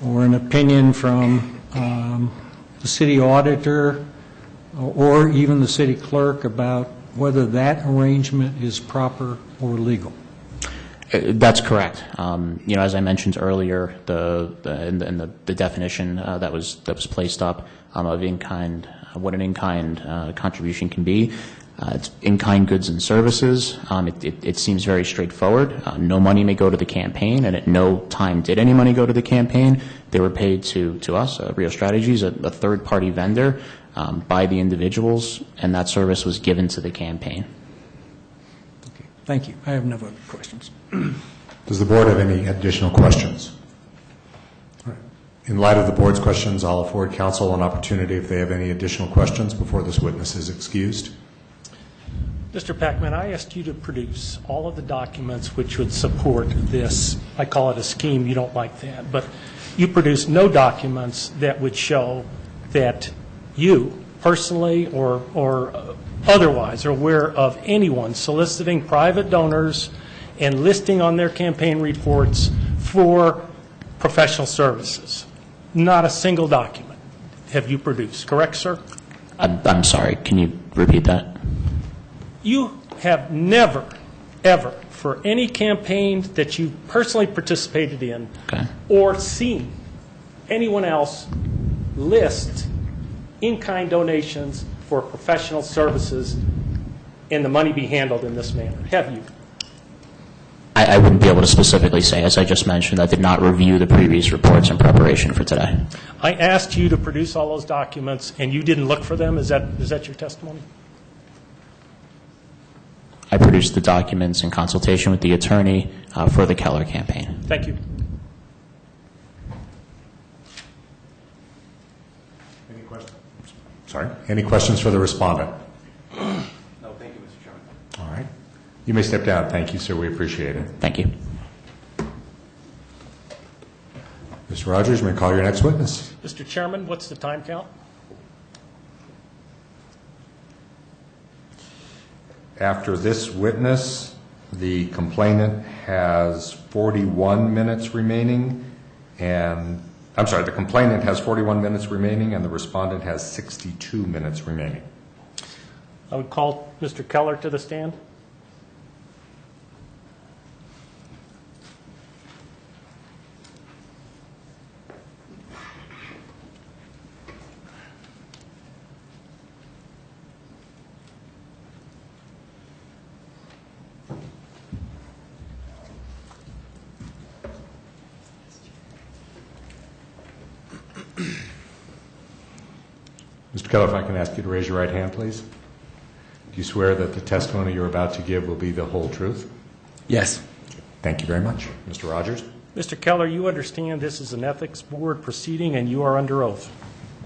or an opinion from the city auditor or even the city clerk about whether that arrangement is proper or legal? That's correct. As I mentioned earlier, the definition that was placed up of in-kind, what an in-kind contribution can be. It's in-kind goods and services. It seems very straightforward. No money may go to the campaign, and at no time did any money go to the campaign. They were paid to us, Rio Strategies, a third-party vendor, by the individuals, and that service was given to the campaign. Okay. Thank you. I have no other questions. Does the board have any additional questions? All right. In light of the board's questions, I'll afford counsel an opportunity if they have any additional questions before this witness is excused. Mr. Packman, I asked you to produce all of the documents which would support this. I call it a scheme. You don't like that. But you produced no documents that would show that you personally or otherwise are aware of anyone soliciting private donors and listing on their campaign reports for professional services. Not a single document have you produced. Correct, sir? I'm sorry. Can you repeat that? You have never, ever, for any campaign that you personally participated in or seen anyone else list in-kind donations for professional services and the money be handled in this manner. Have you? I wouldn't be able to specifically say. As I just mentioned, I did not review the previous reports in preparation for today. I asked you to produce all those documents, and you didn't look for them. Is that your testimony? I produced the documents in consultation with the attorney for the Keller campaign. Thank you. Any questions? Sorry. Any questions for the respondent? No, thank you, Mr. Chairman. All right. You may step down. Thank you, sir. We appreciate it. Thank you. Mr. Rogers, you may call your next witness. Mr. Chairman, what's the time count? After this witness, the complainant has 41 minutes remaining, and the complainant has 41 minutes remaining, and the respondent has 62 minutes remaining. I would call Mr. Keller to the stand. Mr. Keller, if I can ask you to raise your right hand, please. Do you swear that the testimony you're about to give will be the whole truth? Yes. Thank you very much. Mr. Rogers? Mr. Keller, you understand this is an ethics board proceeding and you are under oath.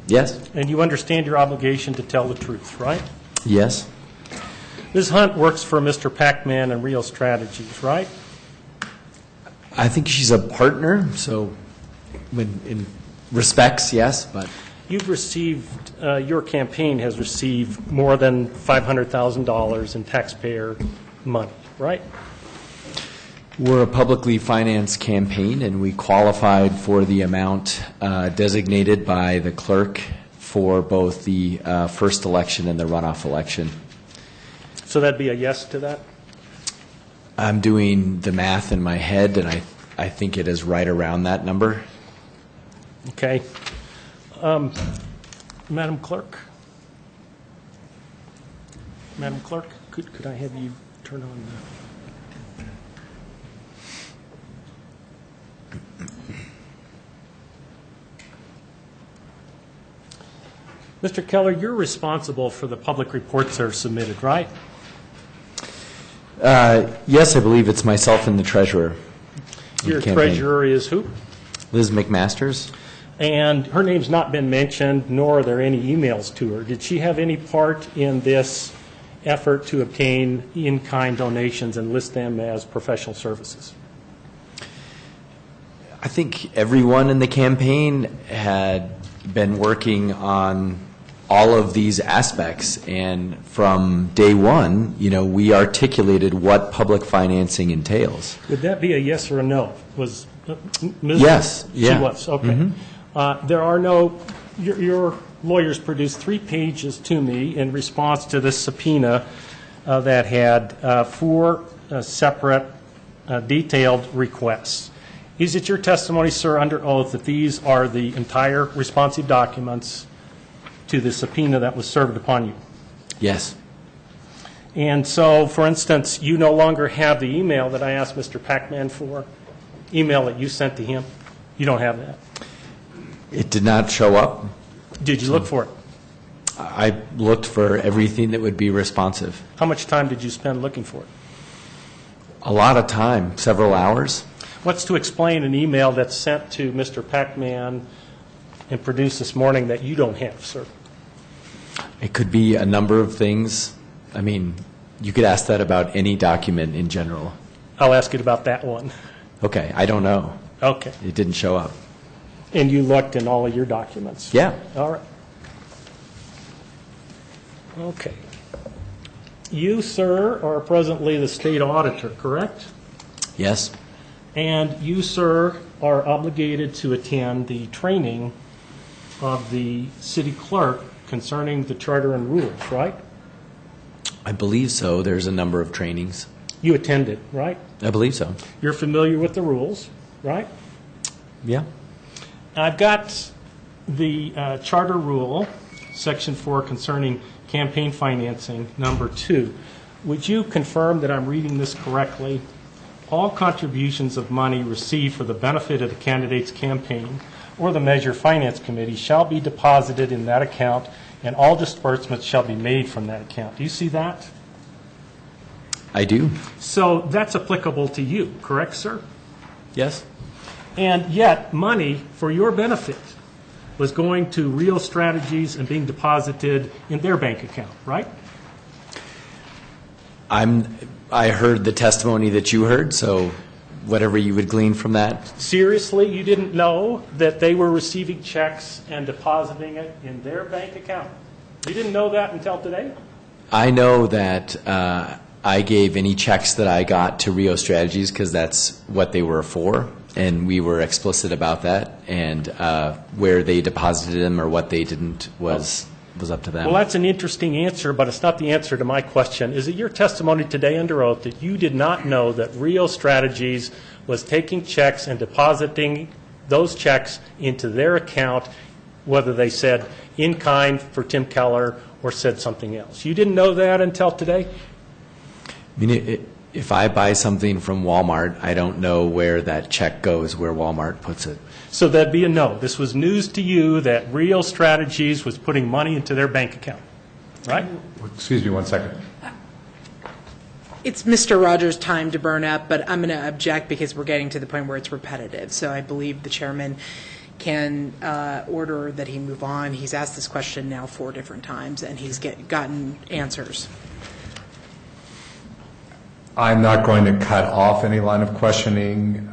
Yes. And you understand your obligation to tell the truth, right? Yes. Ms. Hunt works for Mr. Pac-Man and Real Strategies, right? I think she's a partner, so in respects, yes, but... You've received, your campaign has received more than $500,000 in taxpayer money, right? We're a publicly financed campaign, and we qualified for the amount designated by the clerk for both the first election and the runoff election. So that'd be a yes to that? I'm doing the math in my head, and I think it is right around that number. Okay. Madam Clerk? Madam Clerk, could I have you turn on Mr. Keller, you're responsible for the public reports that are submitted, right? Yes, I believe it's myself and the treasurer. Your treasurer is who? Liz McMasters. And her name's not been mentioned, nor are there any emails to her. Did she have any part in this effort to obtain in-kind donations and list them as professional services? I think everyone in the campaign had been working on all of these aspects, and from day one, we articulated what public financing entails. Would that be a yes or a no? Was Ms. Yes. Yeah. She was, okay. Mm-hmm. There are no, your lawyers produced 3 pages to me in response to this subpoena that had 4 separate detailed requests. Is it your testimony, sir, under oath, that these are the entire responsive documents to the subpoena that was served upon you? Yes. And so, for instance, you no longer have the email that I asked Mr. Pac-Man for, email that you sent to him? You don't have that? It did not show up. Did you look for it? I looked for everything that would be responsive. How much time did you spend looking for it? A lot of time, several hours. What's to explain an email that's sent to Mr. Pac-Man and produced this morning that you don't have, sir? It could be a number of things. I mean, you could ask that about any document in general. I'll ask it about that one. Okay, I don't know. Okay. It didn't show up. And you looked in all of your documents? Yeah. All right. Okay. You, sir, are presently the state auditor, correct? Yes. And you, sir, are obligated to attend the training of the city clerk concerning the charter and rules, right? I believe so. There's a number of trainings. You attended, right? I believe so. You're familiar with the rules, right? Yeah. I've got the charter rule, section 4, concerning campaign financing, number 2. Would you confirm that I'm reading this correctly? All contributions of money received for the benefit of the candidate's campaign or the Measure Finance Committee shall be deposited in that account, and all disbursements shall be made from that account. Do you see that? I do. So that's applicable to you, correct, sir? Yes. And yet, money for your benefit was going to Real Strategies and being deposited in their bank account, right? I'm I heard the testimony that you heard, so whatever you would glean from that. Seriously, you didn't know that they were receiving checks and depositing it in their bank account? You didn't know that until today? I know that I gave any checks that I got to Rio Strategies because that's what they were for, and we were explicit about that, and where they deposited them or what they didn't was up to them. Well, that's an interesting answer, but it's not the answer to my question. Is it your testimony today under oath that you did not know that Rio Strategies was taking checks and depositing those checks into their account, whether they said in kind for Tim Keller or said something else? You didn't know that until today? I mean, if I buy something from Walmart, I don't know where that check goes, where Walmart puts it. So that'd be a no. This was news to you that Rio Strategies was putting money into their bank account, right? Excuse me one second. It's Mr. Rogers' time to burn up, but I'm going to object because we're getting to the point where it's repetitive. So I believe the chairman can order that he move on. He's asked this question now 4 different times, and he's gotten answers. I'm not going to cut off any line of questioning.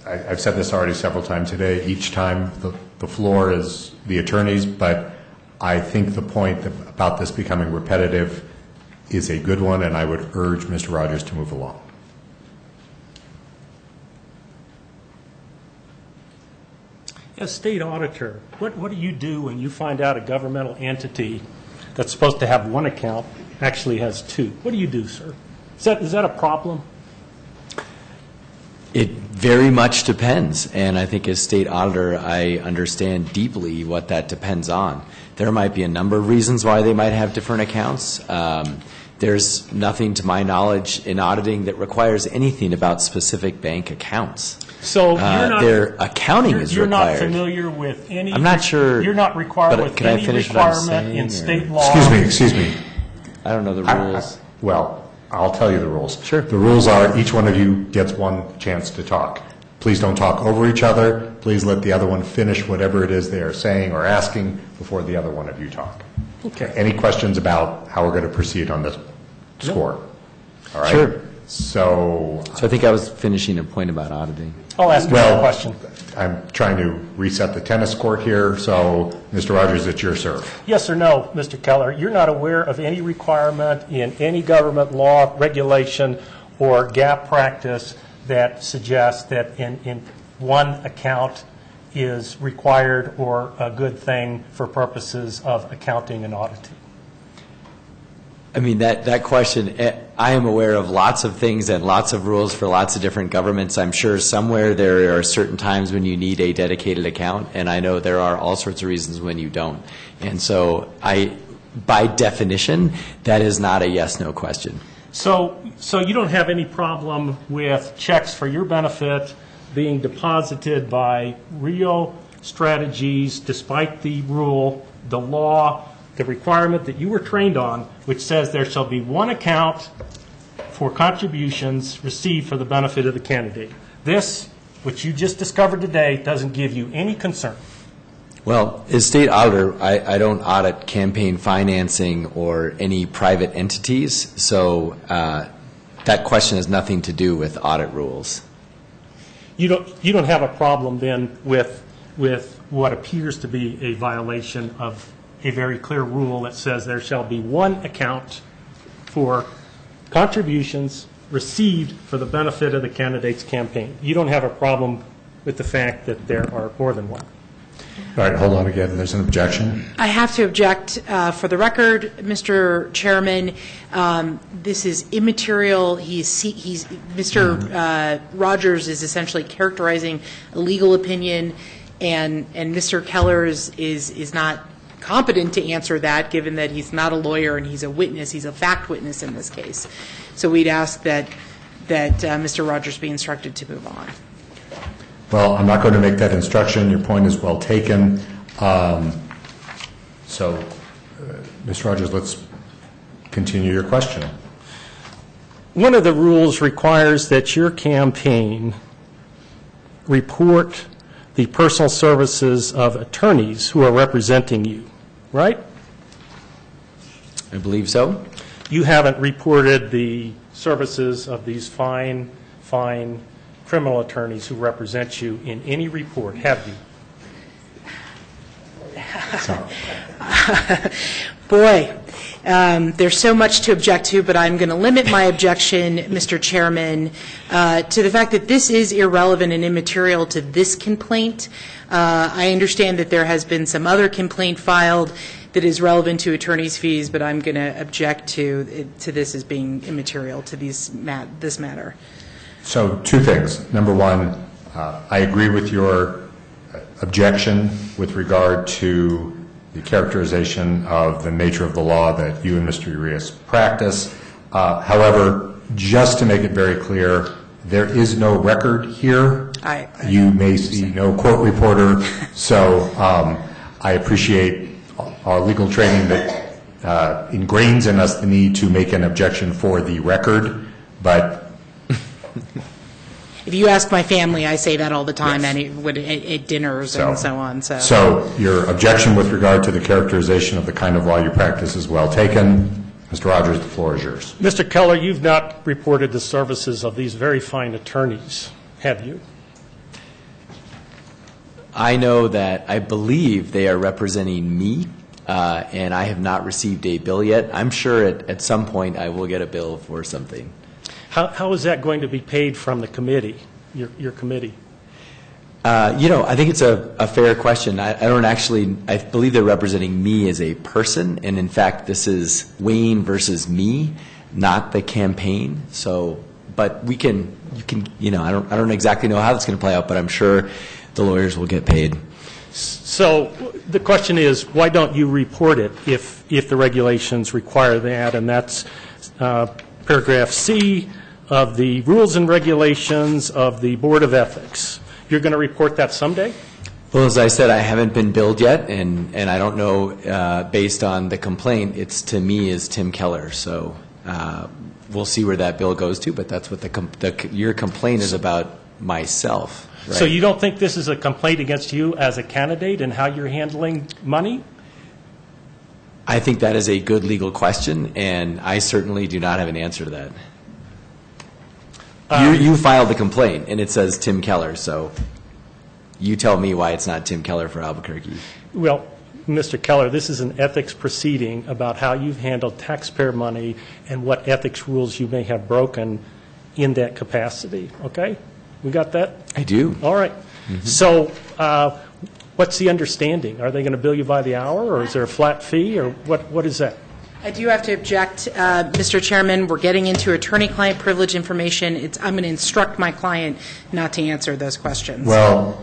I've said this already several times today. Each time the floor is the attorney's, but I think the point about this becoming repetitive is a good one, and I would urge Mr. Rogers to move along. As state auditor, what do you do when you find out a governmental entity that's supposed to have one account actually has 2? What do you do, sir? Is that a problem? It very much depends, and I think as state auditor, I understand deeply what that depends on. There might be a number of reasons why they might have different accounts. There's nothing, to my knowledge, in auditing that requires anything about specific bank accounts. So you're not, their accounting is you're required. Not familiar with any. I'm not sure. You're not required with any requirement in state law. Excuse me. I don't know the rules. Well, I'll tell you the rules. Sure. The rules are each one of you gets one chance to talk. Please don't talk over each other. Please let the other one finish whatever it is they are saying or asking before the other one of you talk. Okay. Any questions about how we're going to proceed on this score? All right. Sure. So I think I was finishing a point about auditing. I'll ask you a question. I'm trying to reset the tennis court here, so Mr. Rogers, it's your serve. Yes or no, Mr. Keller, you're not aware of any requirement in any government law, regulation, or GAAP practice that suggests that in one account is required or a good thing for purposes of accounting and auditing? I mean, that question, I am aware of lots of things and lots of rules for lots of different governments. I'm sure somewhere there are certain times when you need a dedicated account, and I know there are all sorts of reasons when you don't. And so by definition, that is not a yes-no question. So you don't have any problem with checks for your benefit being deposited by Rio Strategies despite the rule, the law, the requirement that you were trained on, which says there shall be one account for contributions received for the benefit of the candidate. This, which you just discovered today, doesn't give you any concern. Well, as state auditor, I don't audit campaign financing or any private entities, so that question has nothing to do with audit rules. You don't have a problem then with what appears to be a violation of a very clear rule that says there shall be one account for contributions received for the benefit of the candidate's campaign. You don't have a problem with the fact that there are more than one. All right, hold on again. There's an objection. I have to object. For the record, Mr. Chairman, this is immaterial. Mr. Rogers is essentially characterizing a legal opinion, and Mr. Keller is not competent to answer that, given that he's not a lawyer and he's a witness. He's a fact witness in this case. So we'd ask that Mr. Rogers be instructed to move on. Well, I'm not going to make that instruction. Your point is well taken. Mr. Rogers, let's continue your question. One of the rules requires that your campaign report the personal services of attorneys who are representing you, right? I believe so. you haven't reported the services of these fine criminal attorneys who represent you in any report, have you? Boy, there's so much to object to, but I'm going to limit my objection, Mr. Chairman, to the fact that this is irrelevant and immaterial to this complaint. I understand that there has been some other complaint filed that is relevant to attorney's fees, but I'm going to object to this as being immaterial to this matter. So 2 things. Number one, I agree with your objection with regard to the characterization of the nature of the law that you and Mr. Urias practice. However, just to make it very clear, there is no record here. You may see no court reporter, so I appreciate our legal training that ingrains in us the need to make an objection for the record, but if you ask my family, I say that all the time, and at dinners and so on. So your objection with regard to the characterization of the kind of law you practice is well taken. Mr. Rogers, the floor is yours. Mr. Keller, you've not reported the services of these very fine attorneys, have you? I know that I believe they are representing me, and I have not received a bill yet. I'm sure at some point I will get a bill for something. How is that going to be paid from the committee, your committee? I think it's a fair question. I believe they're representing me as a person, and in fact, this is Wayne versus me, not the campaign. So, but I don't exactly know how that's going to play out, but I'm sure the lawyers will get paid. So the question is, why don't you report it if the regulations require that? And that's paragraph C of the rules and regulations of the Board of Ethics. You're going to report that someday? Well, as I said, I haven't been billed yet, and I don't know, based on the complaint, it's to me as Tim Keller. So we'll see where that bill goes to, but that's what your complaint is about myself. Right? So you don't think this is a complaint against you as a candidate and how you're handling money? I think that is a good legal question, and I certainly do not have an answer to that. You filed the complaint, and it says Tim Keller, so you tell me why it's not Tim Keller for Albuquerque. Well, Mr. Keller, this is an ethics proceeding about how you've handled taxpayer money and what ethics rules you may have broken in that capacity, okay? We got that? I do. All right. Mm-hmm. So what's the understanding? Are they going to bill you by the hour, or is there a flat fee, or what is that? I do have to object, Mr. Chairman. We're getting into attorney-client privilege information. I'm going to instruct my client not to answer those questions. Well,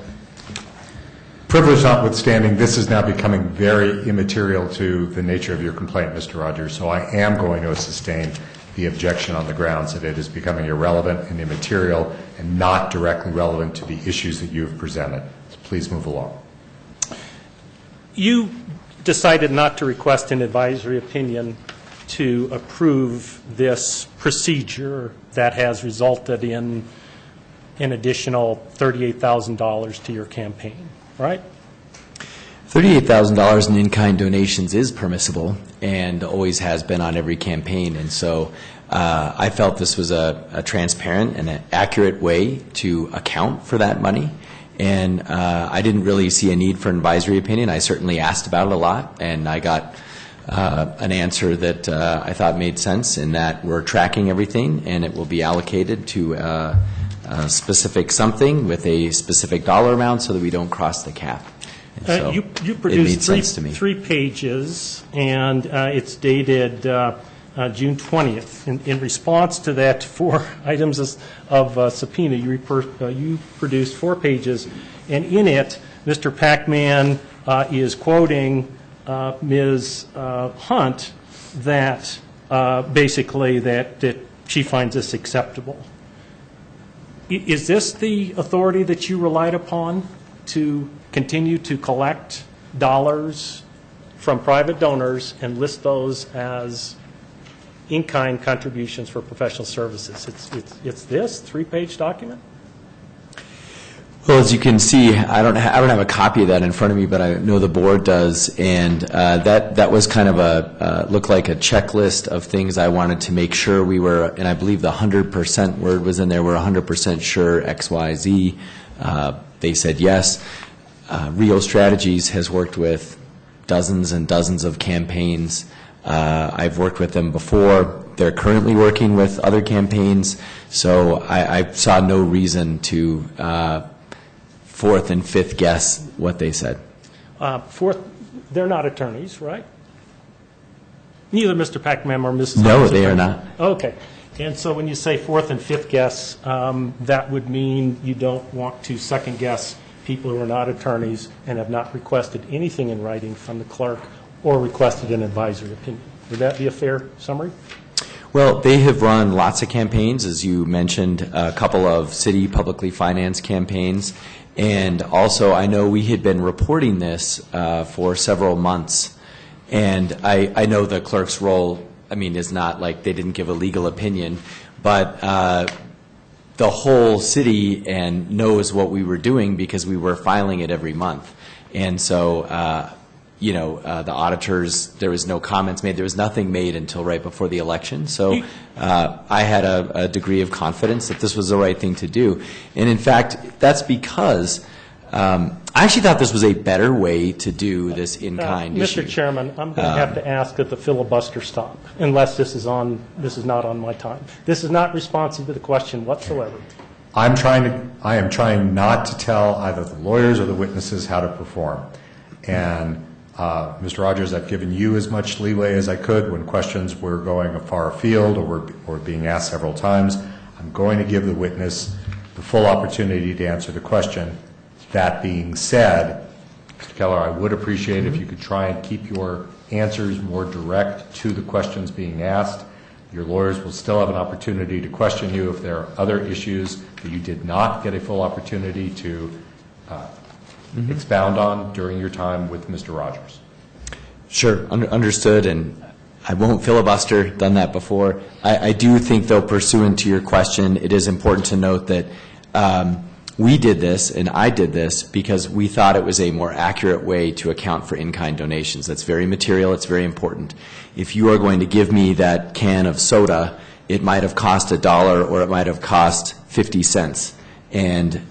privilege notwithstanding, this is now becoming very immaterial to the nature of your complaint, Mr. Rogers, so I am going to sustain the objection on the grounds that it is becoming irrelevant and immaterial and not directly relevant to the issues that you have presented. So please move along. You decided not to request an advisory opinion to approve this procedure that has resulted in an additional $38,000 to your campaign, right? $38,000 in in-kind donations is permissible and always has been on every campaign, and so I felt this was a transparent and an accurate way to account for that money. And I didn't really see a need for an advisory opinion. I certainly asked about it a lot, and I got an answer that I thought made sense, in that we're tracking everything, and it will be allocated to a specific something with a specific dollar amount so that we don't cross the cap. So you produced three pages, and it's dated June 20th. In response to that 4 items of subpoena, you produced 4 pages, and in it, Mr. Pac-Man is quoting Ms. Hunt that basically that she finds this acceptable. Is this the authority that you relied upon to continue to collect dollars from private donors and list those as in-kind contributions for professional services? It's this 3-page document? Well, as you can see, I don't have a copy of that in front of me, but I know the board does, and that was kind of looked like a checklist of things I wanted to make sure we were, and I believe the 100% word was in there. We're 100% sure X, Y, Z. They said yes. Rio Strategies has worked with dozens and dozens of campaigns. I've worked with them before. They're currently working with other campaigns, so I saw no reason to fourth and fifth guess what they said. Fourth, they're not attorneys, right? Neither Mr. Pac-Man or Mrs. No, they are not. Okay. And so when you say fourth and fifth guess, that would mean you don't want to second guess people who are not attorneys and have not requested anything in writing from the clerk or requested an advisory opinion. Would that be a fair summary? Well, they have run lots of campaigns, as you mentioned, a couple of city publicly financed campaigns. And also, I know we had been reporting this for several months. And I know the clerk's role, is not like they didn't give a legal opinion, but the whole city knows what we were doing because we were filing it every month. And so, the auditors, there was no comments made. There was nothing made until right before the election. So I had a degree of confidence that this was the right thing to do. And in fact, that's because I actually thought this was a better way to do this in-kind issue. Mr. Chairman, I'm going to have to ask that the filibuster stop, unless this is not on my time. This is not responsive to the question whatsoever. I am trying not to tell either the lawyers or the witnesses how to perform. And Mr. Rogers, I've given you as much leeway as I could when questions were going far afield or were being asked several times. I'm going to give the witness the full opportunity to answer the question. That being said, Mr. Keller, I would appreciate if you could try and keep your answers more direct to the questions being asked. Your lawyers will still have an opportunity to question you if there are other issues that you did not get a full opportunity to expound on during your time with Mr. Rogers. Sure, understood, and I won't filibuster, done that before. I do think, though, pursuant to your question, it is important to note that we did this, and I did this, because we thought it was a more accurate way to account for in-kind donations. That's very material, it's very important. If you are going to give me that can of soda, it might have cost $1 or it might have cost 50 cents. And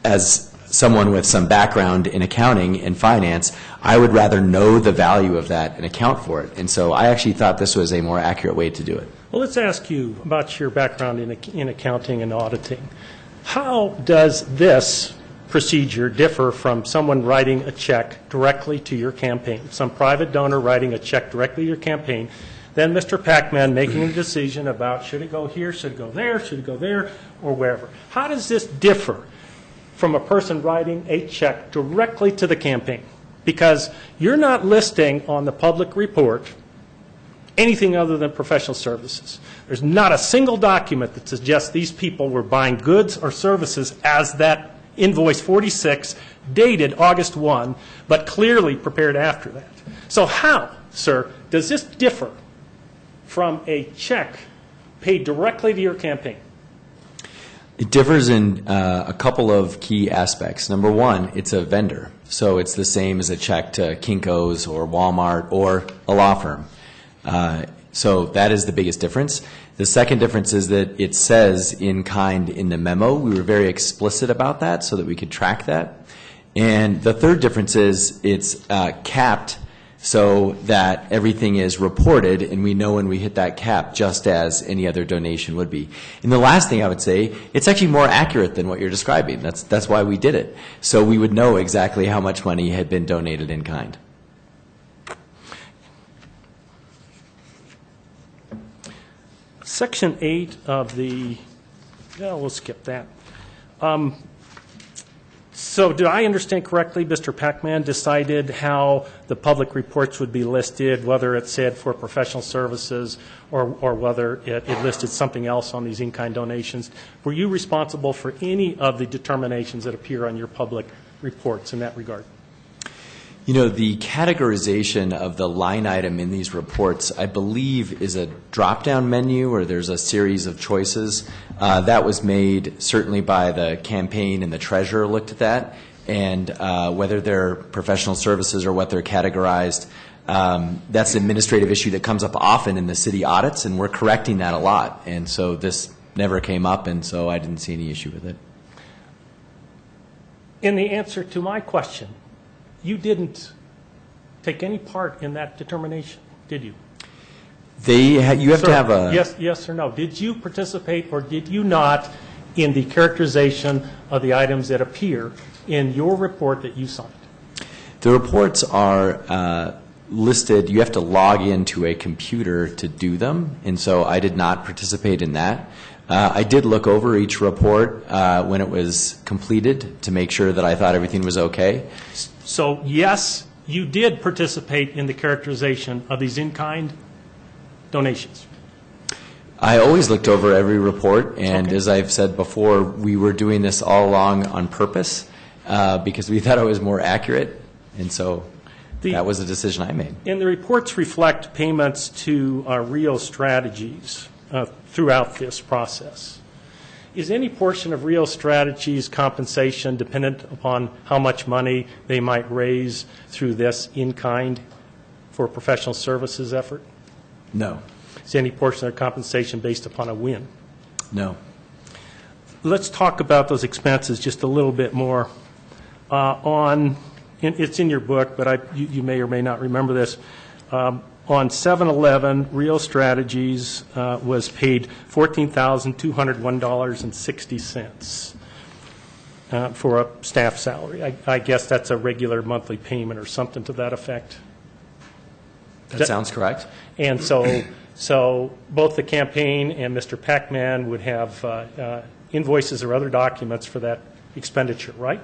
as someone with some background in accounting and finance, I would rather know the value of that and account for it. And so I actually thought this was a more accurate way to do it. Well, let's ask you about your background in accounting and auditing. How does this procedure differ from someone writing a check directly to your campaign, some private donor writing a check directly to your campaign, then Mr. Pac-Man making a decision about should it go here, should it go there, or wherever? How does this differ from a person writing a check directly to the campaign? Because you're not listing on the public report anything other than professional services. There's not a single document that suggests these people were buying goods or services as that invoice 46 dated August 1, but clearly prepared after that. So how, sir, does this differ from a check paid directly to your campaign? It differs in a couple of key aspects. Number one, it's a vendor. So it's the same as a check to Kinko's or Walmart or a law firm. So that is the biggest difference. The second difference is that it says in kind in the memo. We were very explicit about that so that we could track that. And the third difference is it's capped so that everything is reported and we know when we hit that cap just as any other donation would be. And the last thing I would say, it's actually more accurate than what you're describing. That's why we did it. So we would know exactly how much money had been donated in kind. Section 8 of the, we'll skip that. So did I understand correctly, Mr. Pac-Man decided how the public reports would be listed, whether it said for professional services or whether it listed something else on these in-kind donations? Were you responsible for any of the determinations that appear on your public reports in that regard? You know, the categorization of the line item in these reports, I believe, is a drop-down menu, or there's a series of choices. That was made certainly by the campaign, and the treasurer looked at that, and whether they're professional services or what they're categorized. That's an administrative issue that comes up often in the city audits, and we're correcting that a lot. And so this never came up, and so I didn't see any issue with it. In the answer to my question, you didn't take any part in that determination, did you? You have to have a... Yes or no. Did you participate or did you not in the characterization of the items that appear in your report that you signed? The reports are listed. You have to log into a computer to do them, and so I did not participate in that. I did look over each report when it was completed to make sure that I thought everything was okay. So, yes, you did participate in the characterization of these in-kind donations. I always looked over every report, and as I've said before, we were doing this all along on purpose because we thought it was more accurate, and so that was a decision I made. And the reports reflect payments to Rio Strategies throughout this process. Is any portion of Rio Strategies' compensation dependent upon how much money they might raise through this in-kind for professional services effort? No. Is any portion of their compensation based upon a win? No. Let's talk about those expenses just a little bit more. It's in your book, but you may or may not remember this. On 7/11, Rio Strategies was paid $14,201.60 for a staff salary. I guess that's a regular monthly payment or something to that effect. That sounds correct. And so both the campaign and Mr. Pac-Man would have invoices or other documents for that expenditure, right?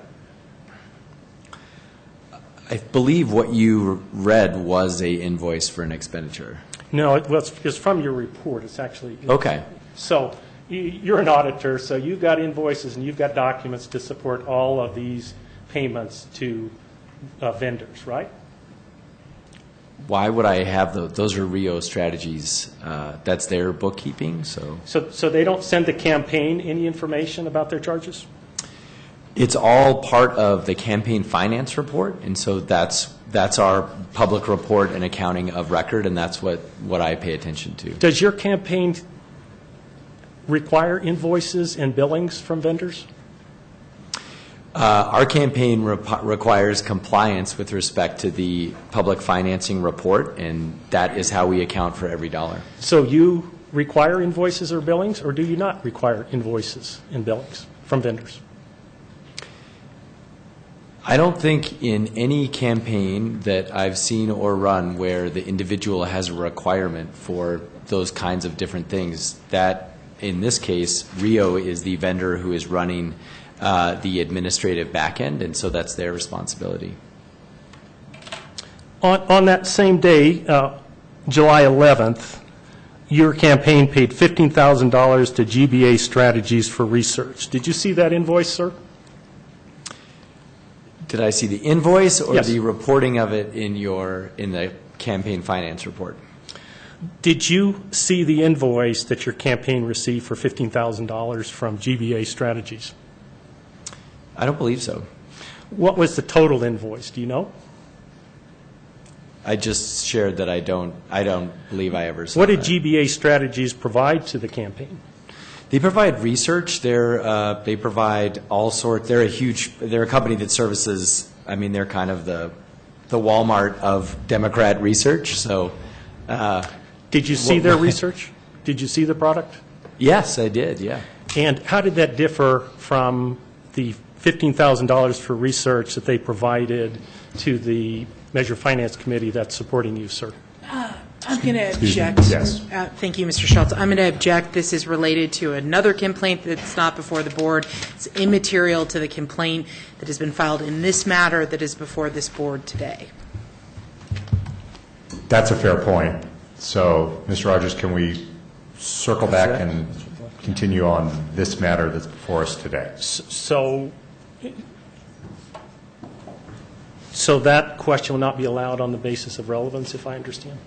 I believe what you read was a invoice for an expenditure. No, it's from your report. It's actually... Okay. So you're an auditor, so you've got invoices and you've got documents to support all of these payments to vendors, right? Why would I have those? Those are Rio Strategies. That's their bookkeeping. So they don't send the campaign any information about their charges? It's all part of the campaign finance report, and so that's our public report and accounting of record, and that's what I pay attention to. Does your campaign require invoices and billings from vendors? Our campaign requires compliance with respect to the public financing report, and that is how we account for every dollar. So you require invoices or billings, or do you not require invoices and billings from vendors? I don't think in any campaign that I've seen or run where the individual has a requirement for those kinds of different things, that in this case, Rio is the vendor who is running the administrative back end, and so that's their responsibility. On that same day, July 11th, your campaign paid $15,000 to GBA Strategies for research. Did you see that invoice, sir? Did I see the invoice or Yes. the reporting of it in the campaign finance report? Did you see the invoice that your campaign received for $15,000 from GBA Strategies? I don't believe so. What was the total invoice? Do you know? I just shared that I don't believe I ever saw What did that. GBA Strategies provide to the campaign? They provide research. They provide all sorts. They're a company that services. I mean, they're kind of the Walmart of Democrat research. So, did you see their research? Did you see the product? Yes, I did. Yeah. And how did that differ from the $15,000 for research that they provided to the Measure Finance Committee that's supporting you, sir? I'm going to object. Yes. Thank you, Mr. Schultz. I'm going to object. This is related to another complaint that's not before the board. It's immaterial to the complaint that has been filed in this matter that is before this board today. That's a fair point. So, Mr. Rogers, can we circle back and continue on this matter that's before us today? So So that question will not be allowed on the basis of relevance, if I understand?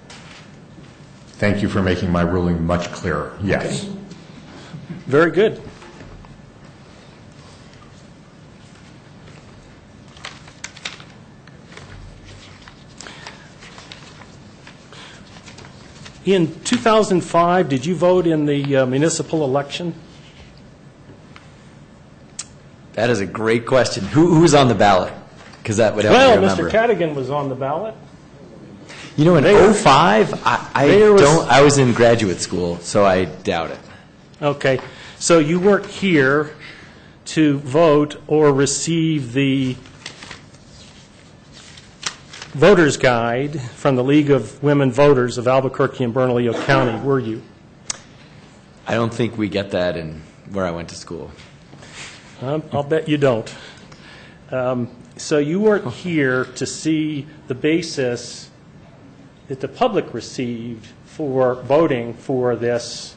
Thank you for making my ruling much clearer. Yes. Okay. Very good. In 2005, did you vote in the municipal election? That is a great question. Who was on the ballot? Because that would help me remember. Mr. Cadigan was on the ballot. You know, in 2005, I was in graduate school, so I doubt it. Okay. So you weren't here to vote or receive the voter's guide from the League of Women Voters of Albuquerque and Bernalillo County, were you? I don't think we get that in where I went to school. I'll bet you don't. So you weren't here to see the basis that the public received for voting for this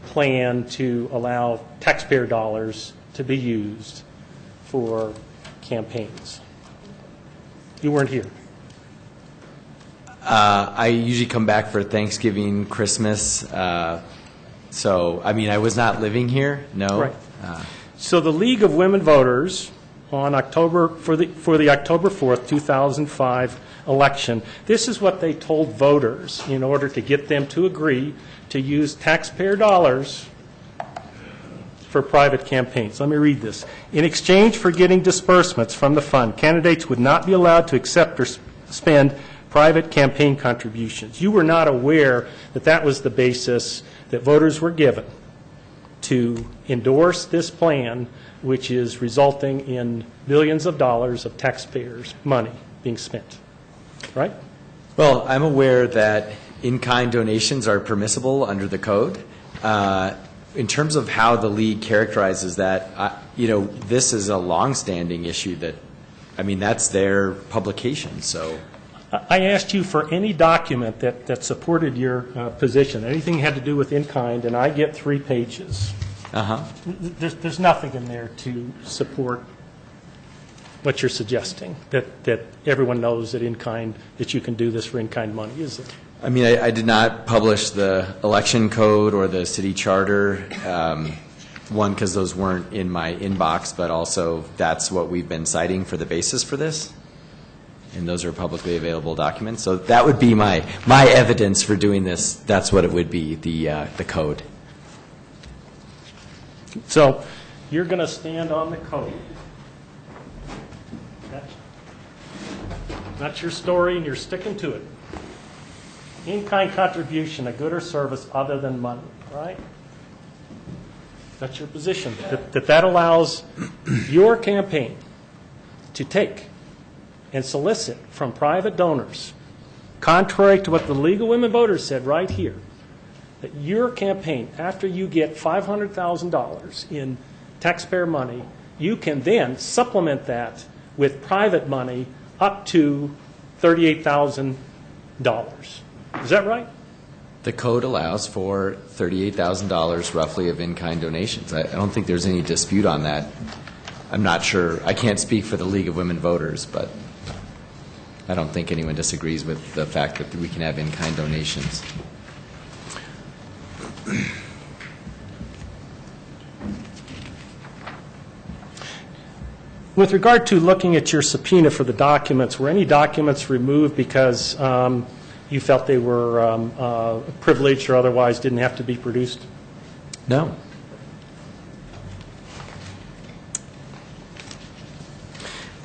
plan to allow taxpayer dollars to be used for campaigns. You weren't here. I usually come back for Thanksgiving, Christmas. So, I mean, I was not living here, no. Right. So the League of Women Voters on for the October 4th, 2005 election, this is what they told voters in order to get them to agree to use taxpayer dollars for private campaigns. Let me read this. In exchange for getting disbursements from the fund, candidates would not be allowed to accept or spend private campaign contributions. You were not aware that that was the basis that voters were given to endorse this plan, which is resulting in billions of dollars of taxpayers' money being spent, right? Well, I'm aware that in-kind donations are permissible under the code. In terms of how the league characterizes that, this is a long-standing issue that, that's their publication, so. I asked you for any document that supported your position, anything had to do with in-kind, and I get 3 pages. There's nothing in there to support what you're suggesting, that everyone knows that in-kind, that you can do this for in-kind money, is it? I did not publish the election code or the city charter, one, because those weren't in my inbox, but also that's what we've been citing for the basis for this. And those are publicly available documents. So that would be my evidence for doing this. That's what it would be, the code. So you're going to stand on the code. That's your story, and you're sticking to it. In-kind contribution, a good or service other than money, right? That's your position. That allows your campaign to take and solicit from private donors, contrary to what the League of Women Voters said right here, that your campaign, after you get $500,000 in taxpayer money, you can then supplement that with private money up to $38,000. Is that right? The code allows for $38,000 roughly of in-kind donations. I don't think there's any dispute on that. I'm not sure. I can't speak for the League of Women Voters, but I don't think anyone disagrees with the fact that we can have in-kind donations. With regard to looking at your subpoena for the documents, were any documents removed because you felt they were privileged or otherwise didn't have to be produced? No.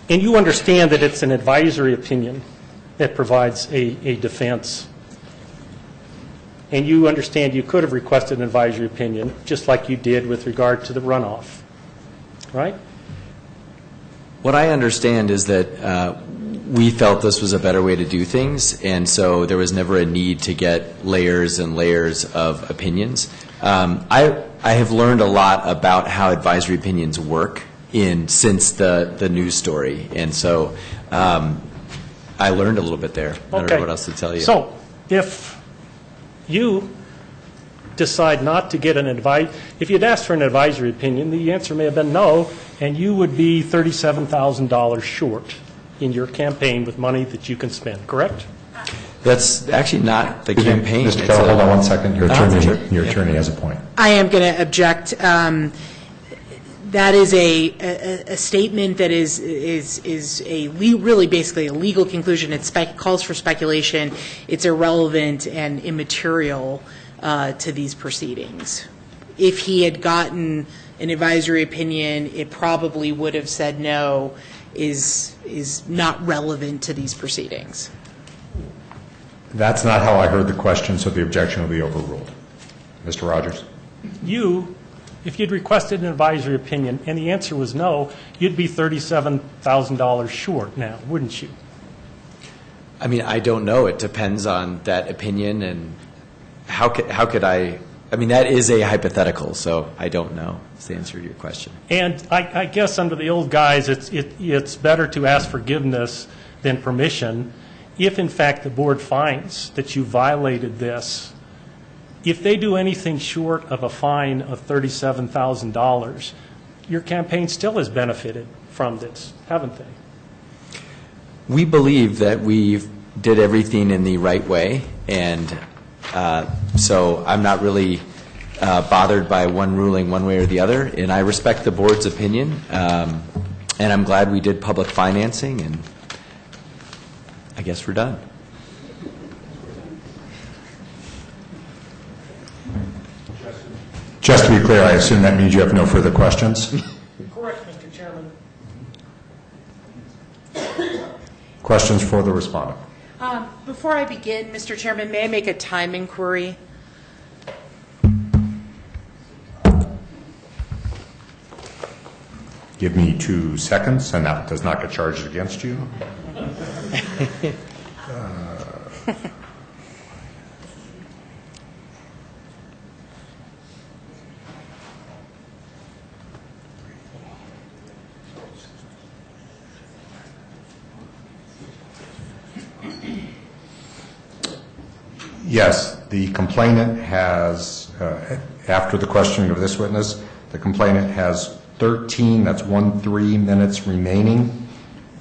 And you understand that it's an advisory opinion that provides a defense. And you understand you could have requested an advisory opinion, just like you did with regard to the runoff, right? What I understand is that we felt this was a better way to do things, and so there was never a need to get layers and layers of opinions. I have learned a lot about how advisory opinions work since the news story, and so I learned a little bit there. I don't know what else to tell you. So if you decide not to get an advice, if you'd asked for an advisory opinion, the answer may have been no, and you would be $37,000 short in your campaign with money that you can spend, correct? That's actually not the campaign. Mr. Keller, hold on one second. Your attorney has a point. I am going to object. That is a statement that is really basically a legal conclusion. It calls for speculation. It's irrelevant and immaterial to these proceedings. If he had gotten an advisory opinion, it probably would have said no, is not relevant to these proceedings. That's not how I heard the question, so the objection will be overruled. Mr. Rogers? If you'd requested an advisory opinion and the answer was no, you'd be $37,000 short now, wouldn't you? I mean, I don't know. It depends on that opinion, and how could I mean, that is a hypothetical, so I don't know is the answer to your question. And I guess under the old guise, it's better to ask forgiveness than permission. If, in fact, the board finds that you violated this, if they do anything short of a fine of $37,000, your campaign still has benefited from this, haven't they? We believe that we did everything in the right way, and so I'm not really bothered by one ruling one way or the other, and I respect the board's opinion, and I'm glad we did public financing, and I guess we're done. Just to be clear, I assume that means you have no further questions? Correct, Mr. Chairman. Questions for the respondent? Before I begin, Mr. Chairman, may I make a time inquiry? Give me 2 seconds, and that does not get charged against you. Yes, the complainant has, after the questioning of this witness, the complainant has 13, that's 13 minutes remaining.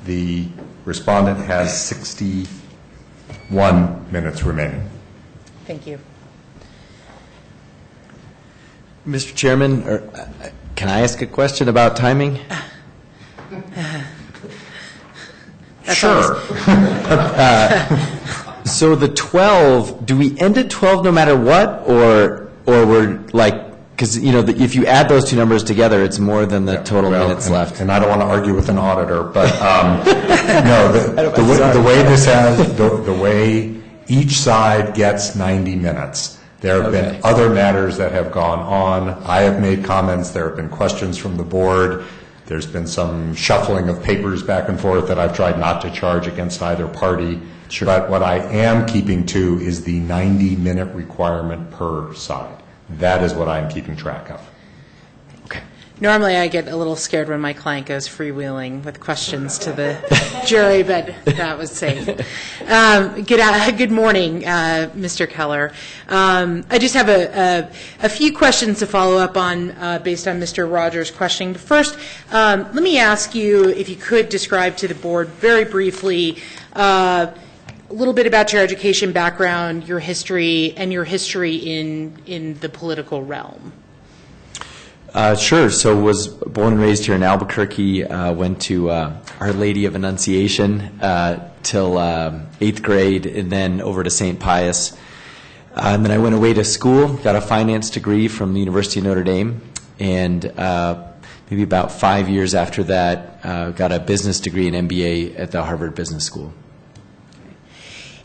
The respondent has 61 minutes remaining. Thank you. Mr. Chairman, can I ask a question about timing? Sure. So the 12, do we end at 12 no matter what, or we're like, because if you add those two numbers together, it's more than the total minutes left. And I don't want to argue with an auditor, but no, the way this has, the way each side gets 90 minutes. There have been other matters that have gone on. I have made comments. There have been questions from the board. There's been some shuffling of papers back and forth that I've tried not to charge against either party. Sure. But what I am keeping to is the 90-minute requirement per side. That is what I am keeping track of. Okay. Normally I get a little scared when my client goes freewheeling with questions to the jury, but that was safe. Good morning, Mr. Keller. I just have a few questions to follow up on based on Mr. Rogers' questioning. But first, let me ask you if you could describe to the board very briefly a little bit about your education background, your history, and your history in the political realm. Sure. So was born and raised here in Albuquerque, went to Our Lady of Annunciation till 8th grade, and then over to St. Pius. And then I went away to school, got a finance degree from the University of Notre Dame, and maybe about 5 years after that, got a business degree and MBA at the Harvard Business School.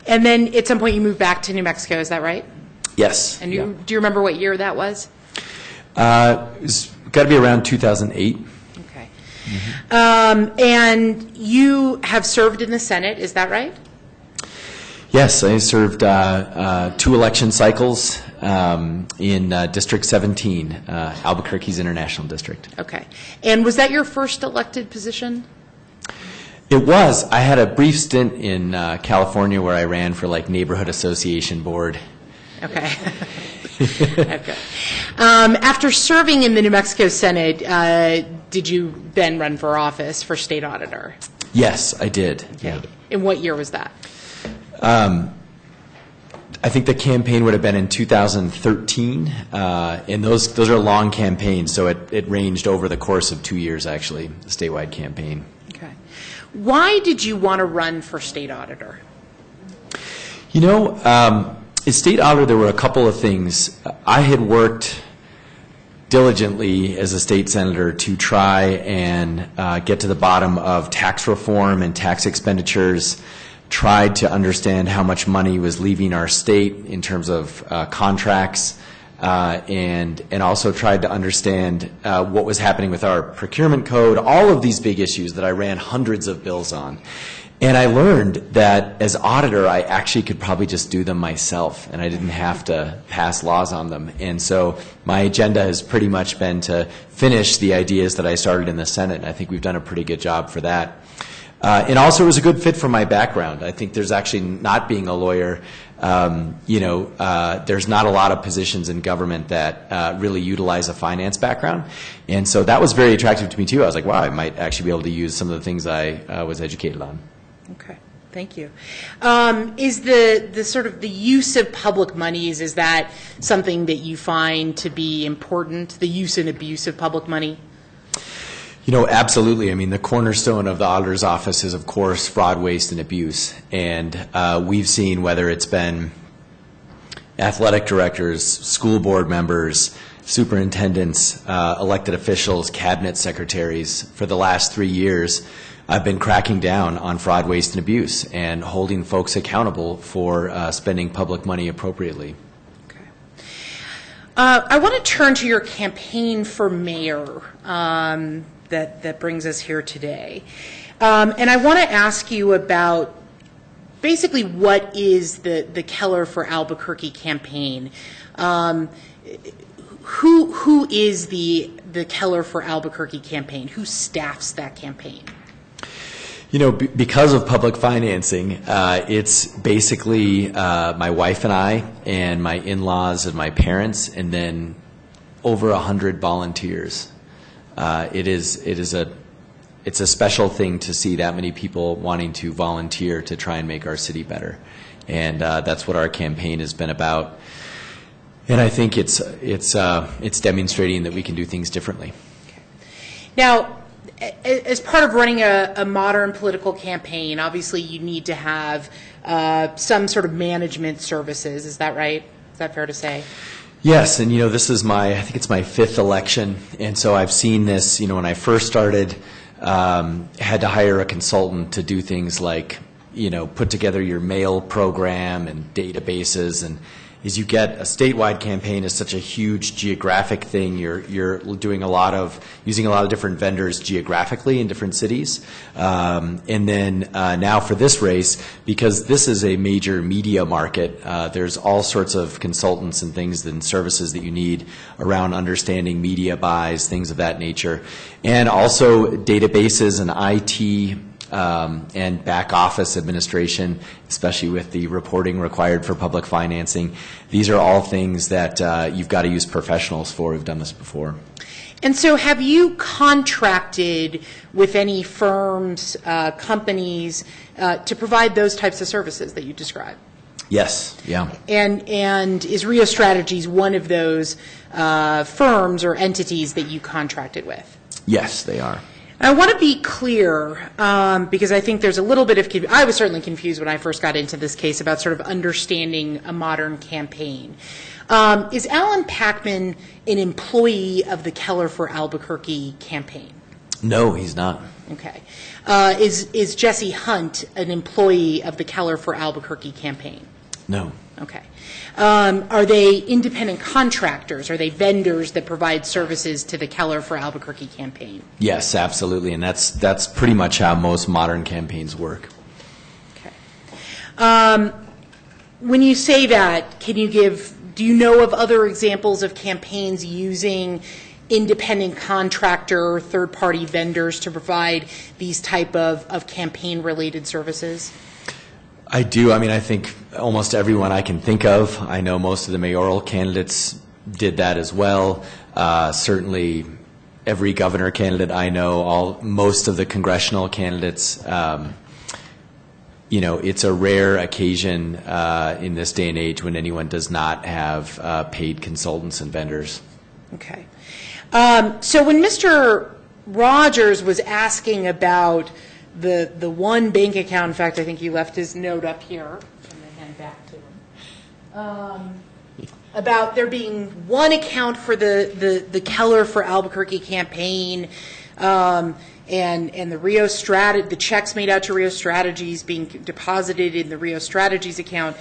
And then at some point you moved back to New Mexico, is that right? Yes. And do you remember what year that was? It's got to be around 2008. Okay. And you have served in the Senate, is that right? Yes, I served 2 election cycles in District 17, Albuquerque's International District. Okay. And was that your first elected position? It was. I had a brief stint in California where I ran for neighborhood association board. Okay. Okay. After serving in the New Mexico Senate, did you then run for office for state auditor? Yes, I did. Okay. And what year was that? I think the campaign would have been in 2013, and those are long campaigns, so it ranged over the course of 2 years, actually, the statewide campaign. Okay. Why did you want to run for state auditor? You know, as state auditor, there were a couple of things. I had worked diligently as a state senator to try and get to the bottom of tax reform and tax expenditures, tried to understand how much money was leaving our state in terms of contracts, and also tried to understand what was happening with our procurement code, all of these big issues that I ran hundreds of bills on. And I learned that as auditor, I actually could probably just do them myself, and I didn't have to pass laws on them. And so my agenda has pretty much been to finish the ideas that I started in the Senate, and I think we've done a pretty good job for that. And also it was a good fit for my background. I think there's actually, not being a lawyer, there's not a lot of positions in government that really utilize a finance background. And so that was very attractive to me too. I was like, wow, I might actually be able to use some of the things I was educated on. Okay, thank you. Is the sort of the use of public monies, is that something that you find to be important, the use and abuse of public money? You know, absolutely. I mean, the cornerstone of the auditor's office is, of course, fraud, waste, and abuse. And we've seen, whether it's been athletic directors, school board members, superintendents, elected officials, cabinet secretaries, for the last 3 years, I've been cracking down on fraud, waste, and abuse and holding folks accountable for spending public money appropriately. Okay. I want to turn to your campaign for mayor that brings us here today. And I want to ask you about basically what is the Keller for Albuquerque campaign. Who is the Keller for Albuquerque campaign? Who staffs that campaign? You know, because of public financing, it's basically my wife and I and my in-laws and my parents, and then over 100 volunteers. It's a special thing to see that many people wanting to volunteer to try and make our city better, and that's what our campaign has been about. And I think it's demonstrating that we can do things differently. Okay. Now, as part of running a modern political campaign, obviously you need to have some sort of management services. Is that right? Is that fair to say? Yes, and this is I think it's my 5th election, and so I've seen this. When I first started, had to hire a consultant to do things like, put together your mail program and databases, and as you get a statewide campaign is such a huge geographic thing. You're doing using a lot of different vendors geographically in different cities. And then now for this race, because this is a major media market, there's all sorts of consultants and things and services that you need around understanding media buys, things of that nature. And also databases and IT and back office administration, especially with the reporting required for public financing. These are all things that you've got to use professionals for who've done this before. And so have you contracted with any firms, companies, to provide those types of services that you described? Yes, yeah. And is Rio Strategies one of those firms or entities that you contracted with? Yes, they are. I want to be clear, because I think there's a little bit of I was certainly confused when I first got into this case about sort of understanding a modern campaign. Is Alan Packman an employee of the Keller for Albuquerque campaign? No, he's not. Okay. Is Jesse Hunt an employee of the Keller for Albuquerque campaign? No. Okay. Are they independent contractors? Are they vendors that provide services to the Keller for Albuquerque campaign? Yes, absolutely, and that's pretty much how most modern campaigns work. Okay. When you say that, do you know of other examples of campaigns using independent contractor, third-party vendors to provide these type of campaign-related services? I do. I mean, I think almost everyone I can think of. I know most of the mayoral candidates did that as well. Certainly, every governor candidate I know, most of the congressional candidates. It's a rare occasion in this day and age when anyone does not have paid consultants and vendors. Okay. So when Mr. Rogers was asking about the one bank account, in fact, I think he left his note up here. I'm going to hand back to him. About there being one account for the Keller for Albuquerque campaign, and the checks made out to Rio Strategies being deposited in the Rio Strategies account.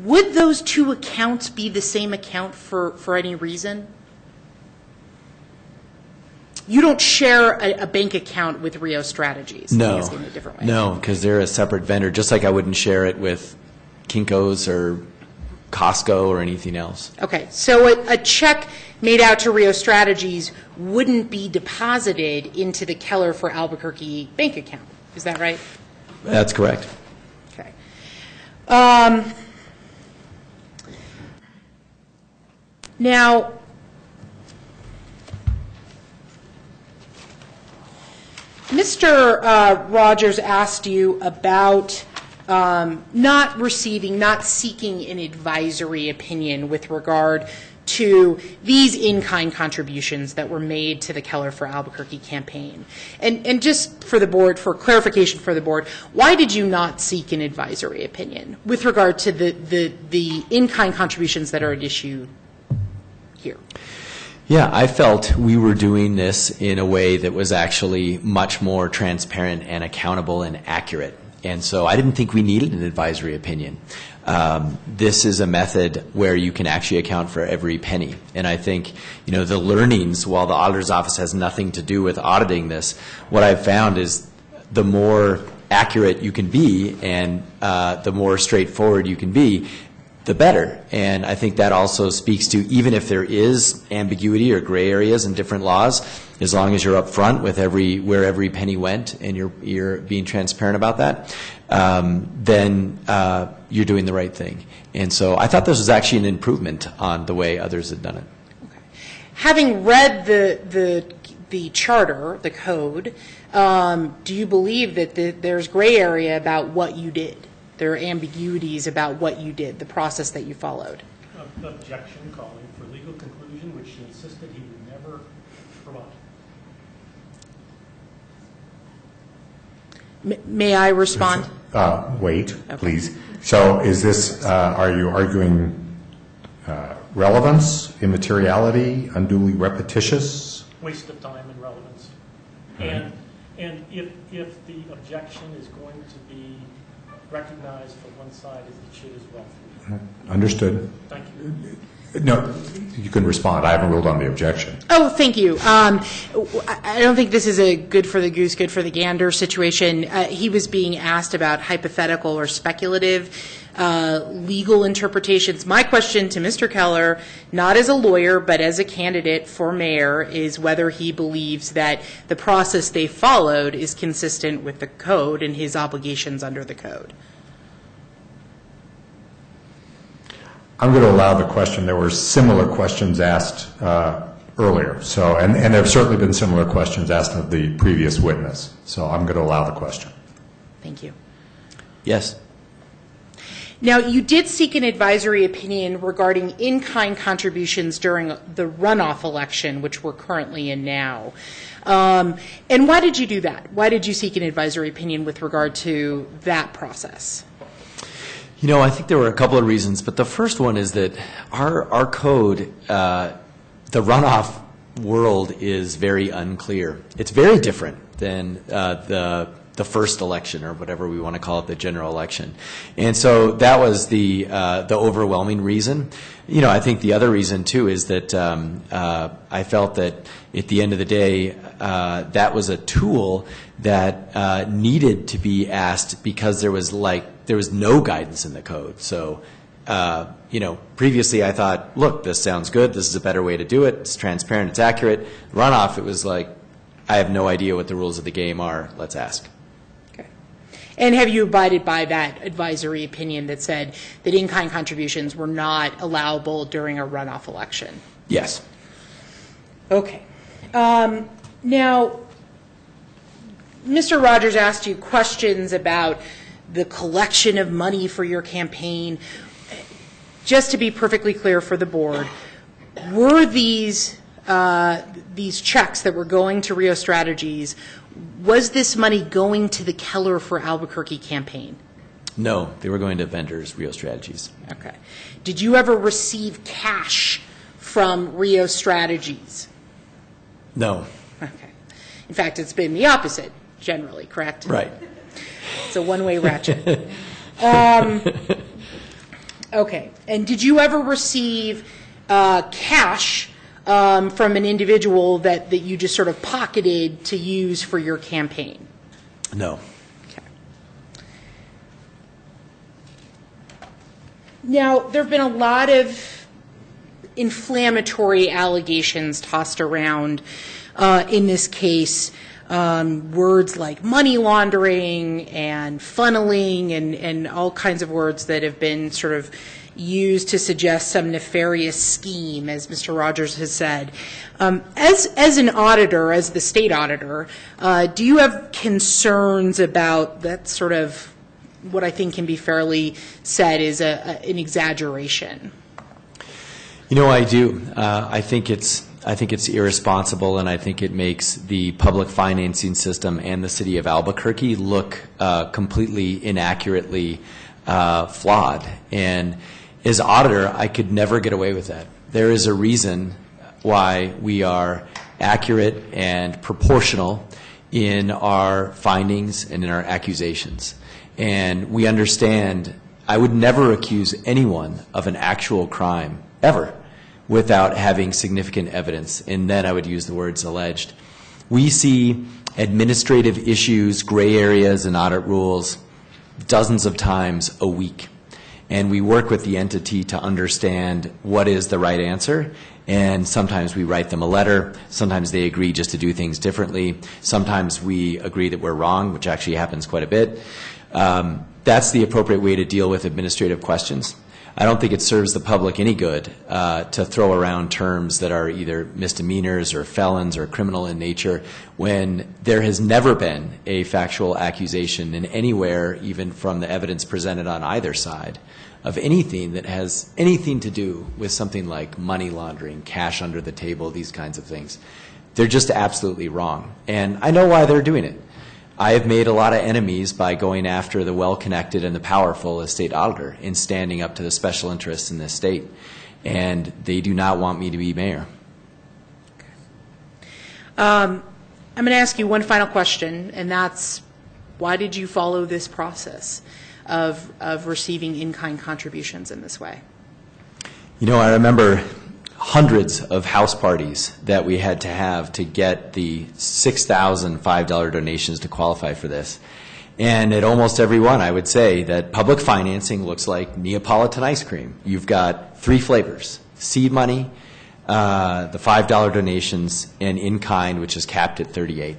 Would those two accounts be the same account for any reason? You don't share a bank account with Rio Strategies. No, in a different way. No, because they're a separate vendor, just like I wouldn't share it with Kinko's or Costco or anything else. Okay, so a check made out to Rio Strategies wouldn't be deposited into the Keller for Albuquerque bank account. Is that right? That's correct. Okay. Now, Mr. Rogers asked you about not seeking an advisory opinion with regard to these in-kind contributions that were made to the Keller for Albuquerque campaign. And just for the board, for clarification for the board, why did you not seek an advisory opinion with regard to the in-kind contributions that are at issue here? Yeah, I felt we were doing this in a way that was actually much more transparent and accountable and accurate. And so I didn't think we needed an advisory opinion. This is a method where you can actually account for every penny. And I think, the learnings, while the auditor's office has nothing to do with auditing this, what I've found is the more accurate you can be and the more straightforward you can be, the better. And I think that also speaks to, even if there is ambiguity or gray areas in different laws, as long as you're upfront with where every penny went and you're being transparent about that, then you're doing the right thing. And so I thought this was actually an improvement on the way others had done it. Okay. Having read the charter, the code, do you believe that there's gray area about what you did? There are ambiguities about what you did, the process that you followed. Objection calling for legal conclusion, which he insisted he would never provide. May I respond? Wait, please. So is this, are you arguing relevance, immateriality, unduly repetitious? Waste of time and relevance. And if the objection is going to be recognized for one side, it should as well. Understood. Thank you. No, you can respond. I haven't ruled on the objection. Oh, thank you. I don't think this is a good for the goose, good for the gander situation. He was being asked about hypothetical or speculative legal interpretations. My question to Mr. Keller, not as a lawyer, but as a candidate for mayor, is whether he believes that the process they followed is consistent with the code and his obligations under the code. I'm going to allow the question. There were similar questions asked earlier. So, and there have certainly been similar questions asked of the previous witness. So I'm going to allow the question. Thank you. Yes. Now, you did seek an advisory opinion regarding in-kind contributions during the runoff election, which we're currently in now. And why did you do that? Why did you seek an advisory opinion with regard to that process? I think there were a couple of reasons, but the first one is that our code, the runoff world is very unclear. It's very different than the first election, or whatever we want to call it, the general election. And so that was the overwhelming reason. I think the other reason too is that I felt that at the end of the day, that was a tool that needed to be asked because there was no guidance in the code. So, previously I thought, look, this sounds good. This is a better way to do it. It's transparent. It's accurate. Runoff, it was like, I have no idea what the rules of the game are. Let's ask. Okay. And have you abided by that advisory opinion that said that in-kind contributions were not allowable during a runoff election? Yes. Okay. Now, Mr. Rogers asked you questions about the collection of money for your campaign. Just to be perfectly clear for the board, were these checks that were going to Rio Strategies, was this money going to the Keller for Albuquerque campaign? No, they were going to vendors, Rio Strategies. Okay. Did you ever receive cash from Rio Strategies? No. Okay. In fact, it's been the opposite, generally, correct? Right. It's a one-way ratchet. Okay. And did you ever receive cash from an individual that you just sort of pocketed to use for your campaign? No. Now, there have been a lot of inflammatory allegations tossed around in this case, words like money laundering and funneling and all kinds of words that have been sort of used to suggest some nefarious scheme, as Mr. Rogers has said. As an auditor, as the state auditor, do you have concerns about that sort of what I think can be fairly said is an exaggeration? You know, I do. I think it's irresponsible, and I think it makes the public financing system and the city of Albuquerque look completely inaccurately flawed. And as auditor, I could never get away with that. There is a reason why we are accurate and proportional in our findings and in our accusations. And we understand I would never accuse anyone of an actual crime, ever, without having significant evidence, and then I would use the words alleged. We see administrative issues, gray areas, and audit rules dozens of times a week. And we work with the entity to understand what is the right answer, and sometimes we write them a letter, sometimes they agree just to do things differently, sometimes we agree that we're wrong, which actually happens quite a bit. That's the appropriate way to deal with administrative questions. I don't think it serves the public any good to throw around terms that are either misdemeanors or felons or criminal in nature when there has never been a factual accusation in anywhere, even from the evidence presented on either side, of anything that has anything to do with something like money laundering, cash under the table, these kinds of things. They're just absolutely wrong. And I know why they're doing it. I have made a lot of enemies by going after the well-connected and the powerful as state auditor in standing up to the special interests in this state. And they do not want me to be mayor. I'm going to ask you one final question, and that's, why did you follow this process of receiving in-kind contributions in this way? You know, I remember hundreds of house parties that we had to have to get the $6,000 $5 donations to qualify for this. And at almost every one, I would say that public financing looks like Neapolitan ice cream. You've got 3 flavors: seed money, the $5 donations, and in-kind, which is capped at $38.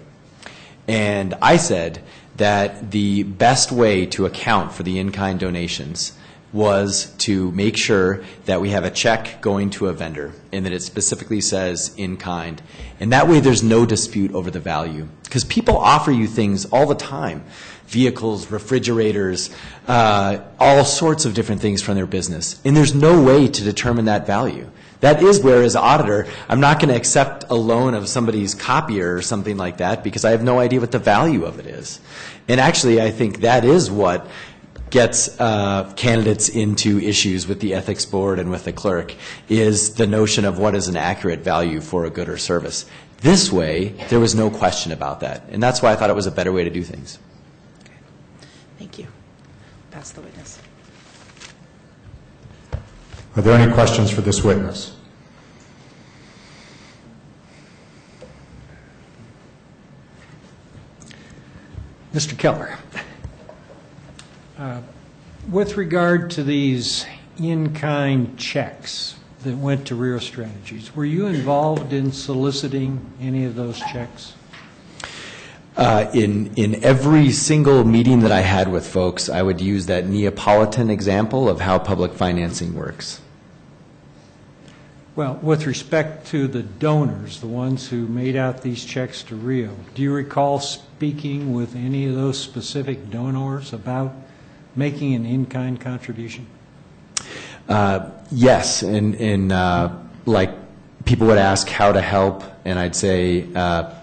And I said that the best way to account for the in-kind donations was to make sure that we have a check going to a vendor and that it specifically says in kind. And that way there's no dispute over the value. Because people offer you things all the time. Vehicles, refrigerators, all sorts of different things from their business. And there's no way to determine that value. That is where, as an auditor, I'm not going to accept a loan of somebody's copier or something like that because I have no idea what the value of it is. And actually, I think that is what gets candidates into issues with the ethics board and with the clerk, is the notion of what is an accurate value for a good or service. This way, there was no question about that. And that's why I thought it was a better way to do things. Okay. Thank you. Pass the witness. Are there any questions for this witness? Mr. Keller, with regard to these in-kind checks that went to Rio Strategies, were you involved in soliciting any of those checks? In every single meeting that I had with folks, I would use that Neapolitan example of how public financing works. Well, with respect to the donors, the ones who made out these checks to Rio, do you recall speaking with any of those specific donors about making an in-kind contribution? Yes, and like people would ask how to help, and I'd say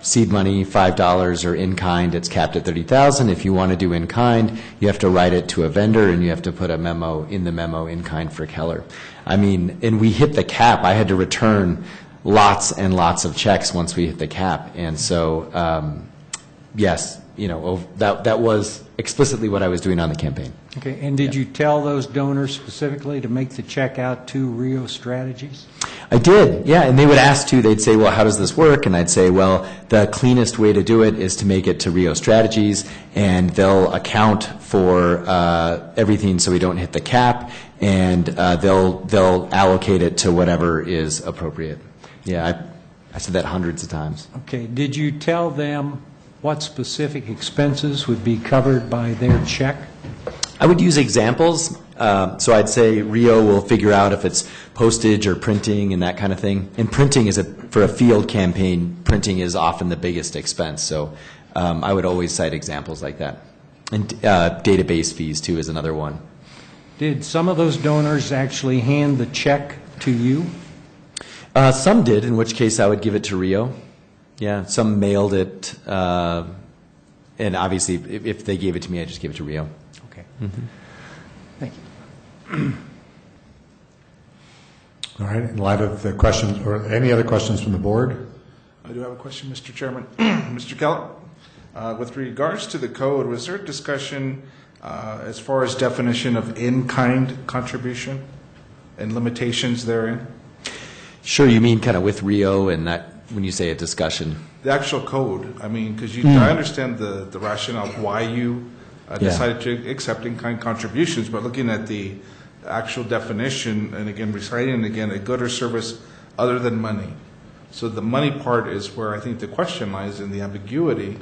seed money, $5, or in kind, it's capped at $30,000. If you want to do in kind, you have to write it to a vendor, and you have to put a memo in the memo in kind for Keller. I mean, and we hit the cap. I had to return lots and lots of checks once we hit the cap, and so yes, you know, that was explicitly what I was doing on the campaign. Okay, and did you tell those donors specifically to make the check out to Rio Strategies? I did, yeah, and they would ask too, they'd say, well, how does this work? And I'd say, well, the cleanest way to do it is to make it to Rio Strategies, and they'll account for everything so we don't hit the cap, and they'll allocate it to whatever is appropriate. Yeah, I said that hundreds of times. Okay, did you tell them what specific expenses would be covered by their check? I would use examples. So I'd say Rio will figure out if it's postage or printing and that kind of thing. And printing is for a field campaign, printing is often the biggest expense. So I would always cite examples like that. And database fees too is another one. Did some of those donors actually hand the check to you? Some did, in which case I would give it to Rio. Yeah, some mailed it, and obviously if they gave it to me, I just give it to Rio. Okay. Mm-hmm. Thank you. All right, in light of the questions, or any other questions from the board? I do have a question, Mr. Chairman. Mr. Keller, with regards to the code, was there a discussion as far as definition of in-kind contribution and limitations therein? Sure, you mean kind of with Rio and that when you say a discussion? The actual code, I mean, because I understand the rationale of why you decided to accept in-kind contributions, but looking at the actual definition, and again, reciting again, a good or service other than money. So the money part is where I think the question lies in the ambiguity.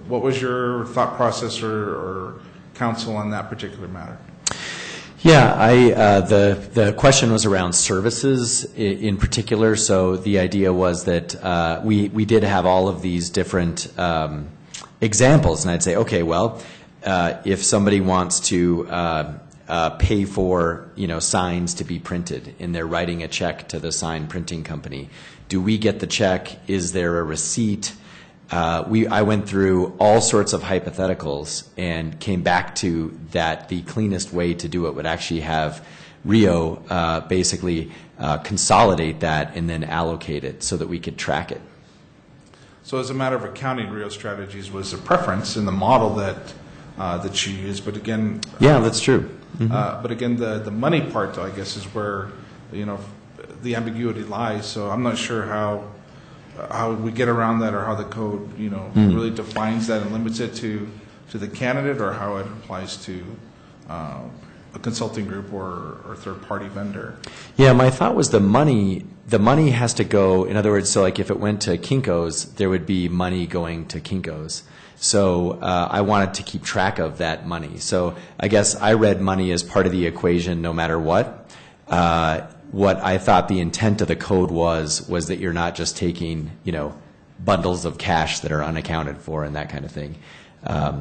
What was your thought process or counsel on that particular matter? Yeah, the question was around services in particular. So the idea was that we did have all of these different examples, and I'd say, okay, well, if somebody wants to pay for signs to be printed, and they're writing a check to the sign printing company, do we get the check? Is there a receipt? I went through all sorts of hypotheticals and came back to that the cleanest way to do it would actually have Rio basically consolidate that and then allocate it so that we could track it. So as a matter of accounting, Rio Strategies was a preference in the model that you used, but again... Yeah, that's true. Mm-hmm. But again, the money part, I guess, is where the ambiguity lies. So I'm not sure how we get around that, or how the code really defines that and limits it to the candidate, or how it applies to a consulting group or third-party vendor. Yeah, my thought was the money has to go, in other words, so like if it went to Kinko's, there would be money going to Kinko's. So I wanted to keep track of that money. So I guess I read money as part of the equation no matter what. What I thought the intent of the code was that you're not just taking, bundles of cash that are unaccounted for and that kind of thing.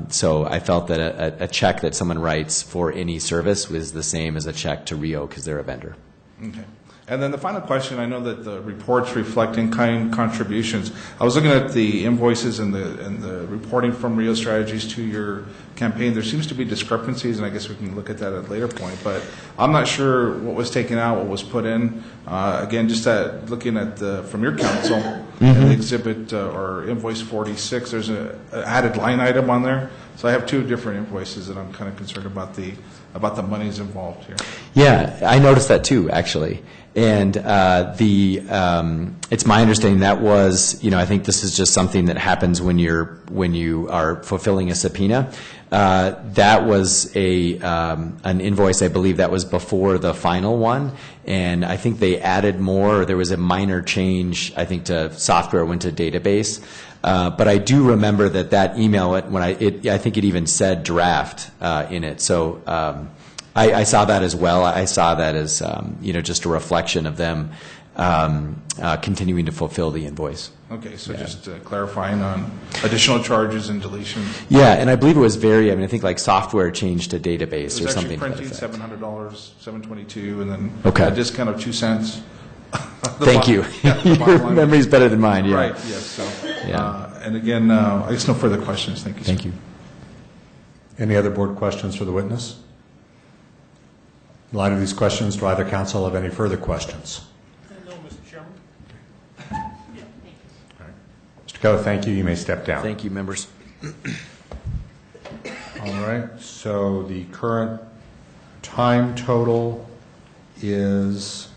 So I felt that a check that someone writes for any service was the same as a check to Rio because they're a vendor. Okay. And then the final question, I know that the reports reflect in-kind contributions. I was looking at the invoices and the reporting from Rio Strategies to your campaign. There seems to be discrepancies, and I guess we can look at that at a later point. But I'm not sure what was taken out, what was put in. Again, just looking at from your counsel, the exhibit or invoice 46, there's an added line item on there. So I have two different invoices that I'm kind of concerned about the monies involved here. Yeah, I noticed that too, actually. And it's my understanding that was, I think this is just something that happens when you are fulfilling a subpoena. That was an invoice, I believe, that was before the final one, and I think they added more. Or there was a minor change, I think, to software went to database. But I do remember that email I think it even said draft in it. So I saw that as well. I saw that as just a reflection of them continuing to fulfill the invoice. Okay, so just clarifying on additional charges and deletions. Yeah, and I believe it was I think like software changed to database or something. It was actually printing $700, $722, and then Okay. a discount of 2 cents. Thank you. Your memory's better than mine, yeah. Right, yes. So, Yeah. and again, I guess no further questions. Thank you. Thank you. Any other board questions for the witness? In light of these questions, do either council have any further questions? No, Mr. Chairman. Mr. Keller, thank you. You may step down. Thank you, members. All right, so the current time total is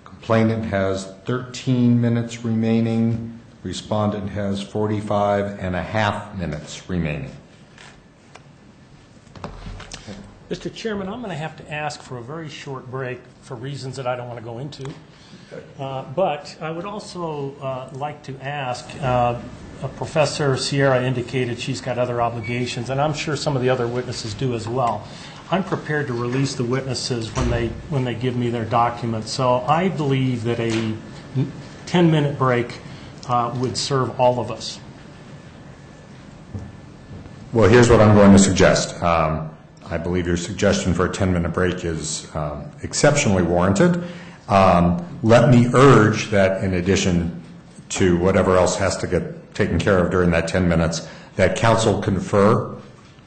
complainant has 13 minutes remaining, respondent has 45 and a half minutes remaining. Mr. Chairman, I'm going to have to ask for a very short break for reasons that I don't want to go into. But I would also like to ask, Professor Sierra indicated she's got other obligations, and I'm sure some of the other witnesses do as well. I'm prepared to release the witnesses when they give me their documents. So I believe that a 10-minute break would serve all of us. Well, here's what I'm going to suggest. I believe your suggestion for a 10-minute break is exceptionally warranted. Let me urge that in addition to whatever else has to get taken care of during that 10 minutes, that council confer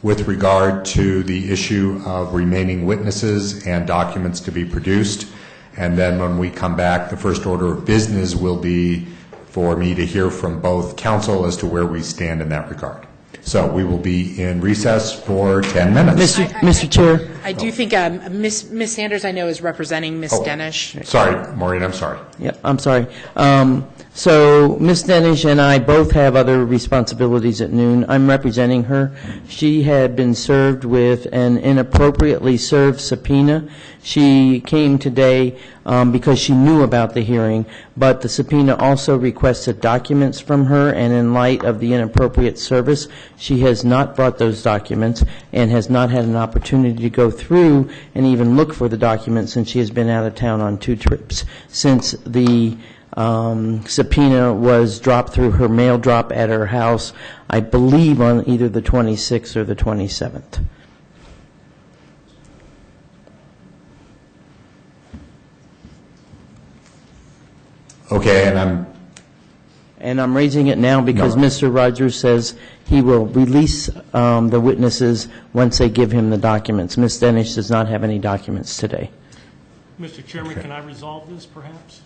with regard to the issue of remaining witnesses and documents to be produced. And then when we come back, the first order of business will be for me to hear from both council as to where we stand in that regard. So we will be in recess for 10 minutes. Mr. Chair. I do think Ms. Sanders, I know, is representing Ms. Denish. Sorry, Maureen, I'm sorry. Yeah, I'm sorry. So Ms. Denish and I both have other responsibilities at noon. I'm representing her. She had been served with an inappropriately served subpoena. She came today because she knew about the hearing, but the subpoena also requested documents from her, and in light of the inappropriate service, she has not brought those documents and has not had an opportunity to go through and even look for the documents since she has been out of town on 2 trips since the subpoena was dropped through her mail drop at her house, I believe on either the 26th or the 27th. Okay, and I'm raising it now because Mr. Rogers says he will release the witnesses once they give him the documents. Ms. Denish does not have any documents today. Mr. Chairman, can I resolve this, perhaps?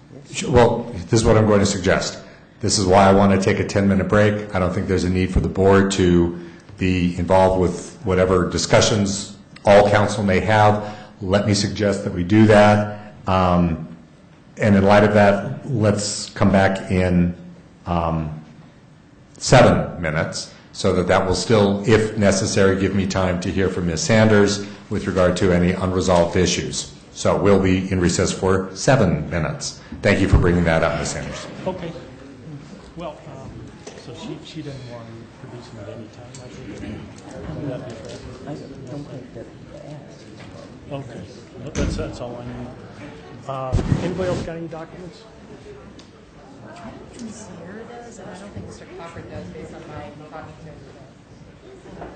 Well, this is what I'm going to suggest. This is why I want to take a 10-minute break. I don't think there's a need for the board to be involved with whatever discussions all council may have. Let me suggest that we do that. And in light of that, let's come back in 7 minutes so that will still, if necessary, give me time to hear from Ms. Sanders with regard to any unresolved issues. So we'll be in recess for 7 minutes. Thank you for bringing that up, Ms. Sanders. Okay. Well, so she doesn't want to produce them at any time, I think. Would that be fair? I don't think that asked. Okay. Well, that's all I need. Anybody else got any documents? I don't think Sierra does, and I don't think Mr. Crawford does, based on my talking to him today.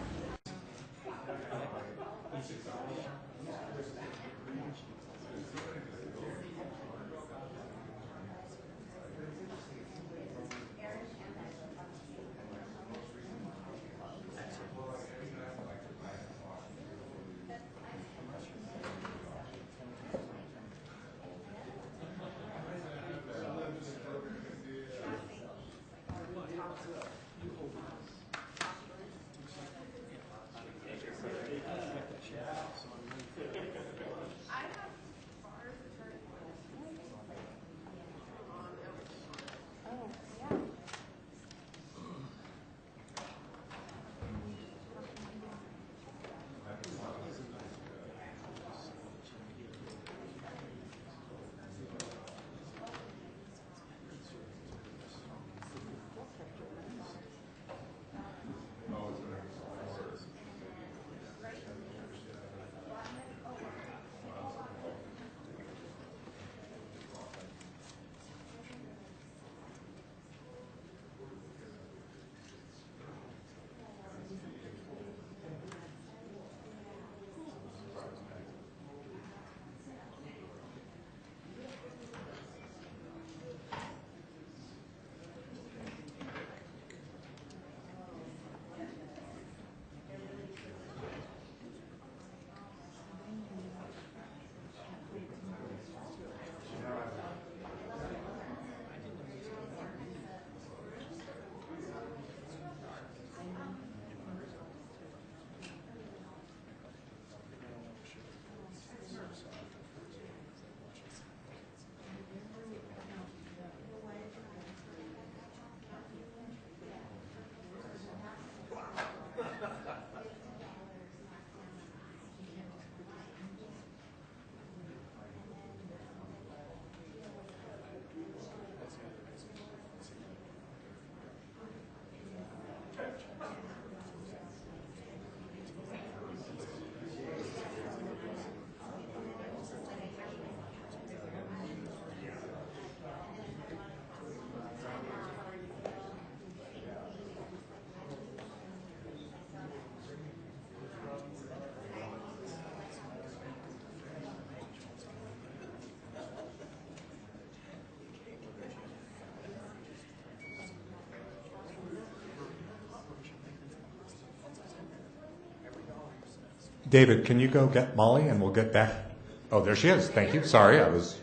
David, can you go get Molly and we'll get back? Oh, there she is. Thank you. Sorry, I was...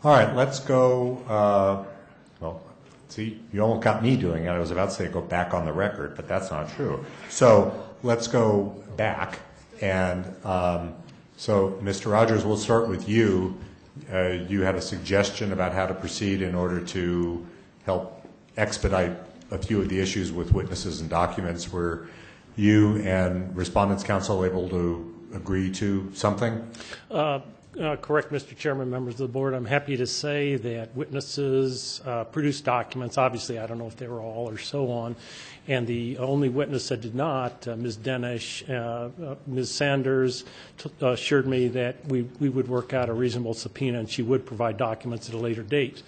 All right, let's go, well, see, you almost got me doing it. I was about to say go back on the record, but that's not true. So let's go back. And so, Mr. Rogers, we'll start with you. You had a suggestion about how to proceed in order to help expedite a few of the issues with witnesses and documents. Were you and Respondents' Counsel able to agree to something? Correct, Mr. Chairman, members of the board. I'm happy to say that witnesses produced documents. Obviously, I don't know if they were all or so on. And the only witness that did not, Ms. Denish, Ms. Sanders, assured me that we would work out a reasonable subpoena and she would provide documents at a later date.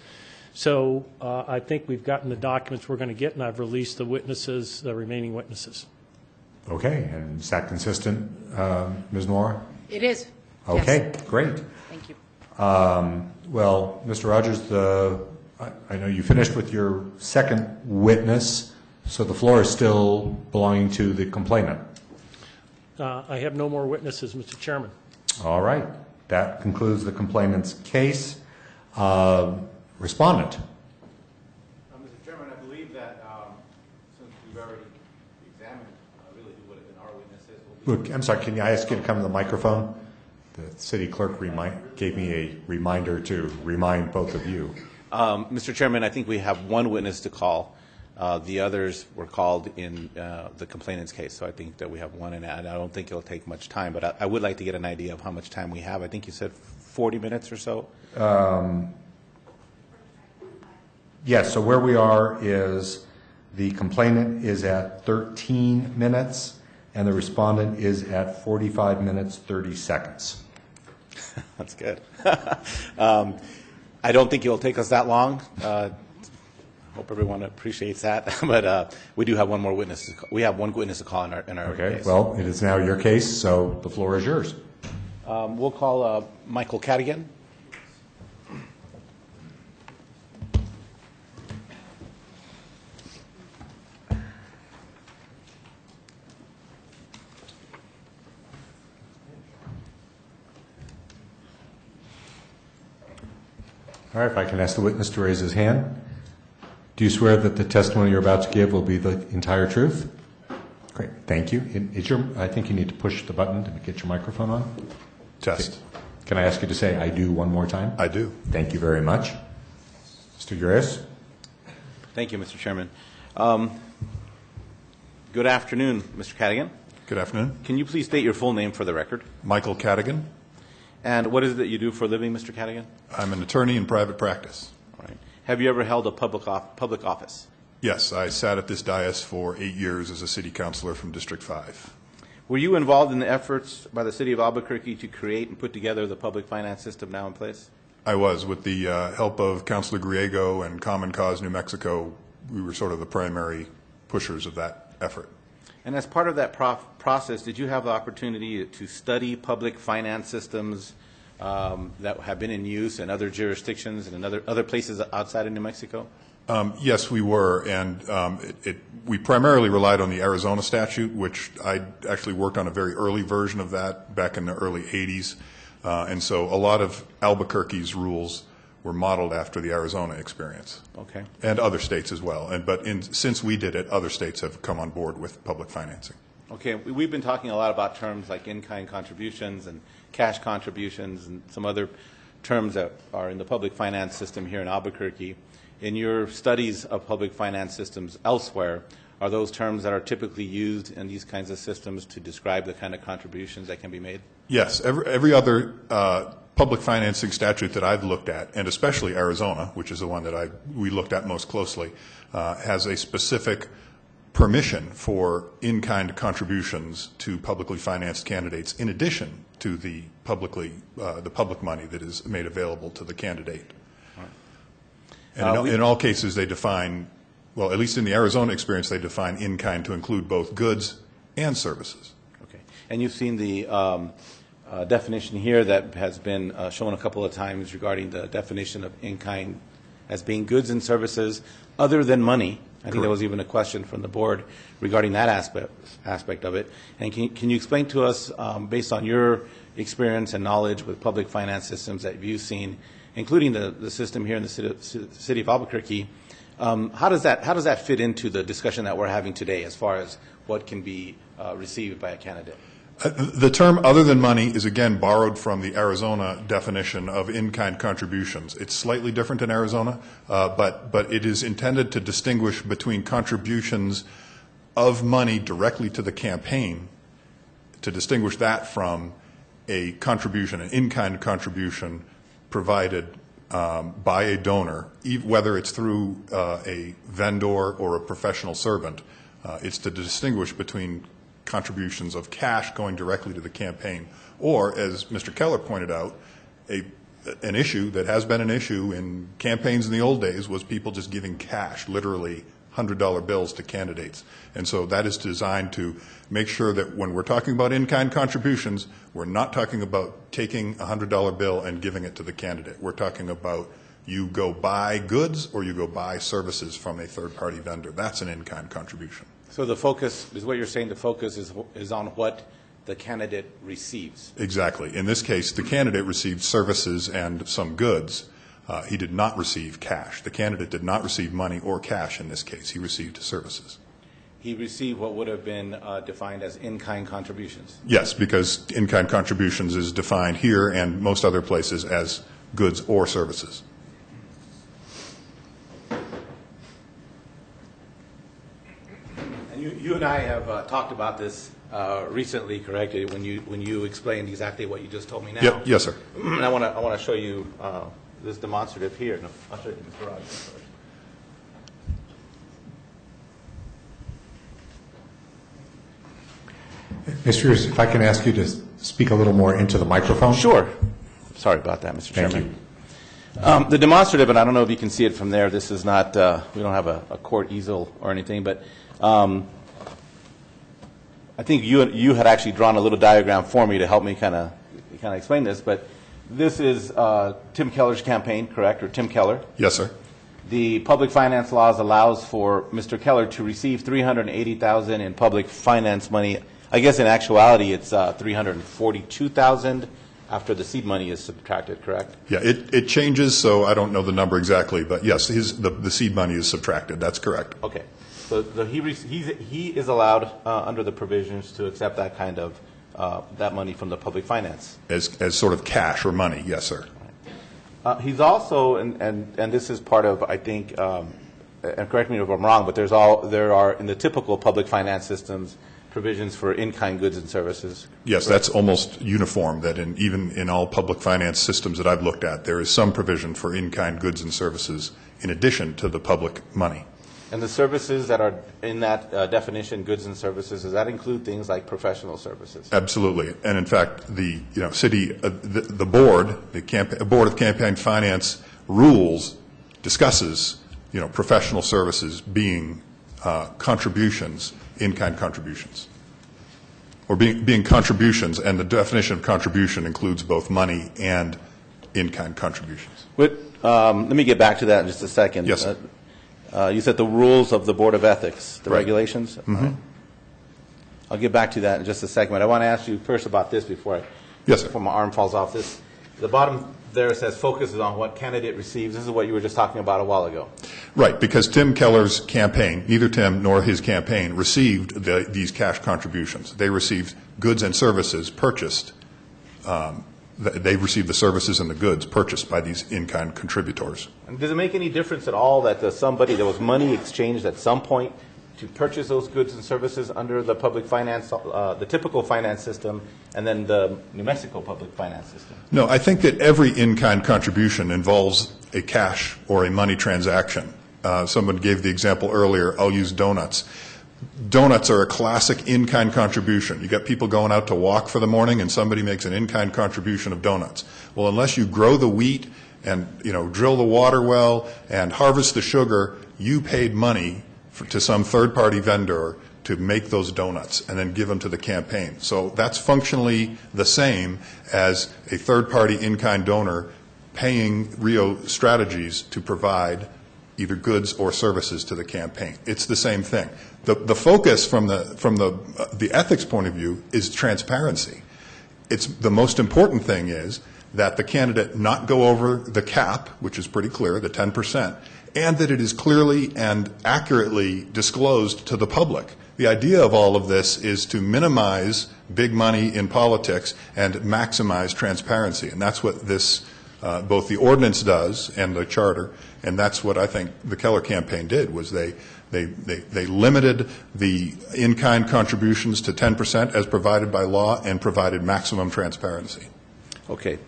So I think we've gotten the documents we're going to get, and I've released the witnesses, the remaining witnesses. Okay, and is that consistent, Ms. Nora? It is. Okay, yes. Great. Thank you. Well, Mr. Rogers, I know you finished with your second witness, so the floor is still belonging to the complainant. I have no more witnesses, Mr. Chairman. All right. That concludes the complainant's case. Respondent. Mr. Chairman, I believe that since we've already examined really who would have been our witnesses. Look, I'm sorry, can I ask you to come to the microphone? The city clerk gave me a reminder to remind both of you. Mr. Chairman, I think we have one witness to call. The others were called in the complainant's case, so I think that we have one, and I don't think it'll take much time, but I would like to get an idea of how much time we have. I think you said 40 minutes or so? Yes, so where we are is the complainant is at 13 minutes, and the respondent is at 45 minutes, 30 seconds. That's good. I don't think it will take us that long. Hope everyone appreciates that. But we do have one more witness. We have one witness to call in our okay, case. Well, it is now your case, so the floor is yours. We'll call Michael Cadigan. All right, if I can ask the witness to raise his hand. Do you swear that the testimony you're about to give will be the entire truth? Great, thank you. I think you need to push the button to get your microphone on. Test. Can I ask you to say "I do" one more time? I do. Thank you very much. Mr. Urias? Thank you, Mr. Chairman. Good afternoon, Mr. Cadigan. Good afternoon. Can you please state your full name for the record? Michael Cadigan. And what is it that you do for a living, Mr. Cadigan? I'm an attorney in private practice. All right. Have you ever held a public office? Yes, I sat at this dais for 8 years as a city councilor from District 5. Were you involved in the efforts by the city of Albuquerque to create and put together the public finance system now in place? I was. With the help of Councilor Griego and Common Cause New Mexico, we were sort of the primary pushers of that effort. And as part of that process, did you have the opportunity to study public finance systems that have been in use in other jurisdictions and in other places outside of New Mexico? Yes, we were, and we primarily relied on the Arizona statute, which I actually worked on a very early version of that back in the early 80s, and so a lot of Albuquerque's rules were modeled after the Arizona experience. Okay. And other states as well. Since we did it, other states have come on board with public financing. Okay. We've been talking a lot about terms like in-kind contributions and cash contributions and some other terms that are in the public finance system here in Albuquerque. In your studies of public finance systems elsewhere, are those terms that are typically used in these kinds of systems to describe the kind of contributions that can be made? Yes. Every other public financing statute that I've looked at, and especially Arizona, which is the one that we looked at most closely, has a specific permission for in-kind contributions to publicly financed candidates in addition to the public money that is made available to the candidate. And in all cases, they define, well, at least in the Arizona experience, they define in-kind to include both goods and services. Okay. And you've seen the definition here that has been shown a couple of times regarding the definition of in-kind as being goods and services other than money. I think there was even a question from the board regarding that aspect of it. And can you explain to us, based on your experience and knowledge with public finance systems that you've seen, including the system here in the city of Albuquerque, how does that fit into the discussion that we're having today as far as what can be received by a candidate? The term other than money is again borrowed from the Arizona definition of in-kind contributions. It's slightly different in Arizona, but it is intended to distinguish between contributions of money directly to the campaign, to distinguish that from a contribution, an in-kind contribution provided by a donor, whether it's through a vendor or a professional servant. It's to distinguish between contributions of cash going directly to the campaign, or, as Mr. Keller pointed out, an issue that has been an issue in campaigns in the old days was people just giving cash, literally $100 bills to candidates. And so that is designed to make sure that when we're talking about in-kind contributions, we're not talking about taking a $100 bill and giving it to the candidate. We're talking about you go buy goods or you go buy services from a third-party vendor. That's an in-kind contribution. So the focus is what you're saying. The focus is on what the candidate receives. Exactly. In this case, the candidate received services and some goods. He did not receive cash. The candidate did not receive money or cash in this case. He received services. He received what would have been defined as in-kind contributions. Yes, because in-kind contributions is defined here and most other places as goods or services. You and I have talked about this recently, correct? When you explained exactly what you just told me now. Yep. Yes, sir. And I want to show you this demonstrative here. No, I'll show you Mr. Rogers first. Mr. Hughes, if I can ask you to speak a little more into the microphone. Sure. Sorry about that, Mr. Chairman. Thank you. The demonstrative, and I don't know if you can see it from there. This is not. We don't have a court easel or anything, but. I think you had actually drawn a little diagram for me to help me kind of explain this, but this is Tim Keller's campaign, correct, or Tim Keller? Yes, sir. The public finance laws allows for Mr. Keller to receive $380,000 in public finance money. I guess in actuality it's $342,000 after the seed money is subtracted, correct? Yeah, it changes, so I don't know the number exactly, but yes, the seed money is subtracted. That's correct. Okay. So he is allowed under the provisions to accept that kind of that money from the public finance as sort of cash or money. Yes, sir. He's also and this is part of, I think, and correct me if I'm wrong, but there are in the typical public finance systems provisions for in-kind goods and services. Yes, that's almost uniform. That even in all public finance systems that I've looked at, there is some provision for in-kind goods and services in addition to the public money. And the services that are in that definition, goods and services, does that include things like professional services? Absolutely. And in fact, the city, the board, Board of Campaign Finance rules discusses professional services being contributions, in-kind contributions, or being contributions, and the definition of contribution includes both money and in-kind contributions. Let me get back to that in just a second. Yes, sir. You said the rules of the Board of Ethics, the regulations? Mm-hmm. I'll get back to that in just a second. But I want to ask you first about this before my arm falls off this. The bottom there says focuses on what candidate receives. This is what you were just talking about a while ago. Right, because Tim Keller's campaign, neither Tim nor his campaign received these cash contributions. They received goods and services purchased. They received the services and the goods purchased by these in-kind contributors. And does it make any difference at all that there was money exchanged at some point to purchase those goods and services under the public finance, the typical finance system, and then the New Mexico public finance system? No, I think that every in-kind contribution involves a cash or a money transaction. Someone gave the example earlier. I'll use donuts. Donuts are a classic in-kind contribution. You got people going out to walk for the morning and somebody makes an in-kind contribution of donuts. Well, unless you grow the wheat and drill the water well and harvest the sugar, you paid money to some third-party vendor to make those donuts and then give them to the campaign. So that's functionally the same as a third-party in-kind donor paying Rio Strategies to provide either goods or services to the campaign. It's the same thing. The focus from the ethics point of view is transparency. It's the most important thing is that the candidate not go over the cap, which is pretty clear, the 10%, and that it is clearly and accurately disclosed to the public. The idea of all of this is to minimize big money in politics and maximize transparency, and that's what this both the ordinance does and the charter, and that's what I think the Keller campaign did, was they limited the in-kind contributions to 10% as provided by law and provided maximum transparency. Okay.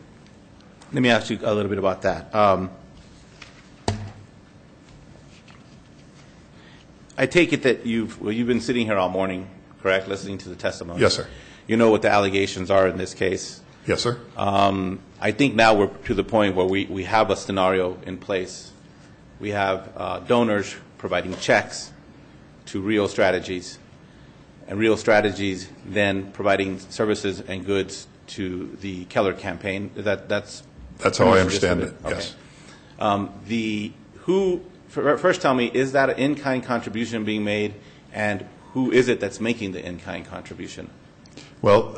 Let me ask you a little bit about that. I take it that you've been sitting here all morning, correct, listening to the testimony? Yes, sir. You know what the allegations are in this case? Yes, sir. I think now we're to the point where we have a scenario in place. We have donors providing checks to Rio Strategies, and Rio Strategies then providing services and goods to the Keller campaign. That's how I understand it. Okay. Yes. First tell me, is that an in-kind contribution being made, and who is it that's making the in-kind contribution? Well,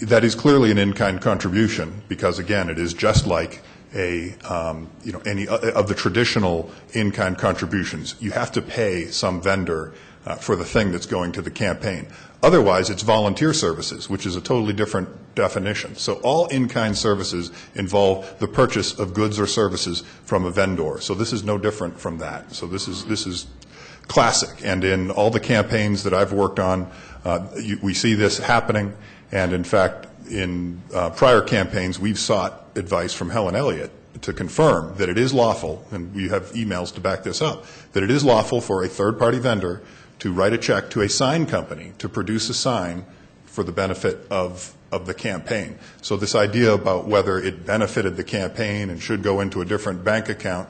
that is clearly an in-kind contribution because, again, it is just like any of the traditional in-kind contributions. You have to pay some vendor for the thing that's going to the campaign. Otherwise, it's volunteer services, which is a totally different definition. So all in-kind services involve the purchase of goods or services from a vendor. So this is no different from that. So this is classic. And in all the campaigns that I've worked on, we see this happening. And in fact, in prior campaigns, we've sought advice from Helen Elliott to confirm that it is lawful, and we have emails to back this up, that it is lawful for a third-party vendor to write a check to a sign company to produce a sign for the benefit of the campaign. So this idea about whether it benefited the campaign and should go into a different bank account,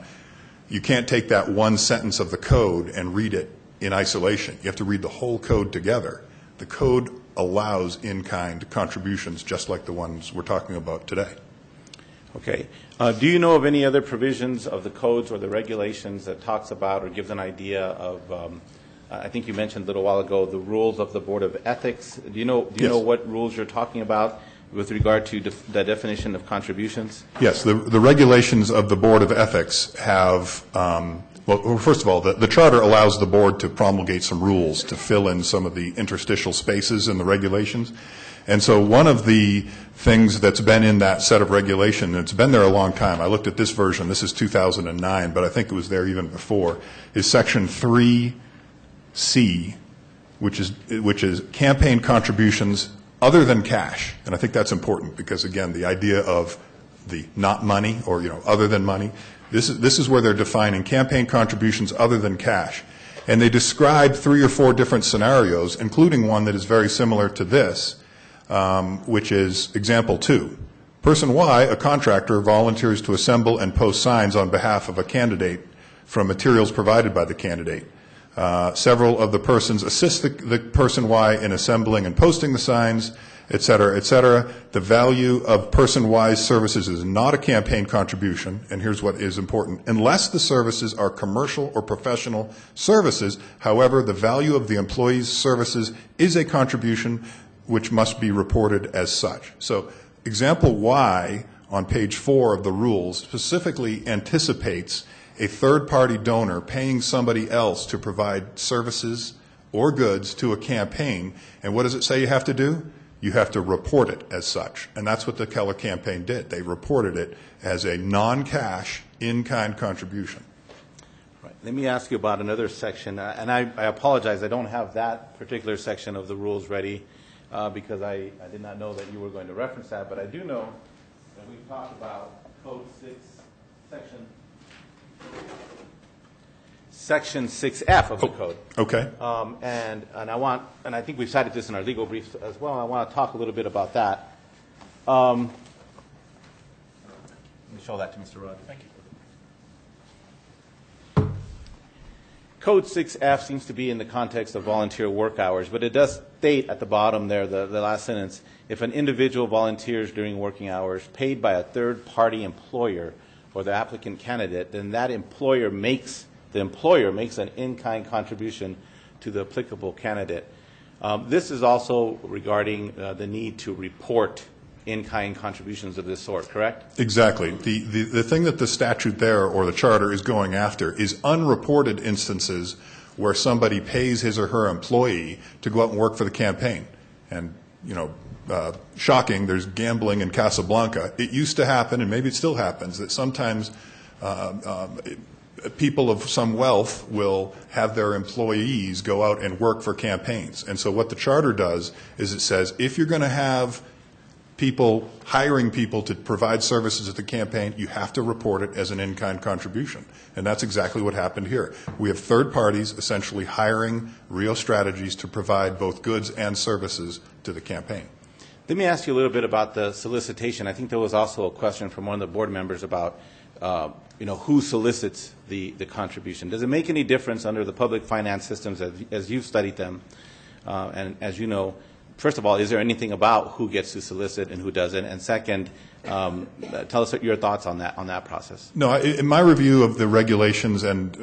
you can't take that one sentence of the code and read it in isolation. You have to read the whole code together. The code allows in-kind contributions just like the ones we're talking about today. Okay. Do you know of any other provisions of the codes or the regulations that talks about or gives an idea of, I think you mentioned a little while ago, the rules of the Board of Ethics. Do you know what rules you're talking about with regard to the definition of contributions? Yes. The regulations of the Board of Ethics have, well, first of all, the charter allows the board to promulgate some rules to fill in some of the interstitial spaces in the regulations. And so one of the things that's been in that set of regulation, and it's been there a long time, I looked at this version, this is 2009, but I think it was there even before, is Section 3C, which is campaign contributions other than cash. And I think that's important because, again, the idea of the not money or, other than money, this is where they're defining campaign contributions other than cash. And they describe 3 or 4 different scenarios, including one that is very similar to this, which is example 2. Person Y, a contractor, volunteers to assemble and post signs on behalf of a candidate from materials provided by the candidate. Several of the persons assist the person Y in assembling and posting the signs, et cetera, et cetera. The value of person Y's services is not a campaign contribution, and here's what is important. Unless the services are commercial or professional services, however, the value of the employee's services is a contribution which must be reported as such. So example Y on page 4 of the rules specifically anticipates a third-party donor paying somebody else to provide services or goods to a campaign. And what does it say you have to do? You have to report it as such. And that's what the Keller campaign did. They reported it as a non-cash, in-kind contribution. Right. Let me ask you about another section. And I apologize, I don't have that particular section of the rules ready because I did not know that you were going to reference that. But I do know that we've talked about Code 6, Section 6F of the code. Okay. And I think we've cited this in our legal briefs as well. I want to talk a little bit about that. Let me show that to Mr. Rogers. Thank you. Code 6F seems to be in the context of volunteer work hours, but it does state at the bottom there, the last sentence, if an individual volunteers during working hours paid by a third-party employer or the applicant candidate, then that employer makes an in-kind contribution to the applicable candidate. This is also regarding the need to report in-kind contributions of this sort, correct? Exactly. The thing that the statute there or the charter is going after is unreported instances where somebody pays his or her employee to go out and work for the campaign. And, shocking, there's gambling in Casablanca. It used to happen, and maybe it still happens, that sometimes people of some wealth will have their employees go out and work for campaigns. And so what the charter does is it says, if you're going to have hiring people to provide services at the campaign, you have to report it as an in-kind contribution. And that's exactly what happened here. We have third parties essentially hiring Rio Strategies to provide both goods and services to the campaign. Let me ask you a little bit about the solicitation. I think there was also a question from one of the board members about who solicits the contribution. Does it make any difference under the public finance systems as you've studied them and as you know? First of all, is there anything about who gets to solicit and who doesn't? And second, tell us your thoughts on that process. No, in my review of the regulations and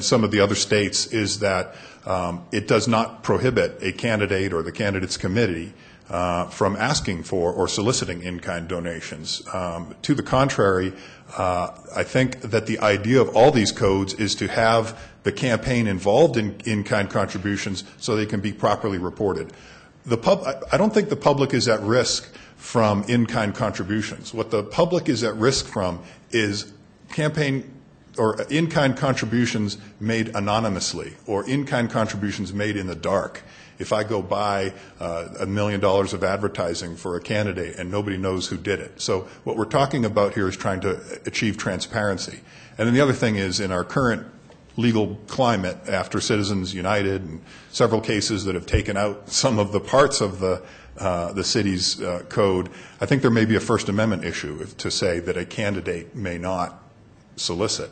some of the other states is that it does not prohibit a candidate or the candidates committee from asking for or soliciting in-kind donations. To the contrary, I think that the idea of all these codes is to have the campaign involved in in-kind contributions so they can be properly reported. I don't think the public is at risk from in-kind contributions. What the public is at risk from is campaign or in-kind contributions made anonymously or in-kind contributions made in the dark. If I go buy $1 million of advertising for a candidate and nobody knows who did it. So what we're talking about here is trying to achieve transparency. And then the other thing is in our current legal climate after Citizens United and several cases that have taken out some of the parts of the city's code, I think there may be a First Amendment issue to say that a candidate may not solicit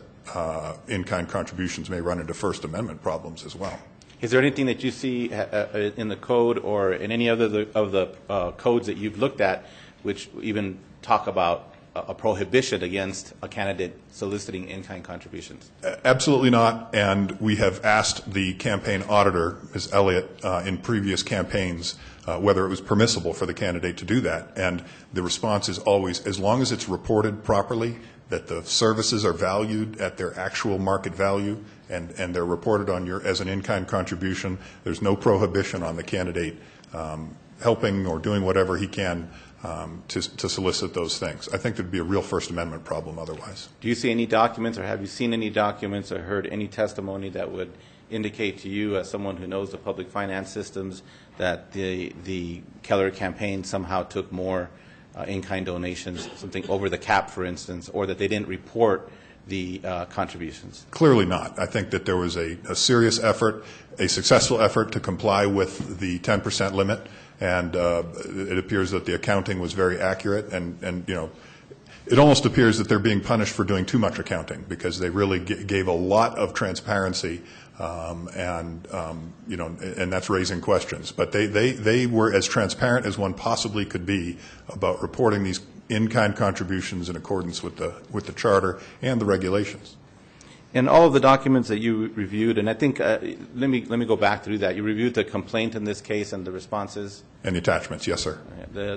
in-kind contributions, may run into First Amendment problems as well. Is there anything that you see in the code or in any other of the codes that you've looked at which even talk about a prohibition against a candidate soliciting in-kind contributions? Absolutely not, and we have asked the campaign auditor, Ms. Elliott, in previous campaigns whether it was permissible for the candidate to do that, and the response is always, as long as it's reported properly, that the services are valued at their actual market value, and they're reported on as an in-kind contribution, there's no prohibition on the candidate helping or doing whatever he can to solicit those things. I think there'd be a real First Amendment problem otherwise. Do you see any documents or have you seen any documents or heard any testimony that would indicate to you as someone who knows the public finance systems that the Keller campaign somehow took more in-kind donations, something over the cap, for instance, or that they didn't report the contributions? Clearly not. I think that there was a serious effort, a successful effort to comply with the 10% limit, and it appears that the accounting was very accurate, and it almost appears that they're being punished for doing too much accounting because they really gave a lot of transparency, and that's raising questions. But they were as transparent as one possibly could be about reporting these in-kind contributions in accordance with the charter and the regulations. In all of the documents that you reviewed, and I think, let me go back through that. You reviewed the complaint in this case and the responses? And the attachments, yes, sir.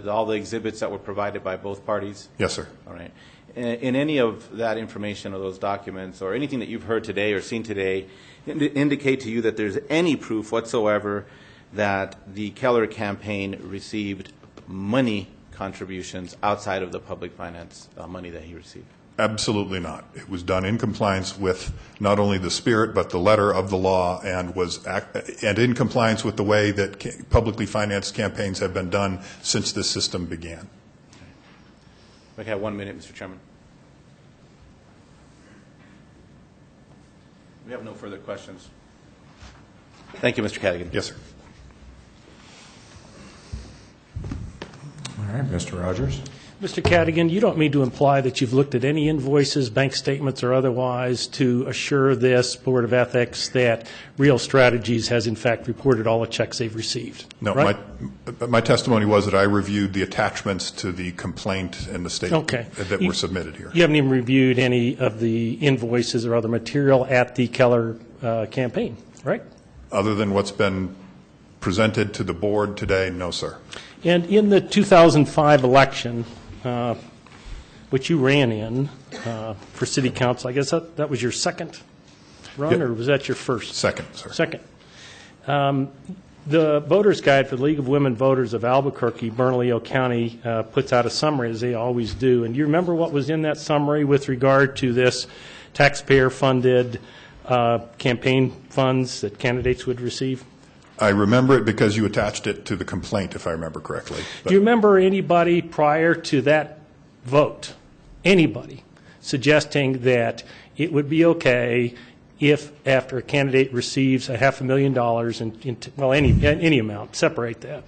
All the exhibits that were provided by both parties? Yes, sir. All right. In any of that information or those documents or anything that you've heard today or seen today indicate to you that there's any proof whatsoever that the Keller campaign received money contributions outside of the public finance money that he received? Absolutely not. It was done in compliance with not only the spirit but the letter of the law, and in compliance with the way that publicly financed campaigns have been done since this system began. We have 1 minute, Mr. Chairman. We have no further questions. Thank you, Mr. Cadigan. Yes, sir. All right, Mr. Rogers. Mr. Cadigan, you don't mean to imply that you've looked at any invoices, bank statements, or otherwise to assure this Board of Ethics that Real Strategies has in fact reported all the checks they've received? No, right? my testimony was that I reviewed the attachments to the complaint and the statement that were submitted here. You haven't even reviewed any of the invoices or other material at the Keller campaign, right? Other than what's been presented to the board today, no, sir. And in the 2005 election, which you ran in for city council, I guess that was your second run, Yep. or was that your first? Second, sir. Second. The Voters Guide for the League of Women Voters of Albuquerque, Bernalillo County, puts out a summary, as they always do. And do you remember what was in that summary with regard to this taxpayer-funded campaign funds that candidates would receive? I remember it because you attached it to the complaint, if I remember correctly. Do you remember anybody prior to that vote, anybody, suggesting that it would be okay if, after a candidate receives $500,000 well, any amount, separate that,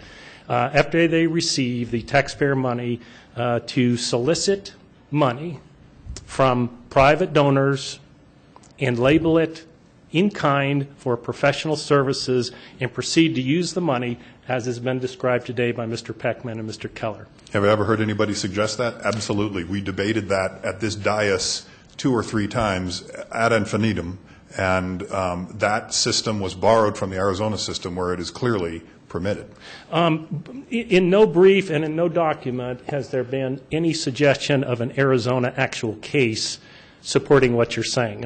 after they receive the taxpayer money, to solicit money from private donors and label it in kind for professional services and proceed to use the money as has been described today by Mr. Peckman and Mr. Keller? Have I ever heard anybody suggest that? Absolutely. We debated that at this dais 2 or 3 times ad infinitum, and that system was borrowed from the Arizona system where it is clearly permitted. In no brief and in no document has there been any suggestion of an Arizona actual case supporting what you're saying.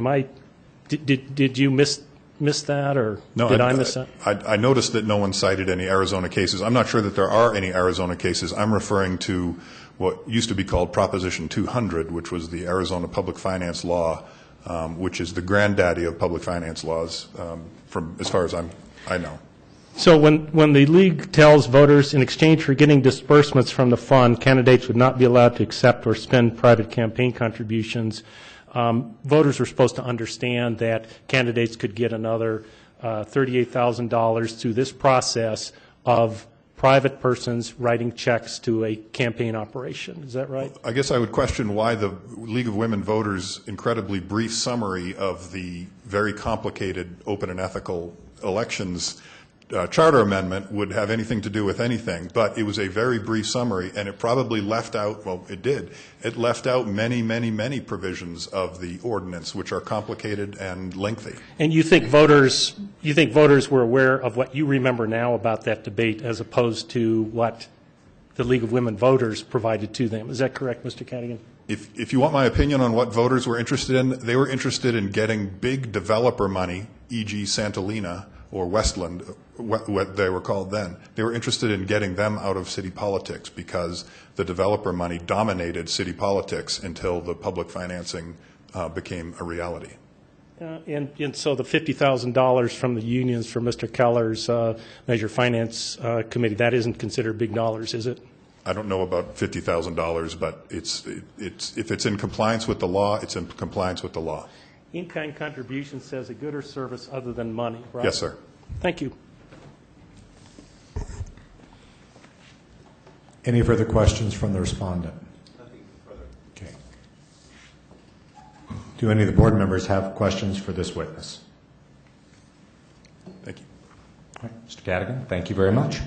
Did you miss that, or did I miss that? I noticed that no one cited any Arizona cases. I'm not sure that there are any Arizona cases. I'm referring to what used to be called Proposition 200, which was the Arizona public finance law, which is the granddaddy of public finance laws, from as far as I know. So when the league tells voters in exchange for getting disbursements from the fund, candidates would not be allowed to accept or spend private campaign contributions, voters were supposed to understand that candidates could get another $38,000 through this process of private persons writing checks to a campaign operation. Is that right? I guess I would question why the League of Women Voters' incredibly brief summary of the very complicated open and ethical elections charter amendment would have anything to do with anything, but it was a very brief summary, and it probably left out, well, it did, it left out many, many, many provisions of the ordinance, which are complicated and lengthy. And you think voters were aware of what you remember now about that debate as opposed to what the League of Women Voters provided to them. Is that correct, Mr. Cadigan? If you want my opinion on what voters were interested in, they were interested in getting big developer money, e.g. Santolina or Westland, what they were called then. They were interested in getting them out of city politics because the developer money dominated city politics until the public financing became a reality. And so the $50,000 from the unions for Mr. Keller's Measure Finance Committee, that isn't considered big dollars, is it? I don't know about $50,000, but if it's in compliance with the law, it's in compliance with the law. In-kind contribution says a good or service other than money, right? Yes, sir. Thank you. Any further questions from the respondent? Nothing further. Okay. Do any of the board members have questions for this witness? Thank you. All right, Mr. Cadigan, thank you very much.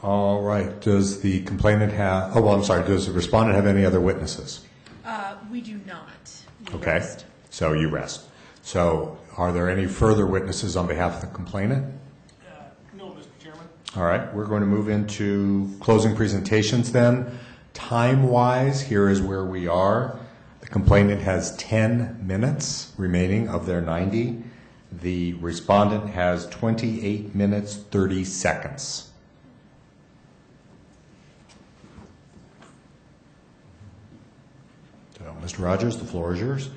All right. Does the complainant have, does the respondent have any other witnesses? We do not. Okay. So you rest. So are there any further witnesses on behalf of the complainant? No, Mr. Chairman. All right. We're going to move into closing presentations then. Time-wise, here is where we are. The complainant has 10 minutes remaining of their 90. The respondent has 28 minutes, 30 seconds. So, Mr. Rogers, the floor is yours.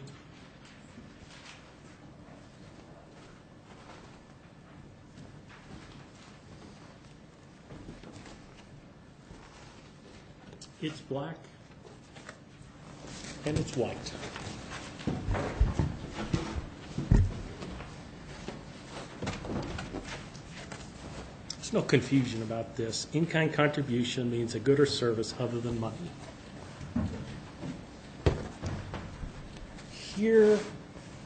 It's black and it's white. There's no confusion about this. In-kind contribution means a good or service other than money. Here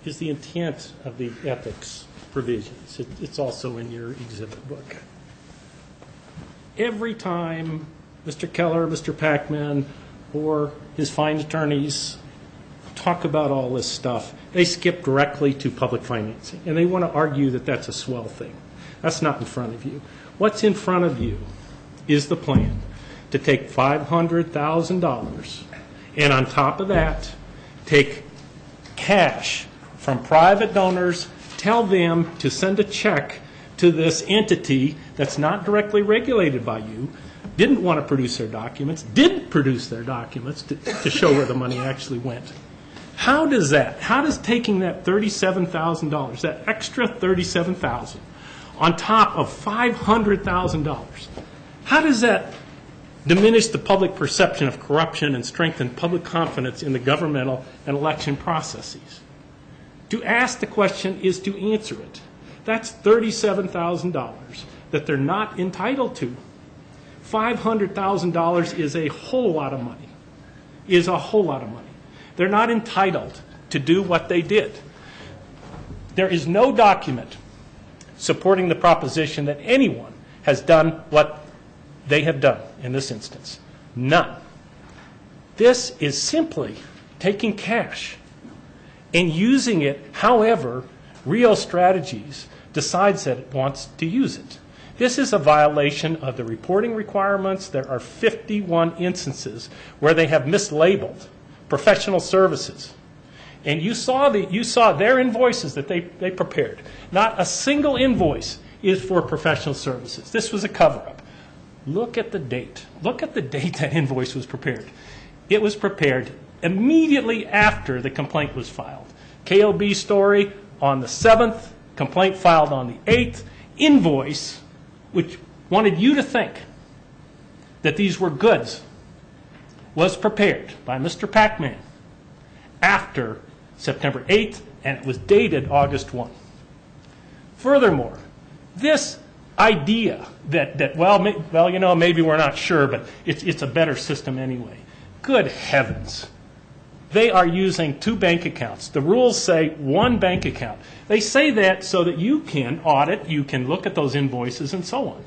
is the intent of the ethics provisions. It's also in your exhibit book. Every time Mr. Keller, Mr. Packman, or his fine attorneys talk about all this stuff, they skip directly to public financing, and they want to argue that that's a swell thing. That's not in front of you. What's in front of you is the plan to take $500,000 and on top of that, take cash from private donors, tell them to send a check to this entity that's not directly regulated by you, didn't want to produce their documents, didn't produce their documents to show where the money actually went. How does taking that $37,000, that extra $37,000 on top of $500,000, how does that diminish the public perception of corruption and strengthen public confidence in the governmental and election processes? To ask the question is to answer it. That's $37,000 that they're not entitled to. $500,000 is a whole lot of money. Is a whole lot of money. They're not entitled to do what they did. There is no document supporting the proposition that anyone has done what they have done in this instance. None. This is simply taking cash and using it however Rio Strategies decides that it wants to use it. This is a violation of the reporting requirements. There are 51 instances where they have mislabeled professional services. And you saw their invoices that they prepared. Not a single invoice is for professional services. This was a cover-up. Look at the date. Look at the date that invoice was prepared. It was prepared immediately after the complaint was filed. KOB story on the 7th, complaint filed on the 8th, invoice which wanted you to think that these were goods was prepared by Mr. Packman after September 8th, and it was dated August 1. Furthermore, this idea that well, you know, maybe we're not sure, but it's a better system anyway. Good heavens. They are using 2 bank accounts. The rules say 1 bank account. They say that so that you can audit, you can look at those invoices and so on.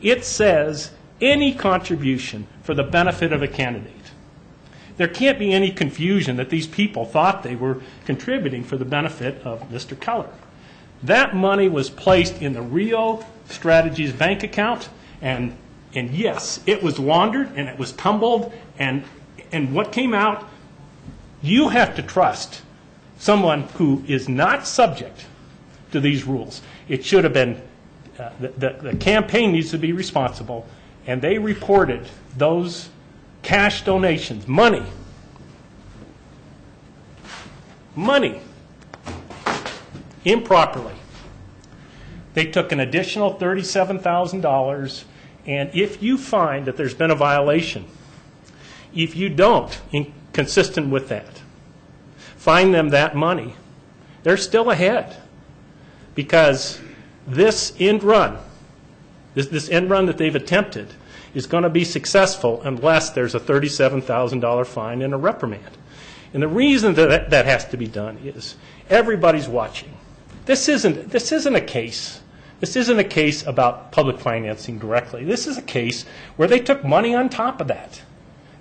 It says any contribution for the benefit of a candidate. There can't be any confusion that these people thought they were contributing for the benefit of Mr. Keller. That money was placed in the Rio Strategies bank account, and yes, it was laundered and it was tumbled, and what came out, you have to trust someone who is not subject to these rules. It should have been, the campaign needs to be responsible, and they reported those cash donations, money, improperly. They took an additional $37,000, and if you find that there's been a violation, if you don't, consistent with that, find them that money, they're still ahead, because this end run, this end run that they've attempted is going to be successful unless there's a $37,000 fine and a reprimand. And the reason that has to be done is everybody's watching. This isn't a case. This isn't a case about public financing directly. This is a case where they took money on top of that.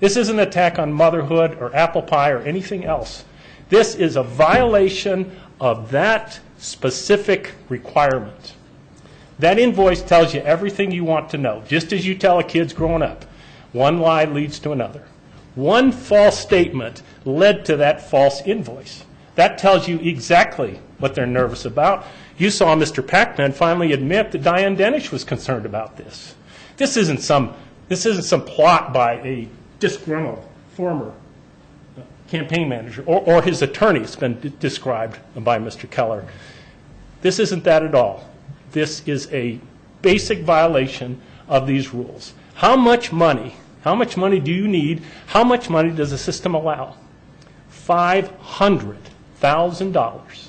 This isn't an attack on motherhood or apple pie or anything else. This is a violation of that specific requirement. That invoice tells you everything you want to know, just as you tell a kid's growing up. One lie leads to another. One false statement led to that false invoice. That tells you exactly what they're nervous about. You saw Mr. Packman finally admit that Diane Dennis was concerned about this. This isn't some plot by a disgruntled former campaign manager or his attorney. It's been described by Mr. Keller. This isn't that at all. This is a basic violation of these rules. How much money do you need? How much money does the system allow? $500,000. $37,000.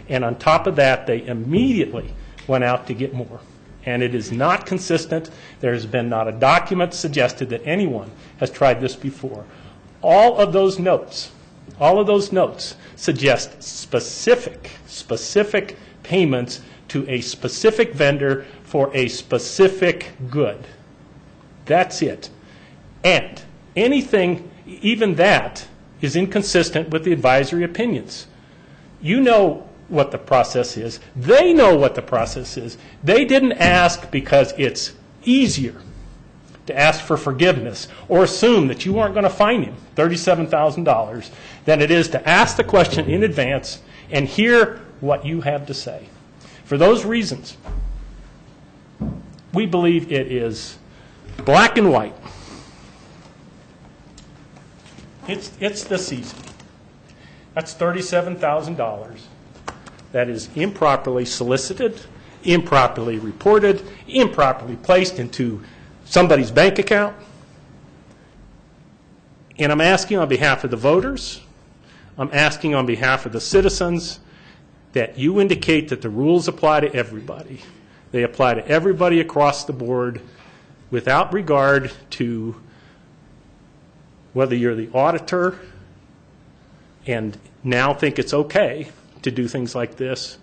And on top of that, they immediately went out to get more. And it is not consistent. There has been not a document suggested that anyone has tried this before. All of those notes suggest specific payments to a specific vendor for a specific good. That's it. And anything, even that, is inconsistent with the advisory opinions. You know what the process is. They know what the process is. They didn't ask because it's easier to ask for forgiveness or assume that you weren't going to fine him $37,000 than it is to ask the question in advance and hear what you have to say. For those reasons, we believe it is black and white. It's this easy. That's $37,000. That is improperly solicited, improperly reported, improperly placed into somebody's bank account. And I'm asking on behalf of the voters, I'm asking on behalf of the citizens that you indicate that the rules apply to everybody. They apply to everybody across the board without regard to whether you're the auditor and now think it's okay to do things like this,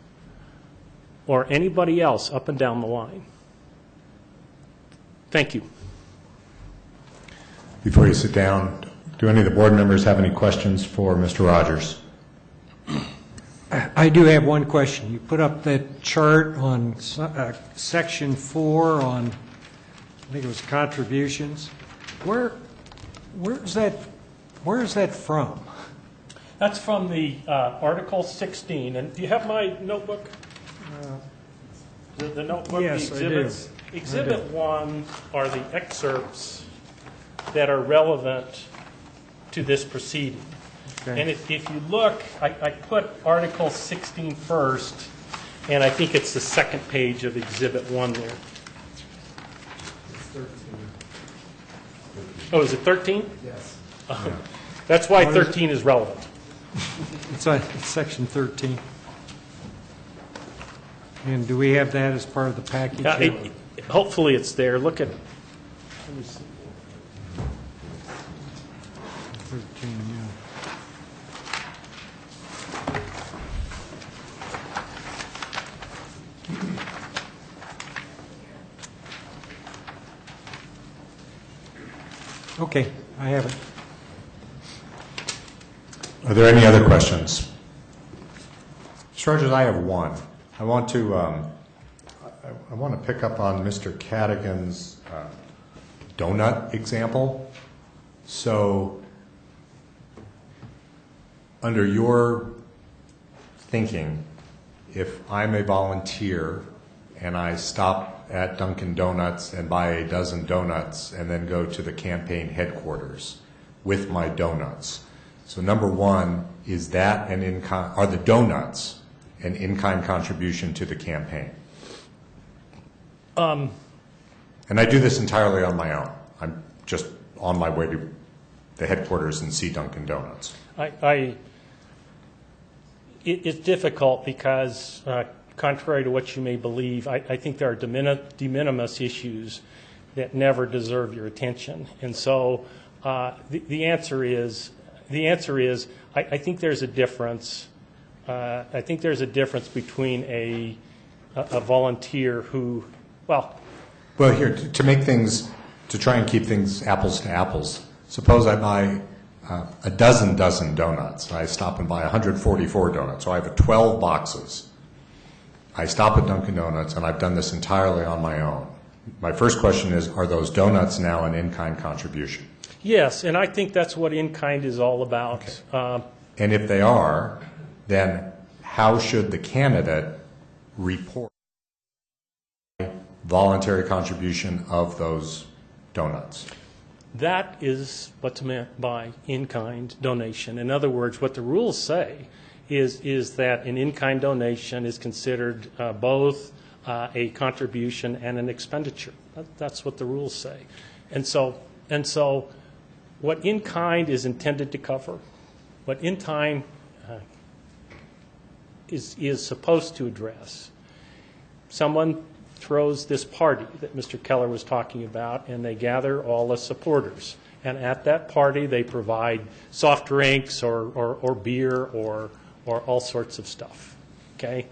or anybody else up and down the line. Thank you. Before you sit down, do any of the board members have any questions for Mr. Rogers? I do have one question. You put up that chart on section 4 on, I think it was contributions. Where is that from? That's from the Article 16. And do you have my notebook? The notebook, yes, the exhibits? I do. Exhibit 1 are the excerpts that are relevant to this proceeding. Okay. And if you look, I put Article 16 first, and I think it's the second page of Exhibit 1 there. Oh, is it 13? Yes. That's why 13 is relevant. It's section 13. And do we have that as part of the package? Hopefully it's there. Look at, let me see. 13, yeah. Okay, I have it. Are there any other questions? Mr. Rogers, I have one. I want to pick up on Mr. Cadigan's donut example. So, under your thinking, if I'm a volunteer and I stop at Dunkin' Donuts and buy a dozen donuts and then go to the campaign headquarters with my donuts. So number one, is that are the donuts an in-kind contribution to the campaign? And I do this entirely on my own. I'm just on my way to the headquarters and see Dunkin' Donuts. It's difficult because, contrary to what you may believe, I think there are de minimis issues that never deserve your attention. And so the answer is, I think there's a difference. I think there's a difference between a volunteer who, well, here, to try and keep things apples to apples, suppose I buy a dozen donuts. I stop and buy 144 donuts. So I have 12 boxes. I stop at Dunkin' Donuts, and I've done this entirely on my own. My first question is, are those donuts now an in-kind contribution? Yes, and I think that's what in-kind is all about. Okay. And if they are, then how should the candidate report voluntary contribution of those donuts? That is what's meant by in-kind donation. In other words, what the rules say is that an in-kind donation is considered both a contribution and an expenditure. That's what the rules say. And so what in-kind is intended to cover, what in-kind is supposed to address. Someone throws this party that Mr. Keller was talking about, and they gather all the supporters. And at that party, they provide soft drinks or beer or all sorts of stuff. Okay?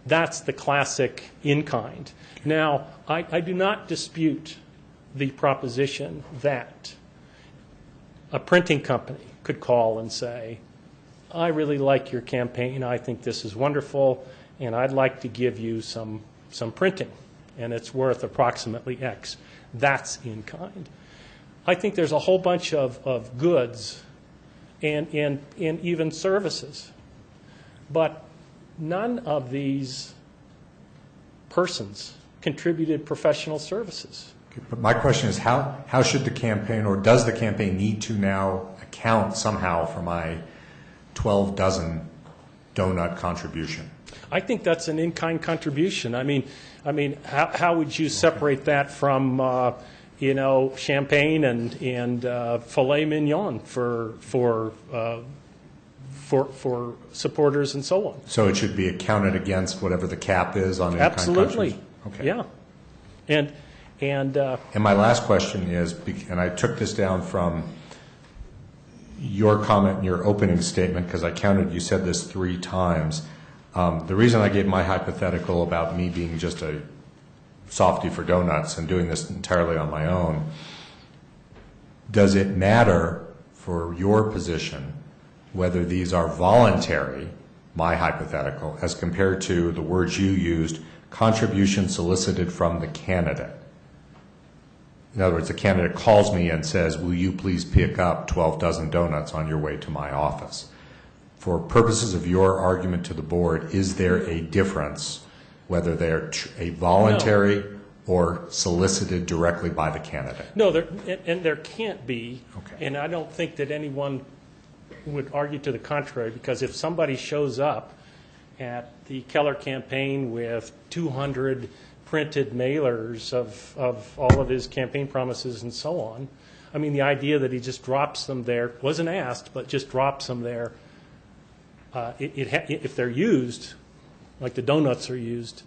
That's the classic in-kind. Now, I do not dispute the proposition that a printing company could call and say, I really like your campaign, I think this is wonderful, and I'd like to give you some printing, and it's worth approximately X. That's in kind. I think there's a whole bunch of goods and even services, but none of these persons contributed professional services. But my question is, how should the campaign, or does the campaign need to now account somehow for my 12 dozen donut contribution? I think that's an in-kind contribution. I mean, how would you separate that from, champagne and filet mignon for supporters and so on? So it should be accounted against whatever the cap is on in-kind Absolutely. contribution? Okay. Yeah. And my last question is, and I took this down from your comment in your opening statement, because I counted, you said this 3 times. The reason I gave my hypothetical about me being just a softie for donuts and doing this entirely on my own, does it matter for your position whether these are voluntary, my hypothetical, as compared to the words you used, contribution solicited from the candidate? In other words, the candidate calls me and says, will you please pick up 12 dozen donuts on your way to my office? For purposes of your argument to the board, is there a difference whether they're a voluntary or solicited directly by the candidate? No, there can't be. Okay. And I don't think that anyone would argue to the contrary, because if somebody shows up at the Keller campaign with 200 printed mailers of all of his campaign promises and so on, I mean, the idea that he just drops them there, wasn't asked, but just drops them there, if they're used, like the donuts are used,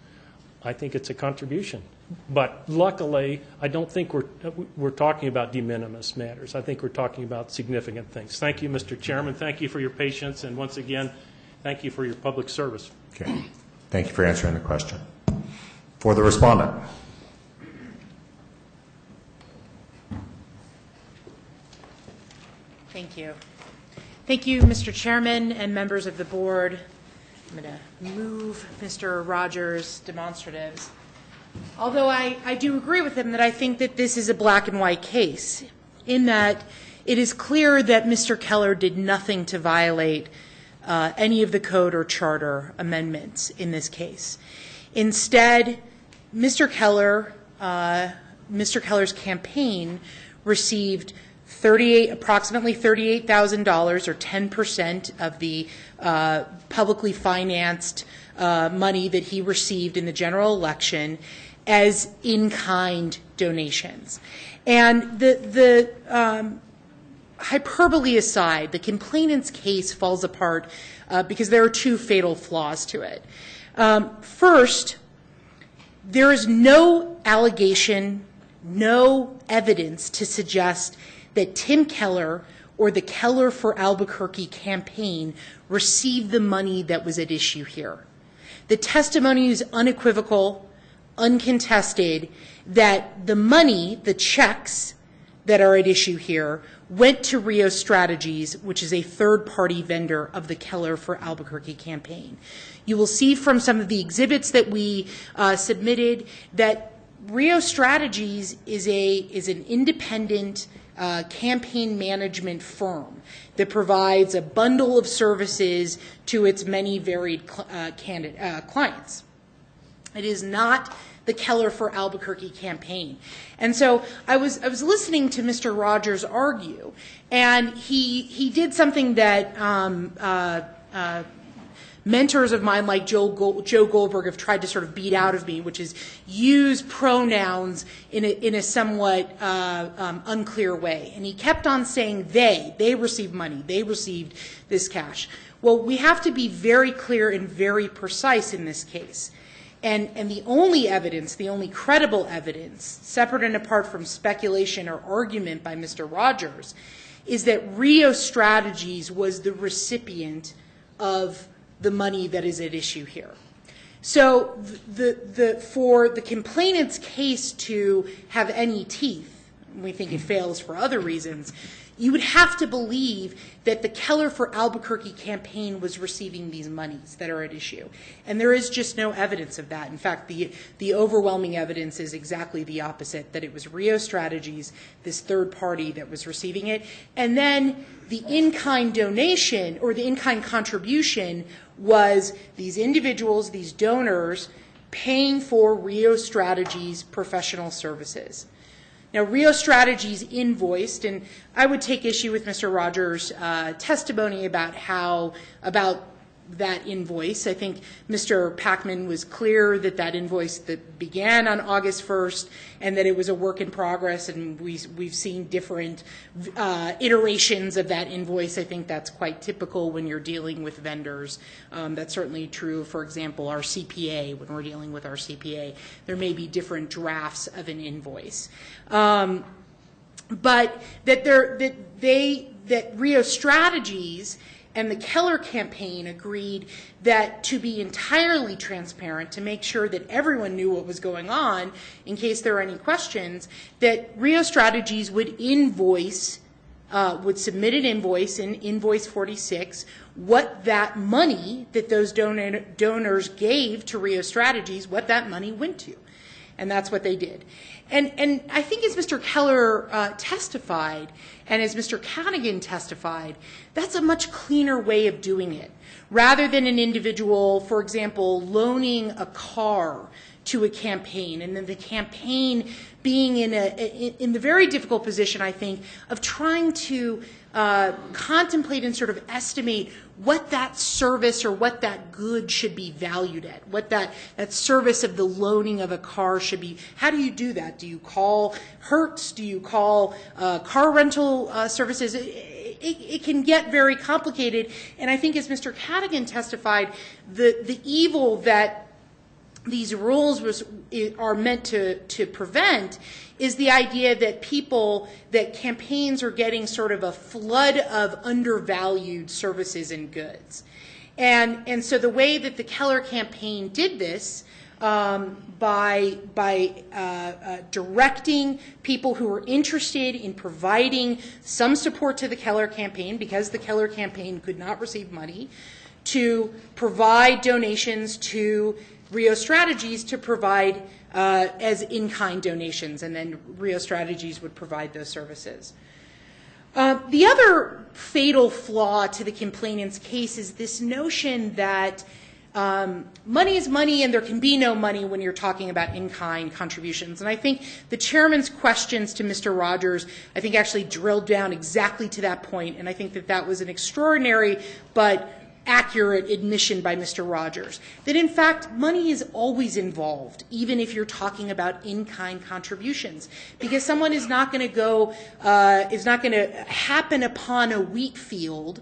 I think it's a contribution. But luckily, I don't think we're talking about de minimis matters. I think we're talking about significant things. Thank you, Mr. Chairman. Thank you for your patience. And once again, thank you for your public service. Okay. Thank you for answering the question. For the respondent. Thank you. Thank you, Mr. Chairman and members of the board. I'm going to move Mr. Rogers' demonstratives. Although I do agree with him that I think that this is a black and white case, in that it is clear that Mr. Keller did nothing to violate any of the code or charter amendments in this case. Instead, Mr. Keller's campaign received approximately $38,000, or 10% of the publicly financed money that he received in the general election as in-kind donations. And the hyperbole aside, the complainant's case falls apart because there are 2 fatal flaws to it. First, there is no allegation, no evidence to suggest that Tim Keller or the Keller for Albuquerque campaign received the money that was at issue here. The testimony is unequivocal, uncontested, that the money, the checks that are at issue here, went to Rio Strategies, which is a third-party vendor of the Keller for Albuquerque campaign. You will see from some of the exhibits that we submitted that Rio Strategies is an independent campaign management firm that provides a bundle of services to its many varied clients. It is not the Keller for Albuquerque campaign. And so I was listening to Mr. Rogers argue, and he did something that mentors of mine like Joe Goldberg have tried to sort of beat out of me, which is use pronouns in a somewhat unclear way. And he kept on saying they received money, they received this cash. Well, we have to be very clear and very precise in this case. And the only evidence, the only credible evidence, separate and apart from speculation or argument by Mr. Rogers, is that Rio Strategies was the recipient of the money that is at issue here. So for the complainant's case to have any teeth, we think it fails for other reasons, you would have to believe that the Keller for Albuquerque campaign was receiving these monies that are at issue. And there is just no evidence of that. In fact, the overwhelming evidence is exactly the opposite, that it was Rio Strategies, this third party, that was receiving it. And then the in-kind donation or the in-kind contribution was these individuals, these donors, paying for Rio Strategies' professional services. Now, Rio Strategies invoiced, and I would take issue with Mr. Rogers' testimony about that invoice. I think Mr. Packman was clear that that invoice that began on August 1st and that it was a work in progress, and we've seen different iterations of that invoice. I think that's quite typical when you're dealing with vendors. That's certainly true, for example, our CPA, when we're dealing with our CPA. There may be different drafts of an invoice. But that Rio Strategies and the Keller campaign agreed that to be entirely transparent, to make sure that everyone knew what was going on, in case there are any questions, that Rio Strategies would invoice, would submit an invoice in Invoice 46, what that money that those donors gave to Rio Strategies, what that money went to. And that's what they did. And I think as Mr. Keller testified, and as Mr. Cadigan testified, that's a much cleaner way of doing it. Rather than an individual, for example, loaning a car to a campaign, and then the campaign being in the very difficult position, I think, of trying to contemplate and sort of estimate what that service or what that good should be valued at, what that service of the loaning of a car should be. How do you do that? Do you call Hertz? Do you call car rental services? It can get very complicated, and I think as Mr. Cadigan testified, the evil that these rules are meant to prevent is the idea that that campaigns are getting sort of a flood of undervalued services and goods. And so the way that the Keller campaign did this, by directing people who were interested in providing some support to the Keller campaign, because the Keller campaign could not receive money, to provide donations to Rio Strategies to provide as in-kind donations, and then Rio Strategies would provide those services. The other fatal flaw to the complainant's case is this notion that money is money and there can be no money when you're talking about in-kind contributions. And I think the chairman's questions to Mr. Rogers, I think, actually drilled down exactly to that point, and I think that was an extraordinary but accurate admission by Mr. Rogers, that in fact money is always involved, even if you're talking about in-kind contributions, because someone is not going to happen upon a wheat field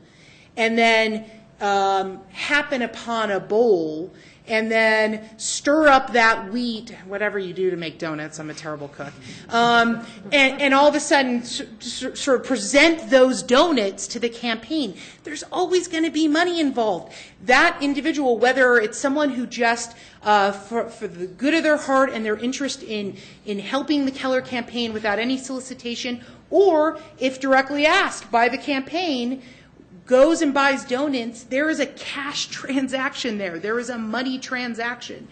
and then happen upon a bowl and then stir up that wheat, whatever you do to make donuts, I'm a terrible cook, and all of a sudden sort of present those donuts to the campaign. There's always going to be money involved. That individual, whether it's someone who just, for the good of their heart and their interest in helping the Keller campaign without any solicitation, or if directly asked by the campaign, goes and buys donuts, there is a cash transaction there. There is a money transaction.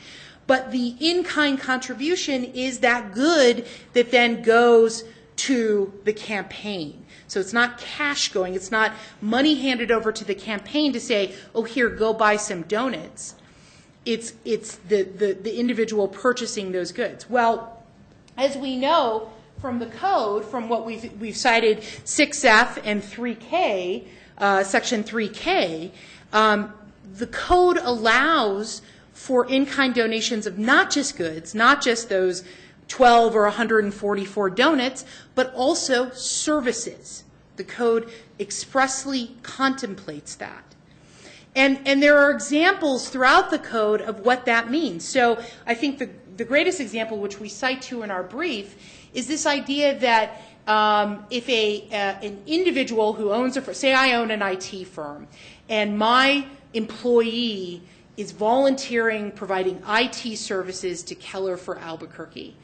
But the in-kind contribution is that good that then goes to the campaign. So it's not cash going. It's not money handed over to the campaign to say, oh, here, go buy some donuts. It's the individual purchasing those goods. Well, as we know from the code, from what we've cited 6F and 3K, Section 3K, the code allows for in-kind donations of not just goods, not just those 12 or 144 donuts, but also services. The code expressly contemplates that. And there are examples throughout the code of what that means. So I think the greatest example, which we cite to in our brief, is this idea that if an individual who owns say I own an IT firm, and my employee is volunteering providing IT services to Keller for Albuquerque.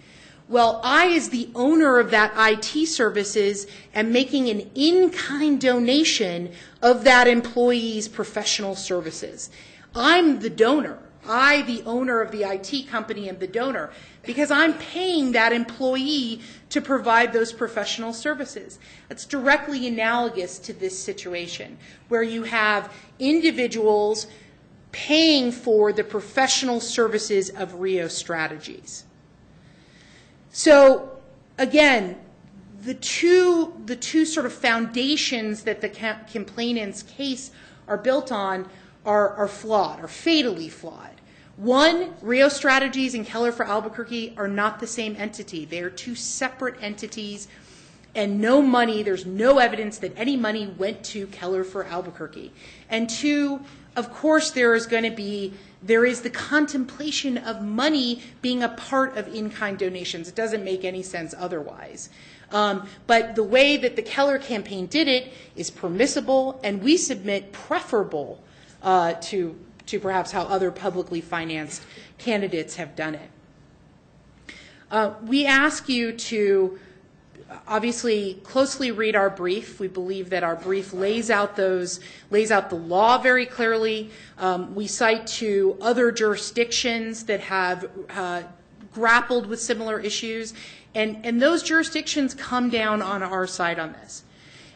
Well, I, as the owner of that IT services, am making an in-kind donation of that employee's professional services. I'm the donor. I, the owner of the IT company, am the donor because I'm paying that employee to provide those professional services. It's directly analogous to this situation where you have individuals paying for the professional services of Rio Strategies. So again, the two sort of foundations that the complainant's case are built on are flawed, are fatally flawed. One, Rio Strategies and Keller for Albuquerque are not the same entity. They are two separate entities, and there's no evidence that any money went to Keller for Albuquerque. And two, of course, there is the contemplation of money being a part of in-kind donations. It doesn't make any sense otherwise. But the way that the Keller campaign did it is permissible, and we submit preferable to perhaps how other publicly financed candidates have done it. We ask you to obviously closely read our brief. We believe that our brief lays out the law very clearly. We cite to other jurisdictions that have grappled with similar issues, and those jurisdictions come down on our side on this.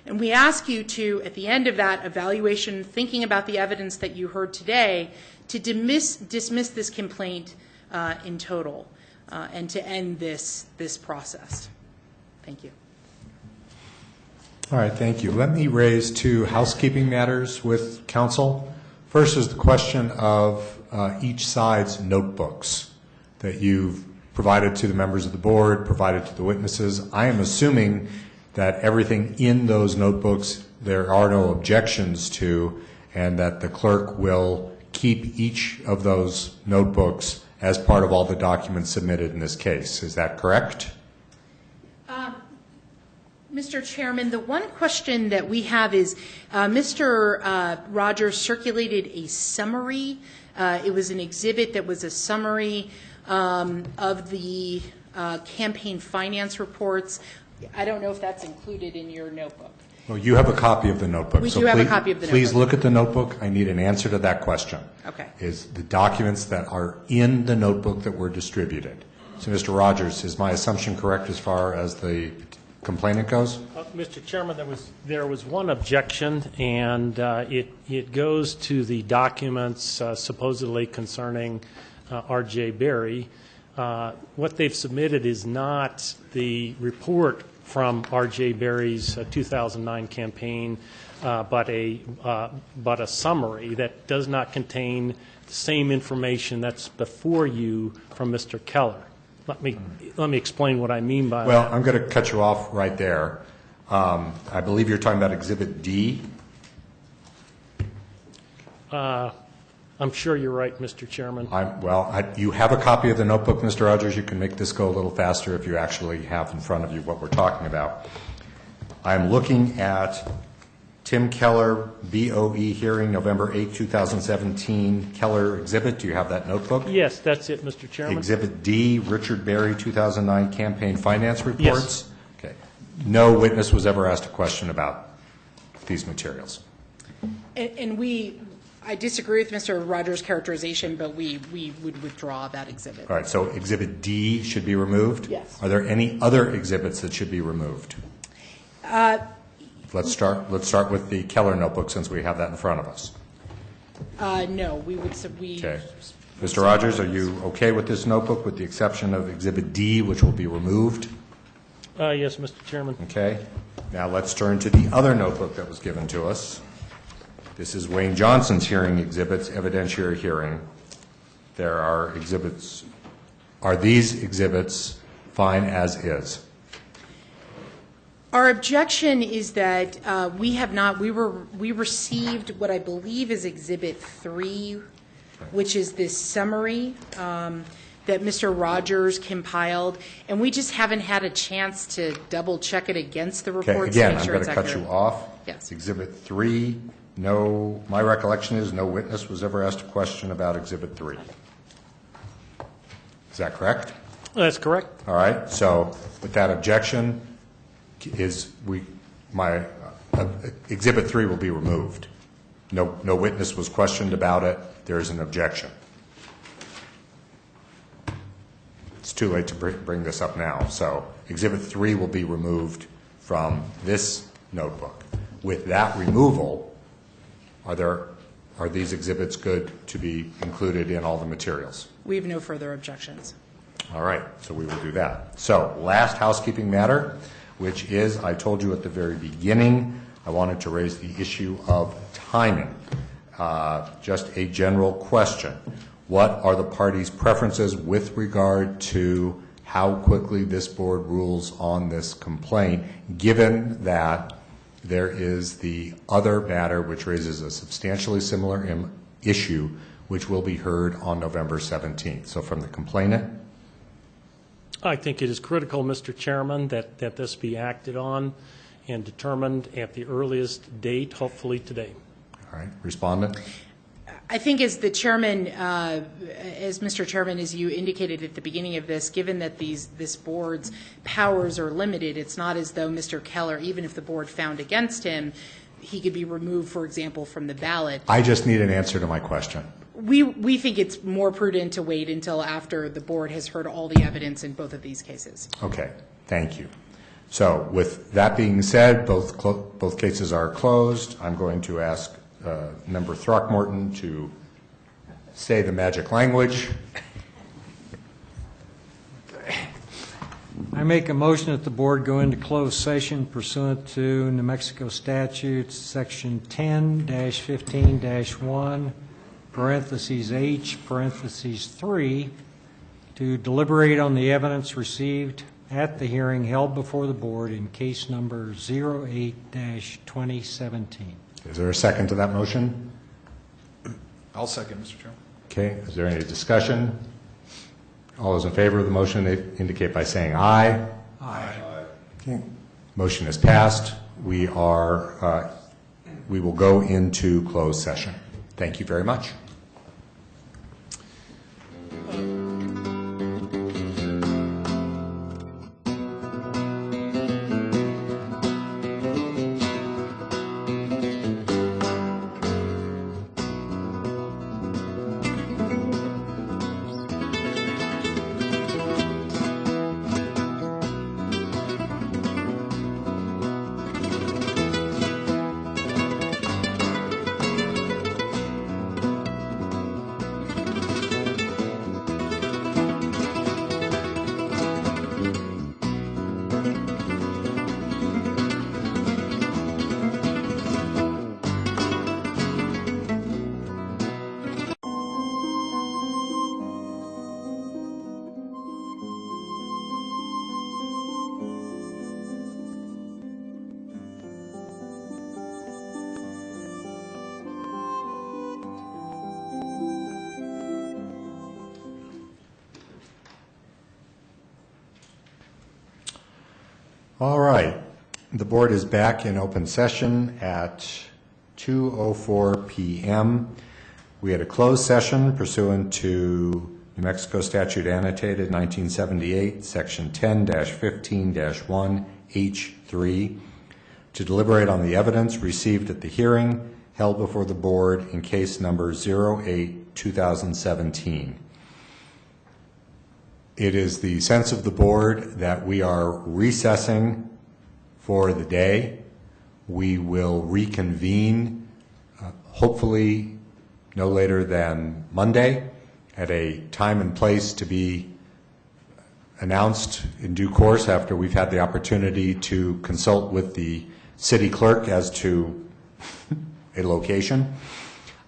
And we ask you to, at the end of that evaluation, thinking about the evidence that you heard today, to dismiss this complaint in total and to end this process. Thank you. All right, thank you. Let me raise two housekeeping matters with counsel. First is the question of each side's notebooks that you've provided to the members of the board, provided to the witnesses. I am assuming that everything in those notebooks there are no objections to, and that the clerk will keep each of those notebooks as part of all the documents submitted in this case. Is that correct? Mr. Chairman, the one question that we have is Mr. Rogers circulated a summary. It was an exhibit that was a summary of the campaign finance reports. I don't know if that's included in your notebook. Well, you have a copy of the notebook. We do have a copy of the notebook. Please look at the notebook. I need an answer to that question. Okay. Is the documents that are in the notebook that were distributed. So, Mr. Rogers, is my assumption correct as far as the complainant goes? Mr. Chairman, there was one objection, and it goes to the documents supposedly concerning R.J. Berry. What they've submitted is not the report from R.J. Berry's 2009 campaign, but a summary that does not contain the same information that's before you from Mr. Keller. Let me explain what I mean by that. Well, I'm going to cut you off right there. I believe you're talking about Exhibit D. I'm sure you're right, Mr. Chairman. You have a copy of the notebook, Mr. Rogers. You can make this go a little faster if you actually have in front of you what we're talking about. I'm looking at Tim Keller, BOE hearing, November 8, 2017, Keller exhibit. Do you have that notebook? Yes, that's it, Mr. Chairman. Exhibit D, Richard Berry, 2009 campaign finance reports. Yes. Okay. No witness was ever asked a question about these materials. And I disagree with Mr. Rogers' characterization, but we would withdraw that exhibit. All right, so Exhibit D should be removed? Yes. Are there any other exhibits that should be removed? Let's start with the Keller notebook since we have that in front of us. No, we would. Okay. Mr. Rogers, are you okay with this notebook with the exception of Exhibit D, which will be removed? Yes, Mr. Chairman. Okay. Now let's turn to the other notebook that was given to us. This is Wayne Johnson's hearing exhibits, evidentiary hearing. There are exhibits. Are these exhibits fine as is? Our objection is that we have not, we received what I believe is Exhibit 3, which is this summary that Mr. Rogers compiled, and we just haven't had a chance to double-check it against the Okay, report again, to make I'm sure going it's to cut accurate. you off. Yes. Exhibit 3, no, my recollection is no witness was ever asked a question about Exhibit 3. Is that correct? That's correct. All right, so with that objection, Exhibit 3 will be removed. No witness was questioned about it. There is an objection. It's too late to bring this up now. So Exhibit 3 will be removed from this notebook. With that removal, are these exhibits good to be included in all the materials? We have no further objections. All right, so we will do that. So last housekeeping matter, which is, I told you at the very beginning, I wanted to raise the issue of timing. Just a general question. What are the parties' preferences with regard to how quickly this board rules on this complaint, given that there is the other matter which raises a substantially similar issue, which will be heard on November 17th? So from the complainant. I think it is critical, Mr. Chairman, that this be acted on and determined at the earliest date, hopefully today. All right, respondent. I think as the chairman, as Mr. Chairman, as you indicated at the beginning of this, given that this board's powers are limited, it's not as though Mr. Keller, even if the board found against him, he could be removed, for example, from the ballot. I just need an answer to my question. We think it's more prudent to wait until after the board has heard all the evidence in both of these cases. Okay, thank you. So with that being said, both cases are closed. I'm going to ask Member Throckmorton to say the magic language. I make a motion that the board go into closed session pursuant to New Mexico statutes, section 10-15-1, parentheses H, parentheses 3, to deliberate on the evidence received at the hearing held before the board in case number 08-2017. Is there a second to that motion? I'll second, Mr. Chairman. Okay, is there any discussion? All those in favor of the motion indicate by saying aye. Aye. Okay. Motion is passed. We will go into closed session. Thank you very much. All right. The board is back in open session at 2:04 p.m. We had a closed session pursuant to New Mexico Statute Annotated 1978, Section 10-15-1, H3, to deliberate on the evidence received at the hearing held before the board in case number 08-2017. It is the sense of the board that we are recessing for the day. We will reconvene hopefully no later than Monday at a time and place to be announced in due course after we've had the opportunity to consult with the city clerk as to a location.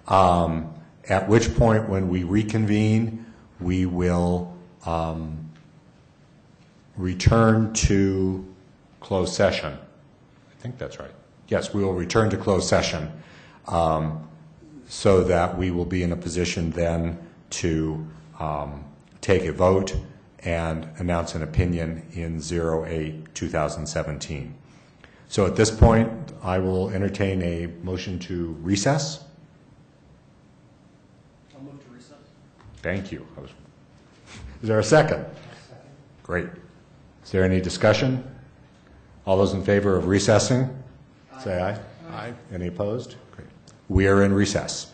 At which point, when we reconvene, we will return to closed session. think that's right. Yes, we will return to closed session so that we will be in a position then to take a vote and announce an opinion in 08/2017. So at this point, I will entertain a motion to recess. I'll move to recess. Thank you. Is there a second? Great. Is there any discussion? All those in favor of recessing, say aye. Aye. Any opposed? Great. We are in recess.